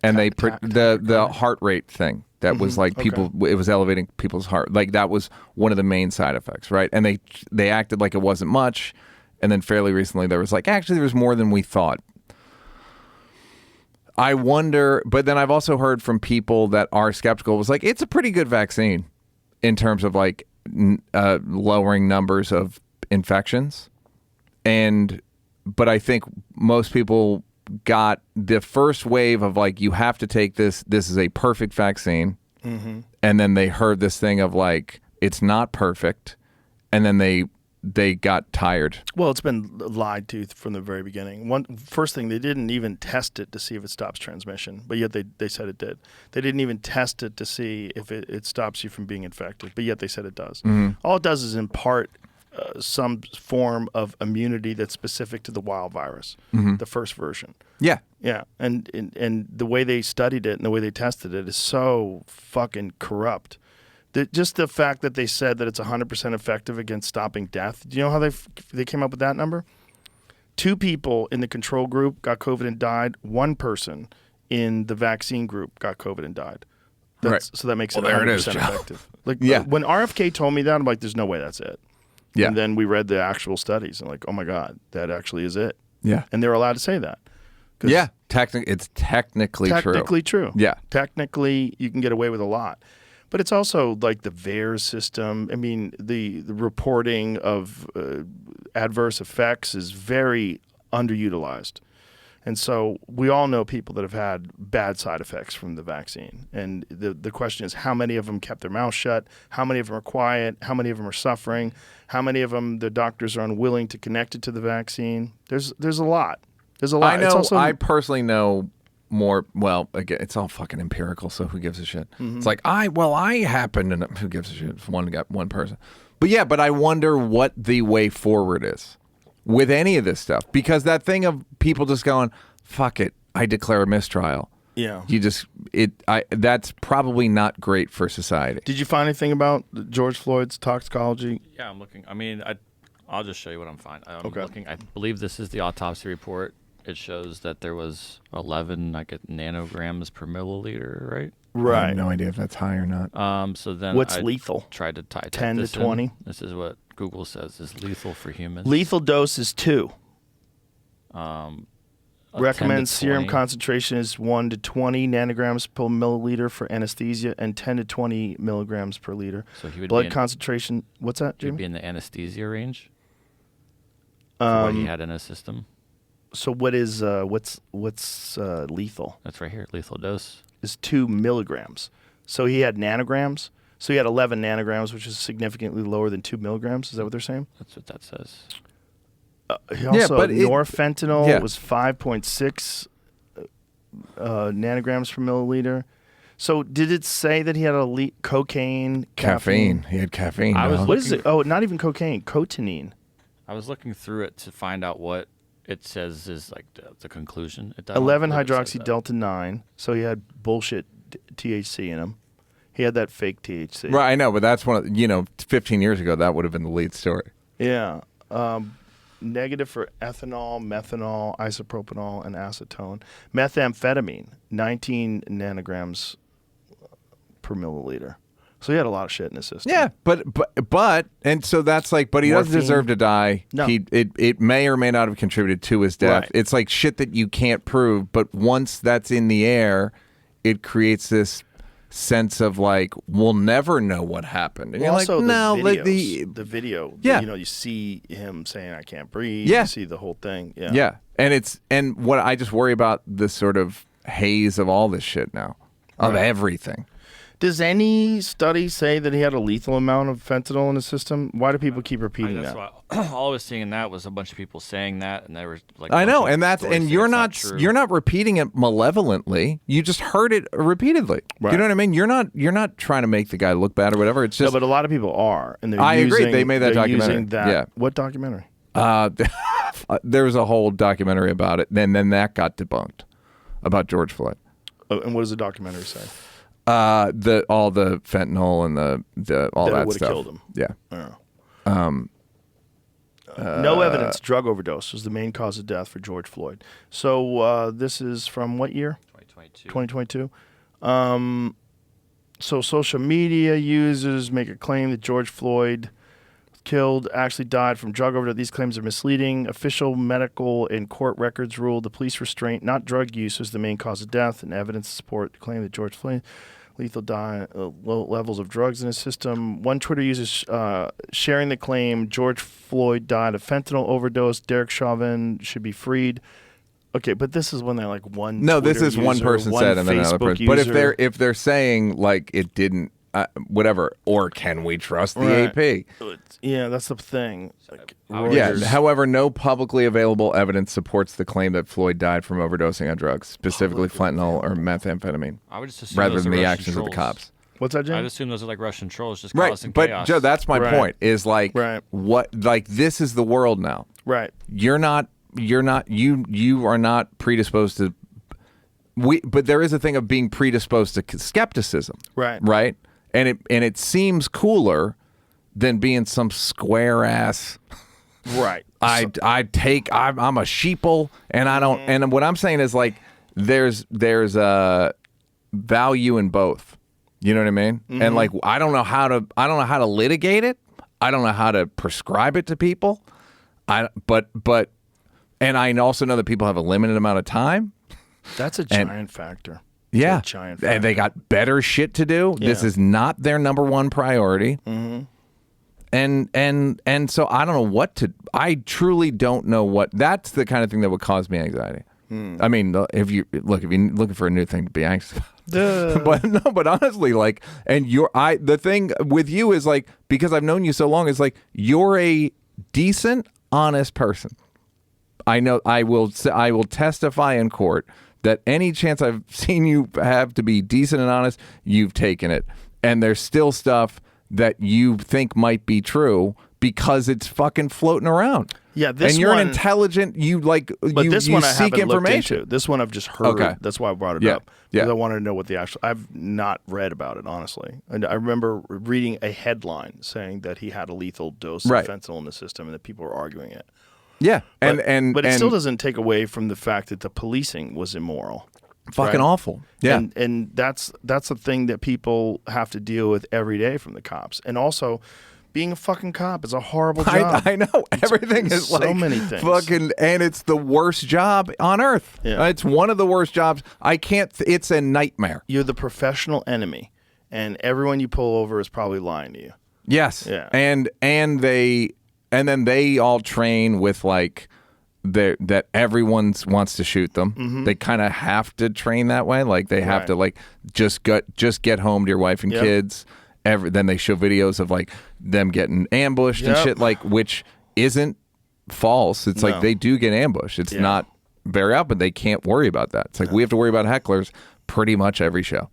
and the heart rate thing that was like people. It was elevating people's heart. Like that was one of the main side effects, right? And they acted like it wasn't much, and then fairly recently there was like actually there was more than we thought. I wonder, but then I've also heard from people that are skeptical. Was like it's a pretty good vaccine in terms of like lowering numbers of infections, but I think most people got the first wave of like you have to take this is a perfect vaccine, and then they heard this thing of like it's not perfect, and then they got tired. Well, it's been lied to from the very beginning. First thing, they didn't even test it to see if it stops transmission, but yet they said it did. They didn't even test it to see if it stops you from being infected, but yet they said it does. All it does is impart some form of immunity that's specific to the wild virus, the first version. Yeah. Yeah, and the way they studied it and the way they tested it is so fucking corrupt. Just the fact that they said that it's 100% effective against stopping death. Do you know how they came up with that number? 2 people in the control group got COVID and died. 1 person in the vaccine group got COVID and died. Right. So that makes it there 100% it is, Joe. effective. Like Yeah. when RFK told me that, I'm like, there's no way that's it. Yeah. And then we read the actual studies and like, oh my God, that actually is it. Yeah. And they're allowed to say that. Yeah. It's technically true. Yeah. Technically, you can get away with a lot. But it's also like the VAERS system. I mean, the reporting of adverse effects is very underutilized. And so we all know people that have had bad side effects from the vaccine. And the question is, how many of them kept their mouth shut? How many of them are quiet? How many of them are suffering? How many of them the doctors are unwilling to connect it to the vaccine? There's a lot. There's a lot. I know. It's also, I personally know more. Well, again, it's all fucking empirical, so who gives a shit? It's like I happen, and who gives a shit if one person. But yeah, but I wonder what the way forward is with any of this stuff, because that thing of people just going, fuck it, I declare a mistrial. Yeah. That's probably not great for society. Did you find anything about George Floyd's toxicology? Yeah, I'm looking. I mean, I'll just show you what I'm finding. I'm Okay. looking. I believe this is the autopsy report. It shows that there was 11 nanograms per milliliter, right? I have no idea if that's high or not. So then What's I lethal? tried to type 10 to this in. 20? This is what Google says is lethal for humans. Lethal dose is 2. A 10 Recommend to serum 20. concentration is 1 to 20 nanograms per milliliter for anesthesia and 10 to 20 milligrams per liter. So he would Blood be in, concentration. What's that, he would Jimmy? be in the anesthesia range. For what he had in his system. So what is what's lethal? That's right here. Lethal dose. Is 2 milligrams. So he had nanograms. So he had 11 nanograms, which is significantly lower than 2 milligrams. Is that what they're saying? That's what that says. He also, but norfentanyl was 5.6 nanograms per milliliter. So did it say that he had cocaine, Caffeine. He had caffeine. I was dog. What is it? Oh, not even cocaine. Cotinine. I was looking through it to find out what it says is like the conclusion. It 11 believe it says hydroxy that. delta 9. So he had bullshit THC in him. He had that fake THC. Right, I know, but that's 15 years ago, that would have been the lead story. Yeah. Negative for ethanol, methanol, isopropanol, and acetone. Methamphetamine, 19 nanograms per milliliter. So he had a lot of shit in his system. Yeah, but and so that's like, but he doesn't Morphine. deserve to die. No. It may or may not have contributed to his death. Right. It's like shit that you can't prove, but once that's in the air, it creates this sense of like, we'll never know what happened. And Well, you're also like, no, the video. Yeah. You see him saying, I can't breathe. Yeah. You see the whole thing. Yeah. yeah, and what I just worry about this sort of haze of all this shit now, of everything. Does any study say that he had a lethal amount of fentanyl in his system? Why do people keep repeating That's that? why all I was seeing in that was a bunch of people saying that, and they were like, I know, bunch of and that's stories and saying you're it's not true. you're not repeating it malevolently. You just heard it repeatedly. Right. You know what I mean? You're not trying to make the guy look bad or whatever. It's No, just but a lot of people are, and they're I agree. using, They made that they're documentary. using that. Yeah. What documentary? there was a whole documentary about it. Then that got debunked about George Floyd. Oh, and what does the documentary say? All the fentanyl and the all That it that would've stuff. killed him. Yeah. No evidence. Drug overdose was the main cause of death for George Floyd. So this is from what year? 2022. 2022. So social media users make a claim that George Floyd killed actually died from drug overdose. These claims are misleading. Official medical and court records ruled the police restraint, not drug use, was the main cause of death, and evidence to support the claim that George Floyd lethal low levels of drugs in his system. One Twitter user sharing the claim George Floyd died of fentanyl overdose. Derek Chauvin should be freed. Okay, but this is when they're like one. No, Twitter this is one user, person one said and then another Facebook person. But user. if they're saying like it didn't, whatever, or can we trust the Right. AP? Yeah, that's the thing. Like, Yeah. Reuters- However, no publicly available evidence supports the claim that Floyd died from overdosing on drugs, specifically fentanyl or methamphetamine, I would just assume rather those than are the Russian actions of the trolls. cops. What's that, Jim? I'd assume those are like Russian trolls just Right, causing but chaos. Joe, that's my Right. point. Is like Right. what like this is the world now. Right. You are not predisposed to. But there is a thing of being predisposed to skepticism. Right. Right. And it seems cooler than being some square ass. Right. I'm a sheeple, and I don't. And what I'm saying is like there's a value in both. You know what I mean? And like I don't know how to litigate it. I don't know how to prescribe it to people. But I also know that people have a limited amount of time. That's a giant factor. Yeah, It's a giant factor. and they got better shit to do. This Yeah. is not their number one priority. And so I don't know what to. I truly don't know what. That's the kind of thing that would cause me anxiety. I mean, if you're looking for a new thing to be anxious about. but honestly, like, and the thing with you is like, because I've known you so long, is like you're a decent, honest person. I know I will testify in court that any chance I've seen you have to be decent and honest, you've taken it. And there's still stuff that you think might be true because it's fucking floating around. Yeah, this and you're one, an intelligent. You like. But you, this you one I seek haven't information. looked into. This one I've just heard. Okay. That's why I brought it Yeah, up. yeah. Because I wanted to know what the actual. I've not read about it honestly. And I remember reading a headline saying that he had a lethal dose of Right. fentanyl in the system, and that people were arguing it. Yeah, But, but it and still doesn't take away from the fact that the policing was immoral. fucking right? awful. Yeah, and that's a thing that people have to deal with every day from the cops, and also. Being a fucking cop is a horrible job. I know. Everything it's is so like many things. fucking, and it's the worst job on earth. Yeah. It's one of the worst jobs. I can't. It's a nightmare. You're the professional enemy, and everyone you pull over is probably lying to you. Yes. Yeah. And then they all train with like that everyone wants to shoot them. Mm-hmm. They kind of have to train that way. Like they have Right. to like just get home to your wife and Yep. kids. Then they show videos of like them getting ambushed and Yep. shit, like which isn't false. It's like No. they do get ambushed. It's Yeah. not very often. They can't worry about that. It's like we have to worry about hecklers pretty much every show.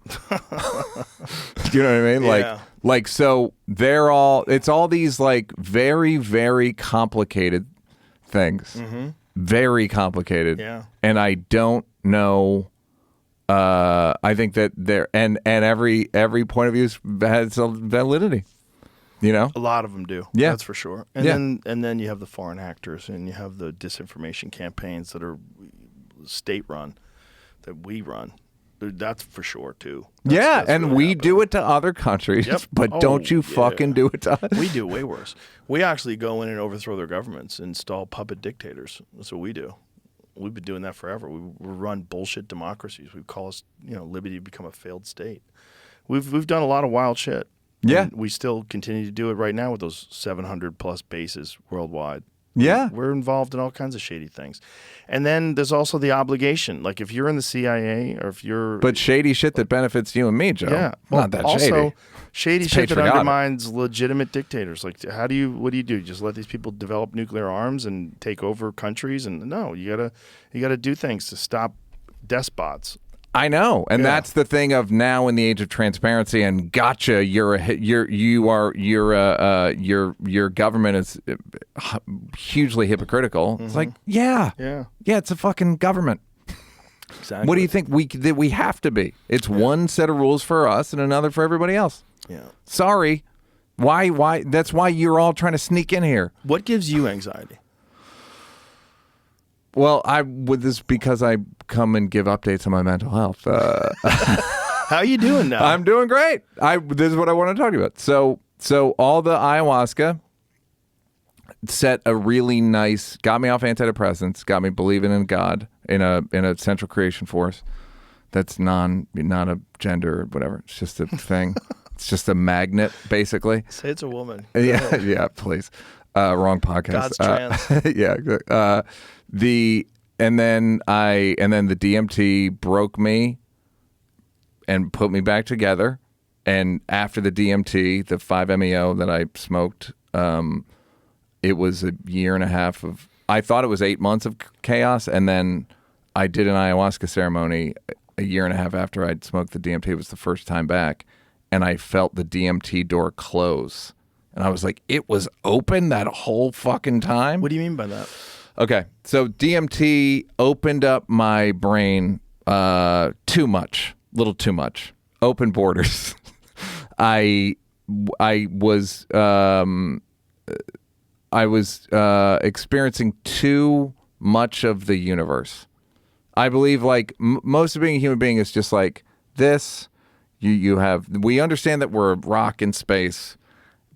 You know what I mean? Yeah. Like so it's all these like very, very complicated things. Very complicated. Yeah. And I don't know. I think that there and every point of view has some validity. You know, A lot of them do. Yeah. That's for sure. And Yeah. then you have the foreign actors, and you have the disinformation campaigns that are state run, that we run. That's for sure too. That's and really we happening. do it to other countries, Yep. but Oh, don't you yeah. fucking do it to us. We do way worse. We actually go in and overthrow their governments, install puppet dictators. That's what we do. We've been doing that forever. We run bullshit democracies. We call us, liberty to become a failed state. We've done a lot of wild shit. Yeah. And we still continue to do it right now with those 700 plus bases worldwide. Yeah. We're involved in all kinds of shady things. And then there's also the obligation. Like if you're in the CIA or if you're But shady shit that benefits you and me, Joe. yeah, Not that also, shady. shady It's shit that patriotic. undermines legitimate dictators. Like, what do you do? Just let these people develop nuclear arms and take over countries? And no, you gotta do things to stop despots. I know, and Yeah. that's the thing of now in the age of transparency and gotcha. Your government is hugely hypocritical. It's like, yeah, it's a fucking government. Exactly. What do you think we have to be? It's one set of rules for us and another for everybody else. Yeah. Sorry, why? That's why you're all trying to sneak in here. What gives you anxiety? Well, this because I come and give updates on my mental health. How are you doing now? I'm doing great. This is what I want to talk about. So all the ayahuasca set a really nice, got me off antidepressants, got me believing in God, in a central creation force that's not a gender or whatever. It's just a thing. It's just a magnet, basically. Say it's a woman. Yeah, yeah, please. Wrong podcast. God's trans. Yeah. And then the DMT broke me and put me back together. And after the DMT, the 5-MeO that I smoked, it was a year and a half of. I thought it was 8 months of chaos, and then I did an ayahuasca ceremony a year and a half after I'd smoked the DMT. It was the first time back, and I felt the DMT door close. And I was like, it was open that whole fucking time? What do you mean by that? Okay, so DMT opened up my brain too much, little too much. Open borders. I was experiencing too much of the universe. I believe like most of being a human being is just like this. We understand that we're a rock in space.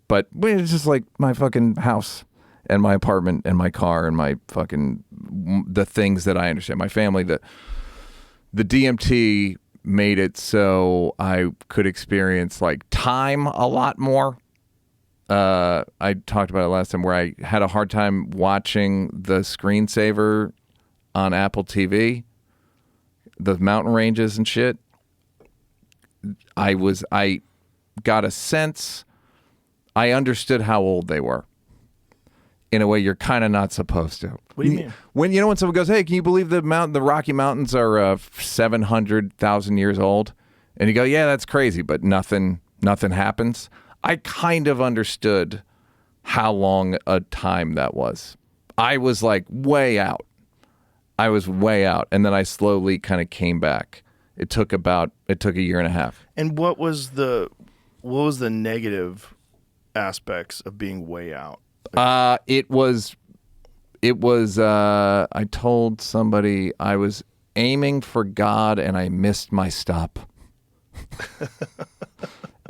But it's just like my fucking house and my apartment and my car and my fucking the things that I understand. My family, the DMT made it so I could experience like time a lot more. I talked about it last time where I had a hard time watching the screensaver on Apple TV, the mountain ranges and shit. I got a sense. I understood how old they were. in a way you're kind of not supposed to. What do you mean? When when someone goes, "Hey, can you believe the Rocky Mountains are 700,000 years old?" And you go, "Yeah, that's crazy," but nothing happens. I kind of understood how long a time that was. I was like way out. And then I slowly kind of came back. It took a year and a half. And what was the negative aspects of being way out? It was I told somebody I was aiming for God and I missed my stop.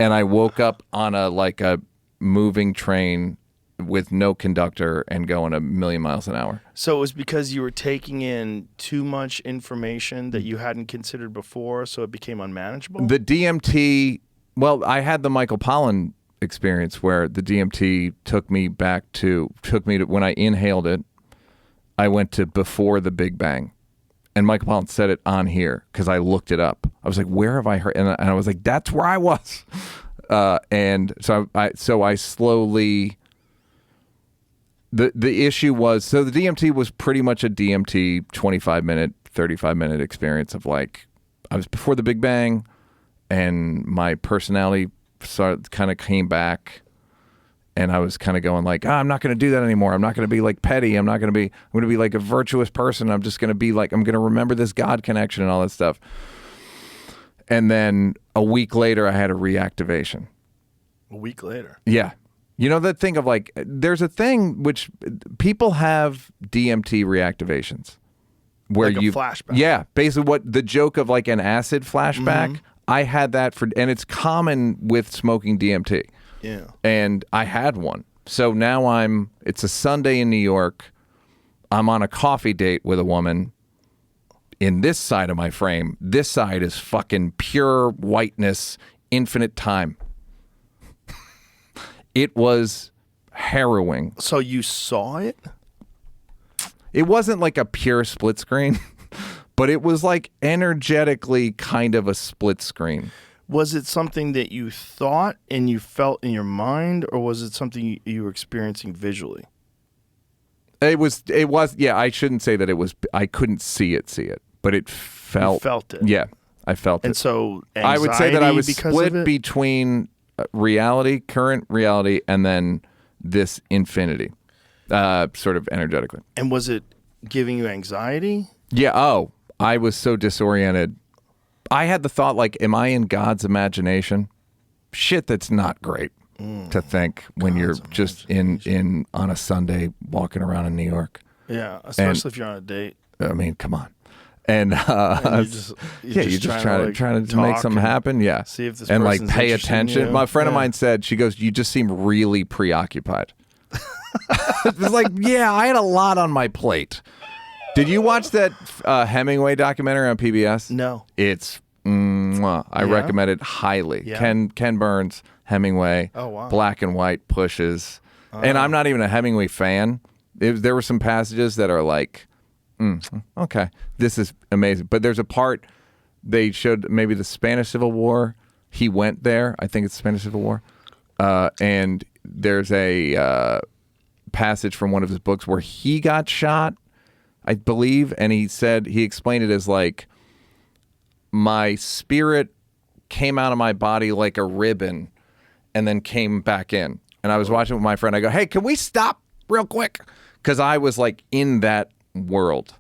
And I woke up on a moving train with no conductor and going 1,000,000 miles an hour. So it was because you were taking in too much information that you hadn't considered before, so it became unmanageable? The DMT, well, I had the Michael Pollan experience where the DMT took me to when I inhaled it, I went to before the Big Bang. And Michael Pollan said it on here because I looked it up. I was like, where have I heard? And I was like, that's where I was. And so I slowly... The issue was, so the DMT was pretty much a DMT 25-minute, 35-minute experience of I was before the Big Bang and my personality kind of came back and I was kind of going I'm not going to do that anymore. I'm not going to be petty. I'm going to be like a virtuous person. I'm just going to be I'm going to remember this God connection and all that stuff. And then a week later, I had a reactivation. A week later? Yeah. You know that thing of there's a thing which people have DMT reactivations where a flashback. Yeah, basically what the joke of an acid flashback. Mm-hmm. I had that and it's common with smoking DMT. Yeah. And I had one. So now it's a Sunday in New York. I'm on a coffee date with a woman in this side of my frame. This side is fucking pure whiteness, infinite time. It was harrowing. So you saw it? It wasn't like a pure split screen, but it was energetically kind of a split screen. Was it something that you thought and you felt in your mind, or was it something you were experiencing visually? It was, yeah, I shouldn't say that it was, I couldn't see it, but it felt. You felt it? Yeah, I felt it. And so I would say that I was split between reality, current reality, and then this infinity, sort of energetically. And was it giving you anxiety? Yeah. Oh, I was so disoriented. I had the thought, am I in God's imagination? Shit, that's not great to think when you're just in on a Sunday walking around in New York. Yeah, especially if you're on a date. I mean, come on. And you're just trying to make something happen. Yeah. See if this and person's pay interested in attention. you. My friend of mine said, she goes, "You just seem really preoccupied." It was yeah, I had a lot on my plate. Did you watch that Hemingway documentary on PBS? No. It's I recommend it highly. Yeah. Ken Burns, Hemingway. Oh, wow. Black and white pushes. And I'm not even a Hemingway fan. There were some passages that are okay, this is amazing. But there's a part they showed, maybe the Spanish Civil War. He went there. I think it's the Spanish Civil War. And there's a passage from one of his books where he got shot, I believe. And he explained it as my spirit came out of my body like a ribbon and then came back in. And I was watching with my friend. I go, "Hey, can we stop real quick?" Because I was in that world.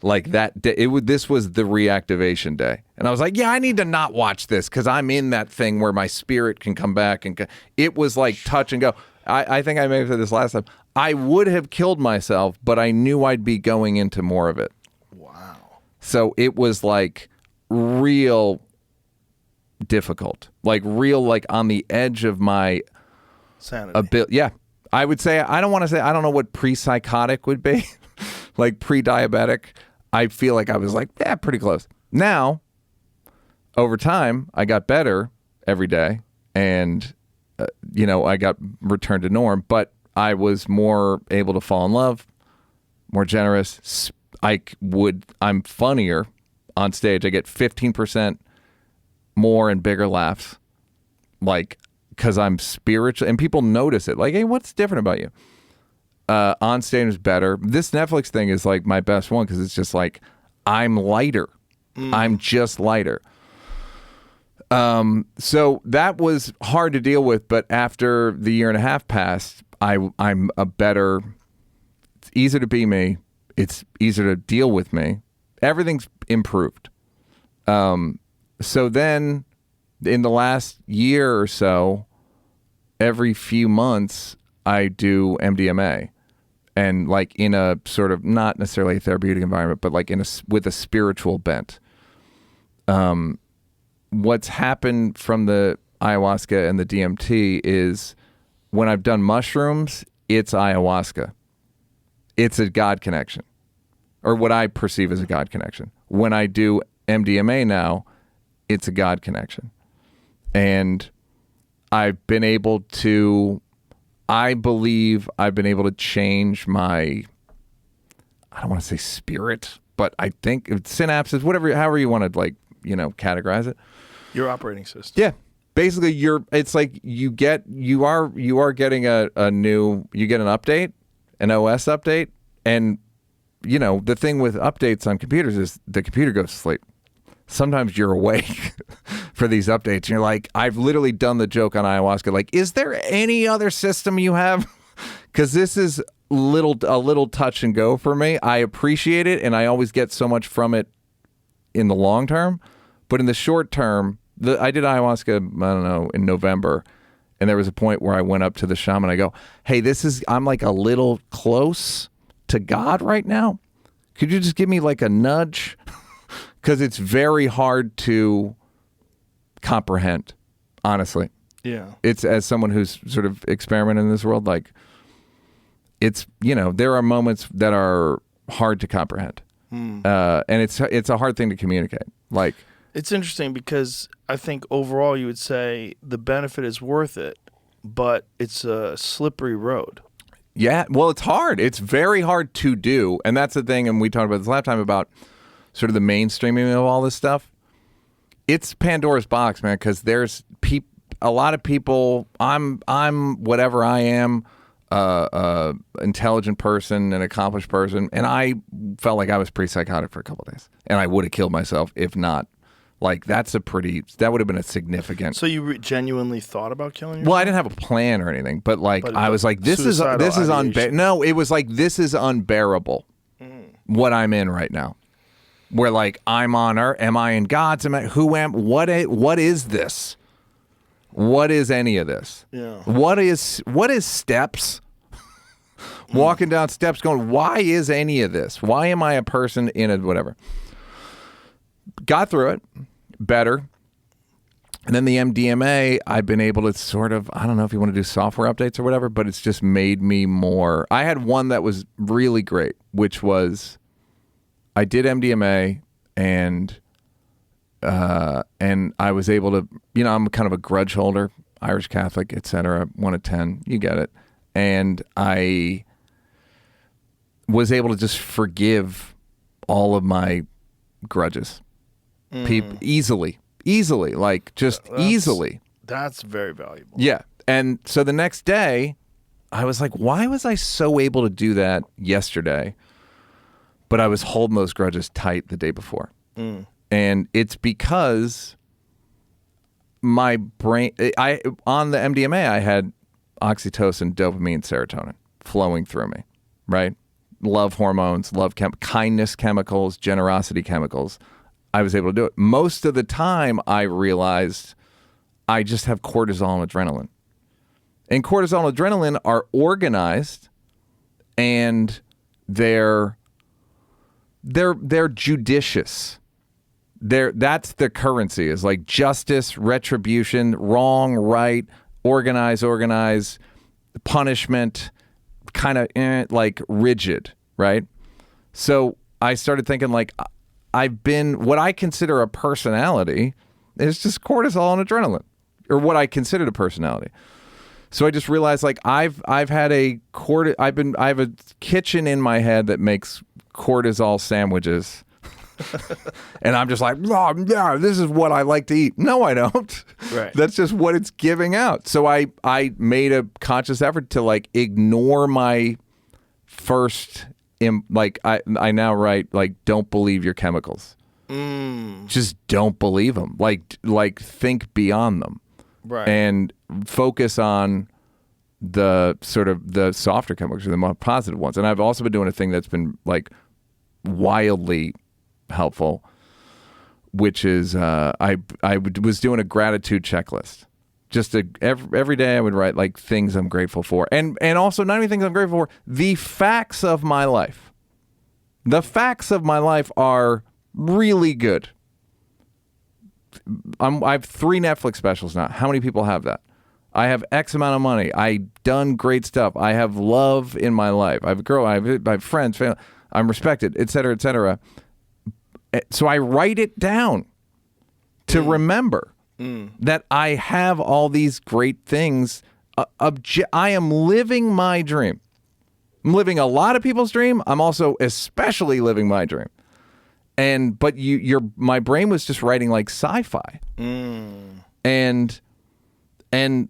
That day, this was the reactivation day. And I was like, yeah, I need to not watch this because I'm in that thing where my spirit can come back. And it was touch and go. I think I may have said this last time. I would have killed myself, but I knew I'd be going into more of it. Wow. So it was real difficult, real on the edge of my sanity. Yeah. I would say, I don't know what pre-psychotic would be, pre-diabetic. I feel I was pretty close. Now, over time, I got better every day and, I got returned to norm, but I was more able to fall in love, more generous. I'm funnier on stage. I get 15% more and bigger laughs, because I'm spiritual, and people notice it. Hey, what's different about you? on stage is better. This Netflix thing is like my best one because it's just like I'm lighter. I'm just lighter. So that was hard to deal with, but after the year and a half passed, I'm a better. It's easier to be me. It's easier to deal with me. Everything's improved. So then, in the last year or so, every few months I do MDMA, and like in a sort of not necessarily a therapeutic environment, but like with a spiritual bent. What's happened from the ayahuasca and the DMT is when I've done mushrooms, it's ayahuasca. It's a God connection, or what I perceive as a God connection. When I do MDMA now, it's a God connection. And I've been able to, I believe I've been able to change my, I don't want to say spirit, but I think synapses, whatever, however you want to like, categorize it. Your operating system. Yeah. Basically it's like you are getting a new, you get an update, an OS update. And the thing with updates on computers is the computer goes to sleep. Sometimes you're awake for these updates. And you're like, I've literally done the joke on ayahuasca. Like, is there any other system you have? Because this is a little touch and go for me. I appreciate it, and I always get so much from it in the long term. But in the short term, I did ayahuasca, I don't know, in November. And there was a point where I went up to the shaman. I go, hey, I'm like a little close to God right now. Could you just give me like a nudge? Because it's very hard to comprehend, honestly. Yeah. It's as someone who's sort of experimented in this world, like it's, there are moments that are hard to comprehend. And it's a hard thing to communicate. Like, it's interesting because I think overall you would say the benefit is worth it, but it's a slippery road. Yeah, well, it's hard. It's very hard to do. And that's the thing, and we talked about this last time about sort of the mainstreaming of all this stuff. It's Pandora's box, man, because there's a lot of people, I'm whatever I am, intelligent person, an accomplished person, and I felt like I was pretty psychotic for a couple of days. And I would have killed myself if not. Like, that would have been a significant. So you genuinely thought about killing yourself? Well, I didn't have a plan or anything, but I was like, this is unbearable. No, it was like, this is unbearable. What I'm in right now, where like I'm on Earth. Am I in God's? What is this? What is any of this? Yeah. What is steps? Walking down steps, going, why is any of this? Why am I a person in a whatever? Got through it better. And then the MDMA, I've been able to sort of, I don't know if you want to do software updates or whatever, but it's just made me more. I had one that was really great, which was I did MDMA and I was able to, I'm kind of a grudge holder, Irish Catholic, etc. 1 of 10, you get it. And I was able to just forgive all of my grudges. Easily, like just easily. That's very valuable. Yeah. And so the next day I was like, why was I so able to do that yesterday? But I was holding those grudges tight the day before. And it's because my brain, on the MDMA, I had oxytocin, dopamine, serotonin flowing through me, right? Love hormones, kindness chemicals, generosity chemicals. I was able to do it. Most of the time, I realized I just have cortisol and adrenaline. And cortisol and adrenaline are organized, and they're judicious. That's the currency, is like justice, retribution, wrong, right, organize, punishment, kind of like rigid, right? So I started thinking like, what I consider a personality is just cortisol and adrenaline, or what I considered a personality. So I just realized like I have a kitchen in my head that makes cortisol sandwiches. And I'm just like, oh, yeah, this is what I like to eat. No, I don't. Right. That's just what it's giving out. So I made a conscious effort to like ignore my first, like I now write like, don't believe your chemicals. Just don't believe them. Like think beyond them. Right. And focus on the sort of the softer chemicals, the more positive ones. And I've also been doing a thing that's been like wildly helpful, which is I was doing a gratitude checklist. Just every day I would write like things I'm grateful for, and also not only things I'm grateful for, the facts of my life. The facts of my life are really good. I have 3 Netflix specials now. How many people have that? I have X amount of money. I've done great stuff. I have love in my life. I have a girl. I have friends, family. I'm respected, et cetera, et cetera. So I write it down to remember that I have all these great things. I am living my dream. I'm living a lot of people's dream. I'm also especially living my dream. But my brain was just writing like sci-fi, and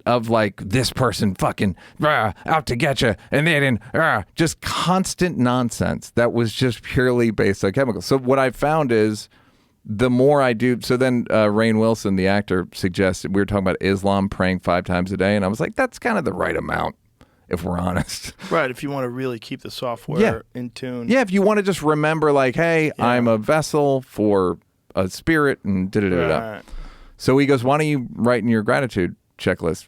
of like this person fucking out to get you, and then just constant nonsense that was just purely based on chemicals. So what I found is the more I do, so then Rainn Wilson, the actor, suggested, we were talking about Islam praying 5 times a day, and I was like, that's kind of the right amount, if we're honest. Right, if you want to really keep the software in tune. Yeah, if you want to just remember, like, hey, I'm a vessel for a spirit, and da-da-da-da. Right. So he goes, why don't you write in your gratitude checklist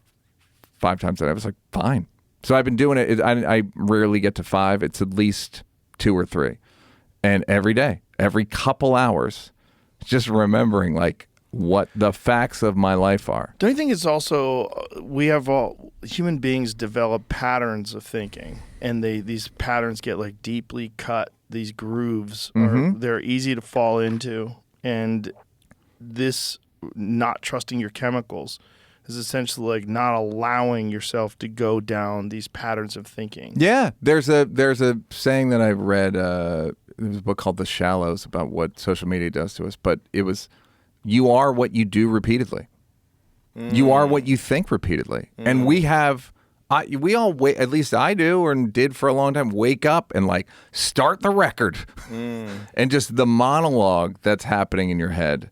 5 times a day? I was like, fine. So I've been doing it. I rarely get to 5. It's at least 2 or 3. And every day, every couple hours, just remembering, like, what the facts of my life are. Don't you think it's also human beings develop patterns of thinking, and these patterns get like deeply cut. These grooves they're easy to fall into, and this not trusting your chemicals is essentially like not allowing yourself to go down these patterns of thinking. Yeah, there's a saying that I read. There was a book called The Shallows about what social media does to us, but it was, you are what you do repeatedly. You are what you think repeatedly. And we all wait, at least I do, or did for a long time, wake up and like start the record and just the monologue that's happening in your head.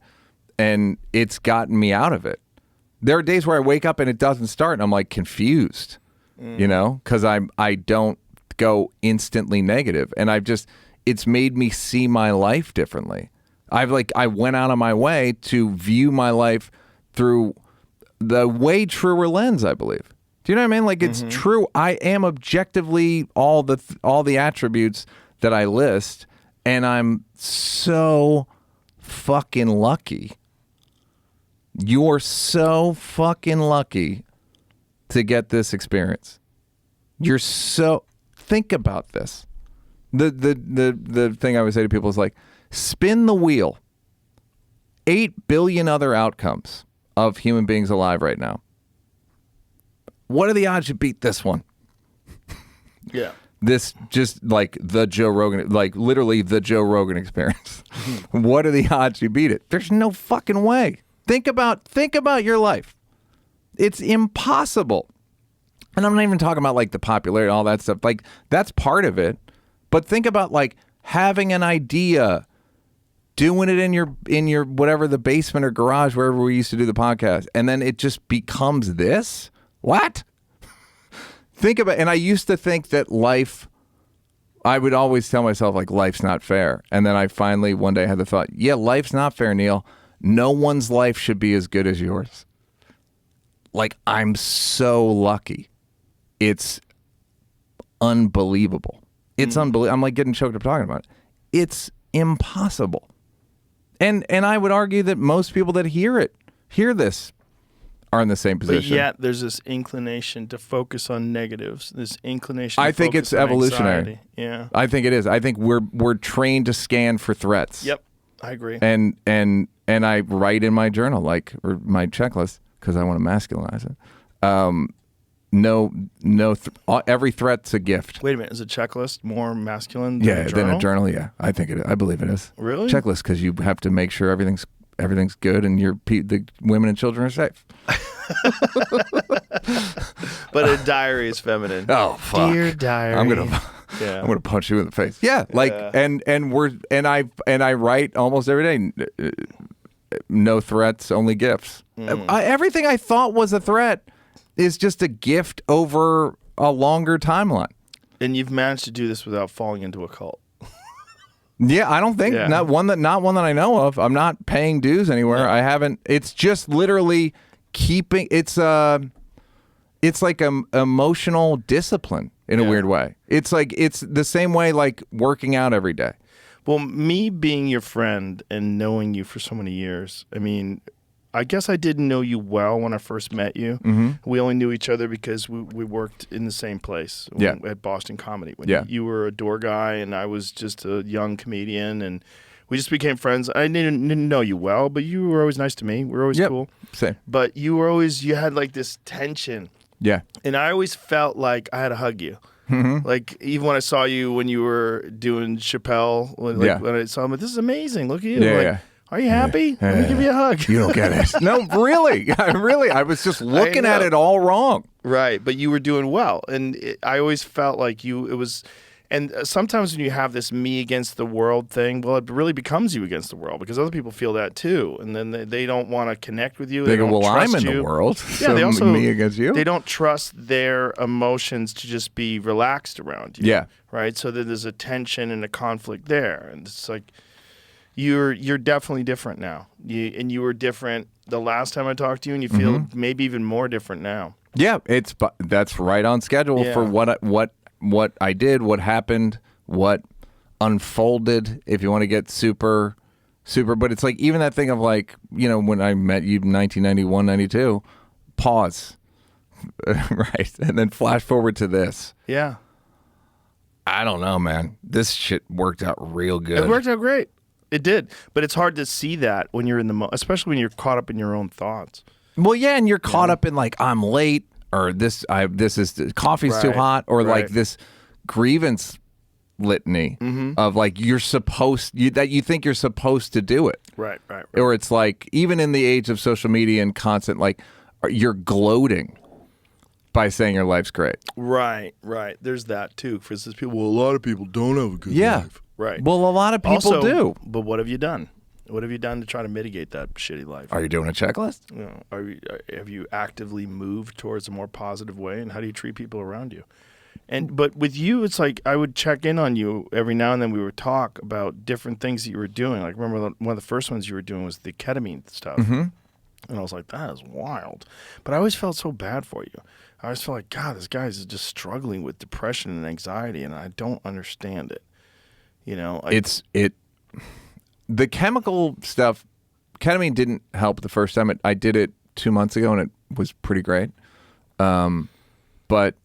And it's gotten me out of it. There are days where I wake up and it doesn't start and I'm like confused, you know, because I don't go instantly negative. And it's made me see my life differently. I went out of my way to view my life through the way truer lens, I believe. Do you know what I mean? Like, it's true. I am objectively all the attributes that I list, and I'm so fucking lucky. You're so fucking lucky to get this experience. Think about this. The thing I would say to people is like, spin the wheel. 8 billion other outcomes of human beings alive right now. What are the odds you beat this one? Yeah. This just like the Joe Rogan, like literally the Joe Rogan experience. What are the odds you beat it? There's no fucking way. Think about your life. It's impossible. And I'm not even talking about like the popularity, all that stuff. Like, that's part of it. But think about like having an idea, doing it in your whatever, the basement or garage, wherever we used to do the podcast, and then it just becomes this. What? Think about, and I used to think that life, I would always tell myself like life's not fair. And then I finally one day had the thought, yeah, life's not fair, Neal. No one's life should be as good as yours. Like, I'm so lucky. It's unbelievable. It's unbelievable. I'm like getting choked up talking about it. It's impossible. And I would argue that most people that hear this, are in the same position. But yet there's this inclination to focus on negatives. This inclination to I think focus it's on evolutionary. anxiety. Yeah. I think it is. I think we're trained to scan for threats. Yep. I agree. And I write in my journal, or my checklist, because I want to masculinize it. Every threat's a gift. Wait a minute, is a checklist more masculine than a journal? Than a journal, yeah. I think it is. I believe it is. Really? Checklist, because you have to make sure everything's good and the women and children are safe. But a diary is feminine. Oh, fuck. Dear diary. I'm gonna Yeah. I'm gonna punch you in the face. Yeah, like and I write almost every day. No threats, only gifts. Everything I thought was a threat is just a gift over a longer timeline. And you've managed to do this without falling into a cult. Yeah, I don't think Yeah. not one that I know of. I'm not paying dues anywhere. Yeah. I haven't. It's just literally keeping. It's like emotional discipline in a weird way. It's like it's the same way like working out every day. Well, me being your friend and knowing you for so many years, I mean, I guess I didn't know you well when I first met you. Mm-hmm. We only knew each other because we worked in the same place at Boston Comedy. When you were a door guy and I was just a young comedian, and we just became friends. I didn't know you well, but you were always nice to me. We were always cool. Same. But you had like this tension. Yeah. And I always felt like I had to hug you. Mm-hmm. Like even when I saw you when you were doing Chappelle, when I saw him, this is amazing. Look at you. Yeah. Are you happy? Let me give you a hug. You don't get it. No, really. I was just looking at it all wrong. Right, but you were doing well. And I always felt like and sometimes when you have this me against the world thing, well, it really becomes you against the world because other people feel that too. And then they don't want to connect with you. They go, don't well, I'm trust in you. the world. Yeah, so they also, me against you. They don't trust their emotions to just be relaxed around you. Yeah. Right? So then there's a tension and a conflict there. And it's like, you're definitely different now. You were different the last time I talked to you, and you feel maybe even more different now. Yeah, that's right on schedule for what I did, what happened, what unfolded. If you want to get super, but it's like even that thing of like, you know, when I met you in 1991, 92, pause, right, and then flash forward to this. Yeah, I don't know, man. This shit worked out real good. It worked out great. It did, but it's hard to see that when you're in especially when you're caught up in your own thoughts. Well, yeah, and you're caught up in like I'm late, or coffee's too hot, or like this grievance litany of like you think you're supposed to do it. Right. Or it's like even in the age of social media and constant like you're gloating by saying your life's great. Right. There's that too. For instance, people, well, a lot of people don't have a good life. Right. Well, a lot of people also, do. But what have you done? What have you done to try to mitigate that shitty life? Are you doing a checklist? You know, have you actively moved towards a more positive way? And how do you treat people around you? But with you, it's like I would check in on you every now and then. We would talk about different things that you were doing. Like remember one of the first ones you were doing was the ketamine stuff. Mm-hmm. And I was like, that is wild. But I always felt so bad for you. I always felt like, God, this guy is just struggling with depression and anxiety, and I don't understand it. You know, the chemical stuff, ketamine didn't help the first time. I did it 2 months ago, and it was pretty great. But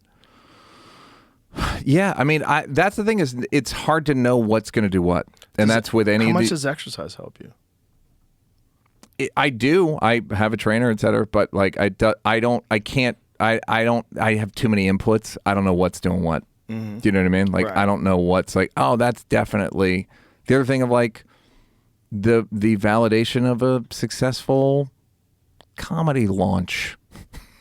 yeah, I mean, that's the thing is it's hard to know what's going to do what, and that's with any. How much does exercise help you? I do. I have a trainer, etc. But like, I have too many inputs. I don't know what's doing what. Mm-hmm. Do you know what I mean? Like, I don't know what's like, oh, that's definitely the other thing of like the validation of a successful comedy launch.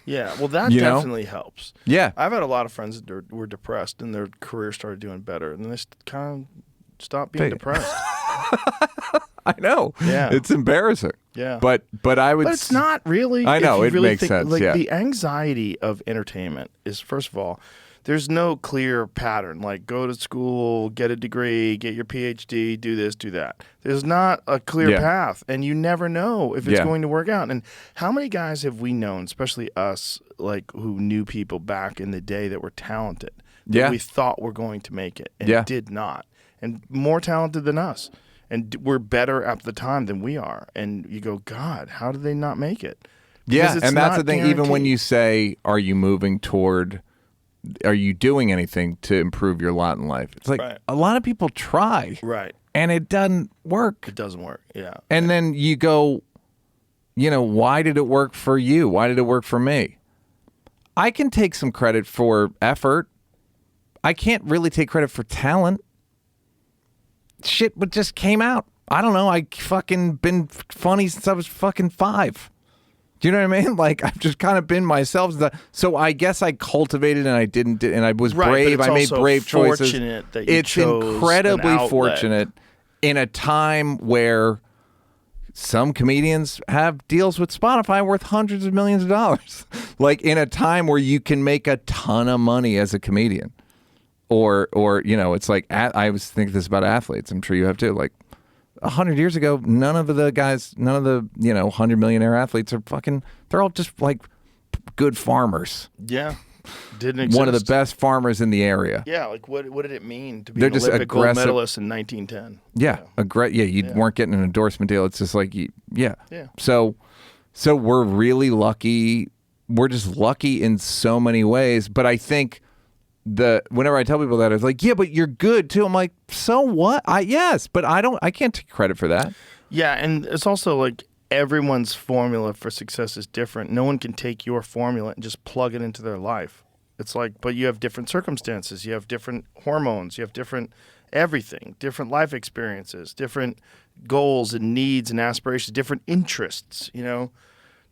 Yeah, well, that definitely helps. Yeah. I've had a lot of friends that were depressed and their career started doing better, and then they kind of stopped being depressed. I know. Yeah. It's embarrassing. Yeah. But it's not really. I know, it really makes sense. Like yeah. the anxiety of entertainment is, first of all, there's no clear pattern. Like go to school, get a degree, get your PhD, do this, do that. There's not a clear path, and you never know if it's going to work out. And how many guys have we known, especially us, like who knew people back in the day that were talented, that we thought were going to make it and did not, and more talented than us, and were better at the time than we are. And you go, God, how did they not make it? Because and that's the thing. Even when you say, "Are you moving toward?" Are you doing anything to improve your lot in life? It's like a lot of people try, and it doesn't work. It doesn't work, yeah. And then you go, you know, why did it work for you? Why did it work for me? I can take some credit for effort. I can't really take credit for talent. Shit, what just came out? I don't know. I fucking been funny since I was fucking 5. Do you know what I mean? Like, I've just kind of been myself. So I guess I cultivated and I didn't, and I was brave. I made brave choices. That you it's chose incredibly an outlet. fortunate in a time where some comedians have deals with Spotify worth hundreds of millions of dollars. Like, in a time where you can make a ton of money as a comedian. Or it's like, I was thinking this about athletes. I'm sure you have too. Like, 100 years ago, none of the 100 millionaire athletes are they're all just like good farmers. Yeah. Didn't exist. One of the best farmers in the area. Yeah, like what did it mean to be They're an just Olympic gold aggressive. medalist in 1910? Yeah, you weren't getting an endorsement deal. It's just like, yeah. So we're really lucky. We're just lucky in so many ways. But I think whenever I tell people that, it's like, yeah, but you're good too. I'm like, so what? Yes, but I can't take credit for that. Yeah, and it's also like everyone's formula for success is different. No one can take your formula and just plug it into their life. It's like, but you have different circumstances. You have different hormones. You have different everything, different life experiences, different goals and needs and aspirations, different interests,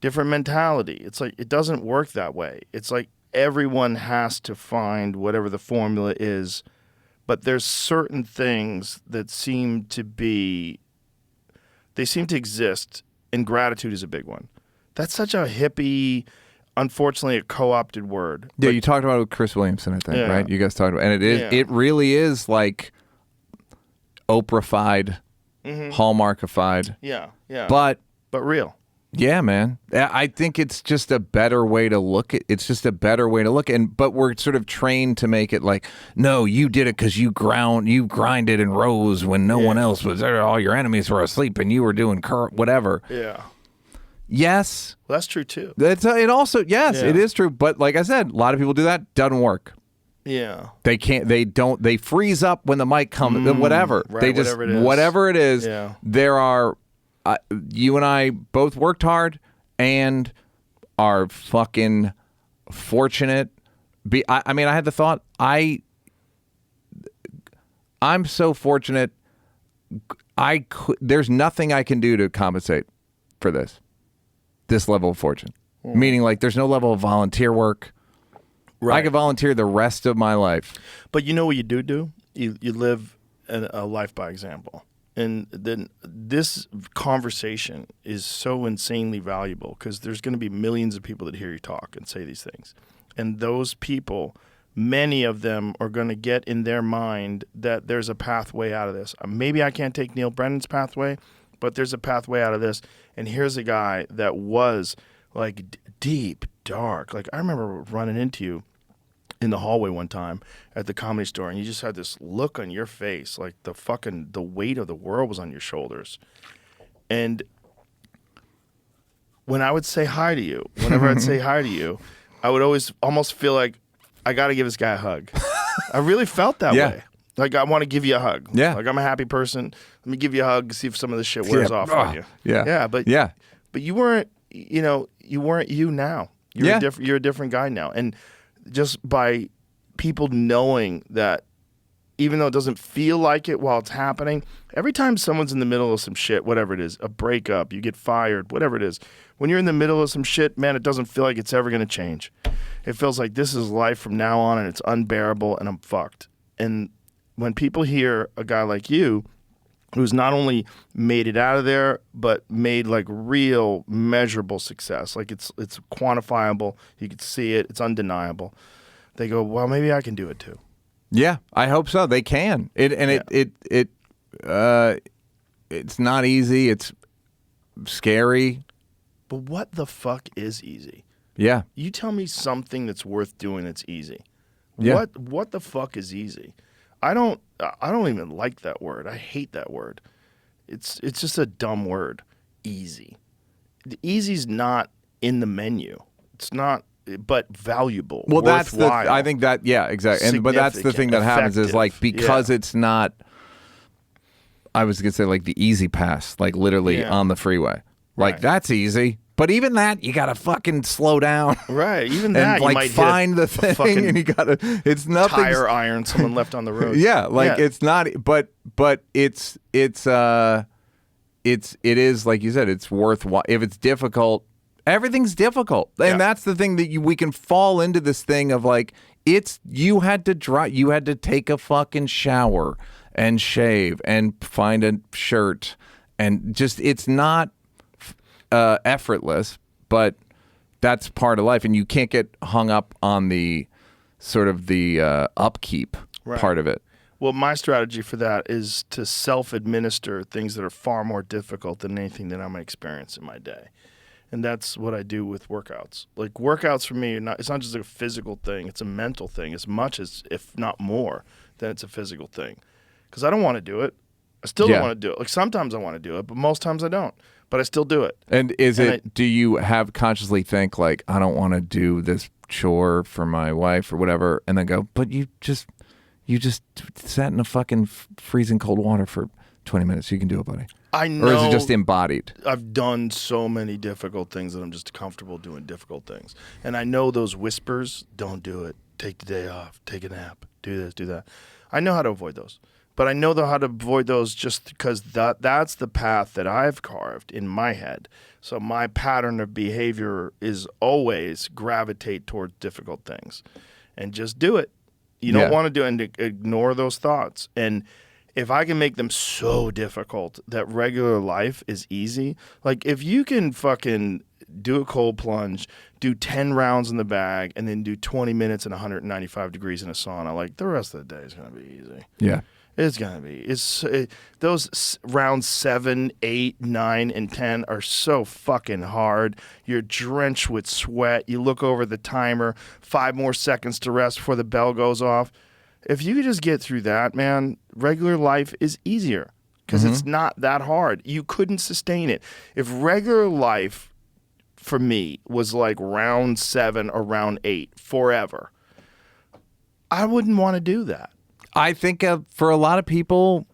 different mentality. It's like, it doesn't work that way. It's like everyone has to find whatever the formula is, but there's certain things that seem to exist, and gratitude is a big one. That's such a hippie, unfortunately a co-opted word. Yeah, you talked about it with Chris Williamson, I think, right? You guys talked about it. And it really is like Oprah-fied, Hallmarkified. Yeah. But real. Yeah, man. I think it's just a better way to look at. It's just a better way to look at. But we're sort of trained to make it like, no, you did it because you grinded and rose when no one else was there. All your enemies were asleep and you were doing whatever. Yeah. Yes. Well, that's true too. It also, yes, it is true. But like I said, a lot of people do that. Doesn't work. Yeah. They can't. They don't. They freeze up when the mic comes. Whatever. Right, They just whatever it is. Yeah. There are. You and I both worked hard and are fucking fortunate. I mean, I had the thought, I'm so fortunate. There's nothing I can do to compensate for this level of fortune. Meaning, like, there's no level of volunteer work. Right. I could volunteer the rest of my life. But you know what you do? You live a life by example. And then this conversation is so insanely valuable because there's going to be millions of people that hear you talk and say these things. And those people, many of them are going to get in their mind that there's a pathway out of this. Maybe I can't take Neal Brennan's pathway, but there's a pathway out of this. And here's a guy that was like deep, dark. Like, I remember running into you in the hallway one time at the Comedy Store, and you just had this look on your face, like the weight of the world was on your shoulders. And when I would say hi to you, whenever I'd say hi to you, I would always almost feel like I got to give this guy a hug. I really felt that way. Like, I want to give you a hug. Yeah. Like, I'm a happy person. Let me give you a hug, see if some of this shit wears off on you. Yeah. Yeah, but you weren't, you weren't you now. You're a different guy now. And just by people knowing that, even though it doesn't feel like it while it's happening, every time someone's in the middle of some shit, whatever it is, a breakup, you get fired, whatever it is, when you're in the middle of some shit, man, it doesn't feel like it's ever going to change. It feels like this is life from now on and it's unbearable and I'm fucked. And when people hear a guy like you, who's not only made it out of there, but made like real measurable success. Like it's quantifiable. You can see it. It's undeniable. They go, well, maybe I can do it too. Yeah, I hope so. They can. It's not easy. It's scary. But what the fuck is easy? Yeah. You tell me something that's worth doing that's easy. Yeah. What the fuck is easy? I don't even like that word. I hate that word. It's just a dumb word. Easy. The easy's not in the menu. It's not, but valuable. Well, worthwhile, I think that, yeah, exactly. But that's the thing that happens is like, because it's not, I was going to say like the easy pass, like literally on the freeway. Like that's easy. But even that, you gotta fucking slow down, right? Even and that, like you might find the thing, and you gotta. It's nothing. Tire iron someone left on the road. It's not. But it is like you said. It's worthwhile if it's difficult. Everything's difficult. And that's the thing that we can fall into this thing of like, you had to take a fucking shower and shave and find a shirt and just, it's not effortless, but that's part of life. And you can't get hung up on the sort of the upkeep part of it. Well, my strategy for that is to self-administer things that are far more difficult than anything that I'm going to experience in my day. And that's what I do with workouts. Like workouts for me, it's not just a physical thing. It's a mental thing as much as, if not more, than it's a physical thing. Because I don't want to do it. I still don't want to do it. Like sometimes I want to do it, but most times I don't. But I still do it. And do you have consciously think like, I don't want to do this chore for my wife or whatever, and then go, but you just sat in a fucking freezing cold water for 20 minutes. You can do it, buddy. I know. Or is it just embodied? I've done so many difficult things that I'm just comfortable doing difficult things. And I know those whispers, don't do it. Take the day off. Take a nap. Do this, do that. I know how to avoid those. But I know how to avoid those just because that's the path that I've carved in my head. So my pattern of behavior is always gravitate towards difficult things. And just do it. You don't want to do it and ignore those thoughts. And if I can make them so difficult that regular life is easy, like if you can fucking do a cold plunge, do 10 rounds in the bag, and then do 20 minutes and 195 degrees in a sauna, like the rest of the day is going to be easy. Yeah. It's going to be. Those rounds 7, 8, 9, and 10 are so fucking hard. You're drenched with sweat. You look over the timer, 5 more seconds to rest before the bell goes off. If you could just get through that, man, regular life is easier because it's not that hard. You couldn't sustain it. If regular life for me was like round 7 or round 8 forever, I wouldn't want to do that. I think for a lot of people,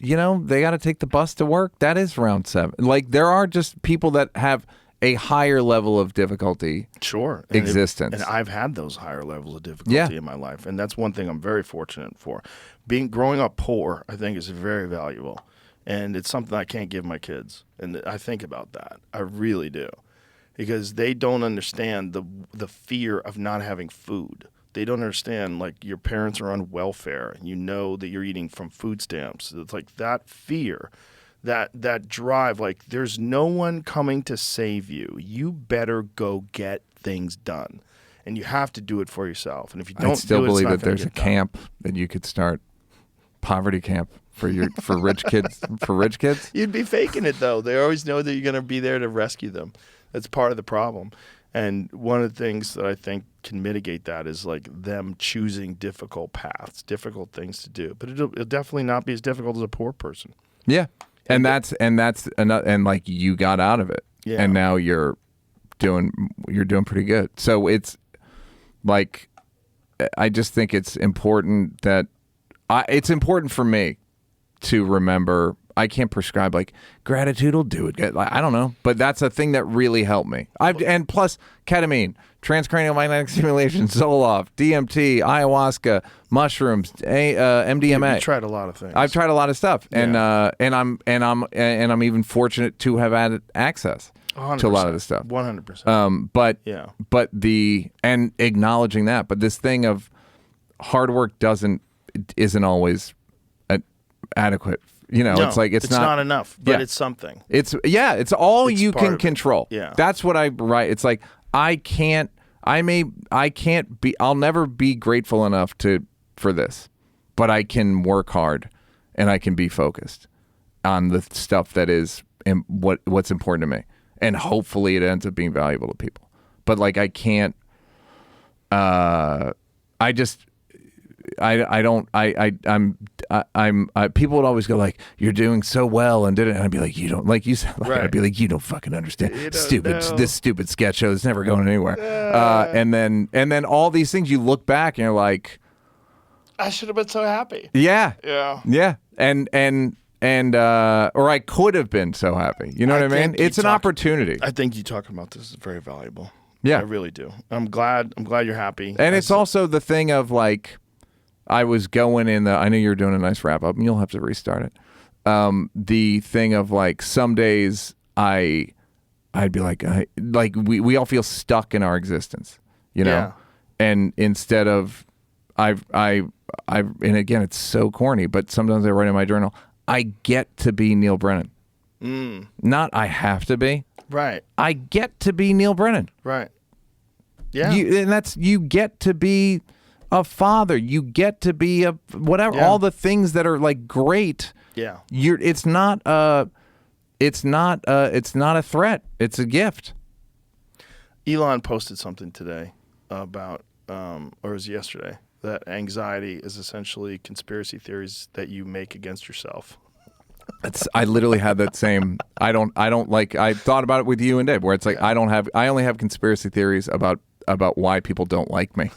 they got to take the bus to work. That is round 7. Like there are just people that have a higher level of difficulty. Sure. Existence. And I've had those higher levels of difficulty in my life. And that's one thing I'm very fortunate for. Growing up poor, I think, is very valuable. And it's something I can't give my kids. And I think about that. I really do. Because they don't understand the fear of not having food. They don't understand, like, your parents are on welfare, and you know that you're eating from food stamps. It's like that fear, that drive, like, there's no one coming to save you. You better go get things done. And you have to do it for yourself. And if you don't I still do it, believe it's not that there's a done. camp that you could start, poverty camp for rich kids. For rich kids? You'd be faking it, though. They always know that you're going to be there to rescue them. That's part of the problem. And one of the things that I think can mitigate that is like them choosing difficult paths, difficult things to do. But it'll definitely not be as difficult as a poor person. Yeah, and that's another, and like you got out of it, and now you're doing pretty good. So it's like I just think it's important that it's important for me to remember. I can't prescribe like gratitude will do it. I don't know, but that's a thing that really helped me. And plus ketamine, transcranial magnetic stimulation, Zoloft, DMT, ayahuasca, mushrooms, MDMA. You tried a lot of things. I've tried a lot of stuff, and I'm even fortunate to have had access 100%, to a lot of this stuff. 100%. But and acknowledging that, but this thing of hard work isn't always adequate. No, it's like it's not enough, but it's something. It's all you can control. Yeah. That's what I write. It's like I'll never be grateful enough for this, but I can work hard and I can be focused on the stuff that is what's important to me. And hopefully it ends up being valuable to people. But like I can't people would always go like, you're doing so well, and I'd be like, you don't, like you said, like, Right. I'd be like, you don't fucking understand. Know. This stupid sketch show is never going anywhere. And then all these things you look back and you're like, I should have been so happy. yeah. And or I could have been so happy. You know what I mean? It's an opportunity. I think you talking about this is very valuable. Yeah. I really do. I'm glad you're happy. And it's also the thing of like, I was going I knew you were doing a nice wrap up and you'll have to restart it. The thing of like, some days I I'd be like we all feel stuck in our existence, you know? Yeah. And instead of, and again, it's so corny, but sometimes I write in my journal, I get to be Neal Brennan. Not I have to be. Right. I get to be Neal Brennan. Right. Yeah. You get to be a father. You get to be a whatever. Yeah. All the things that are like great. Yeah. It's not a threat. It's a gift. Elon posted something today about, or it was yesterday, that anxiety is essentially conspiracy theories that you make against yourself. I literally had that same. I thought about it with you and Dave, where it's like I only have conspiracy theories about why people don't like me.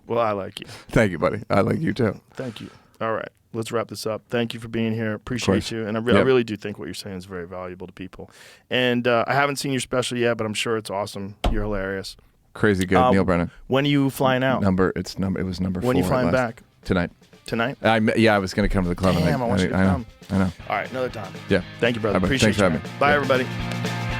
Well, I like you. Thank you, buddy. I like you too. Thank you. All right. Let's wrap this up. Thank you for being here. Appreciate you. And I really do think what you're saying is very valuable to people. And I haven't seen your special yet, but I'm sure it's awesome. You're hilarious. Crazy good, Neal Brennan. When are you flying out? It was number 4. When are you flying back? Tonight. Tonight? I was going to come to the club. Damn, I want you to come. I know. All right, another time. Yeah. Thank you, brother. Right, Appreciate thanks for you. having Man. me. Bye, Yeah. everybody.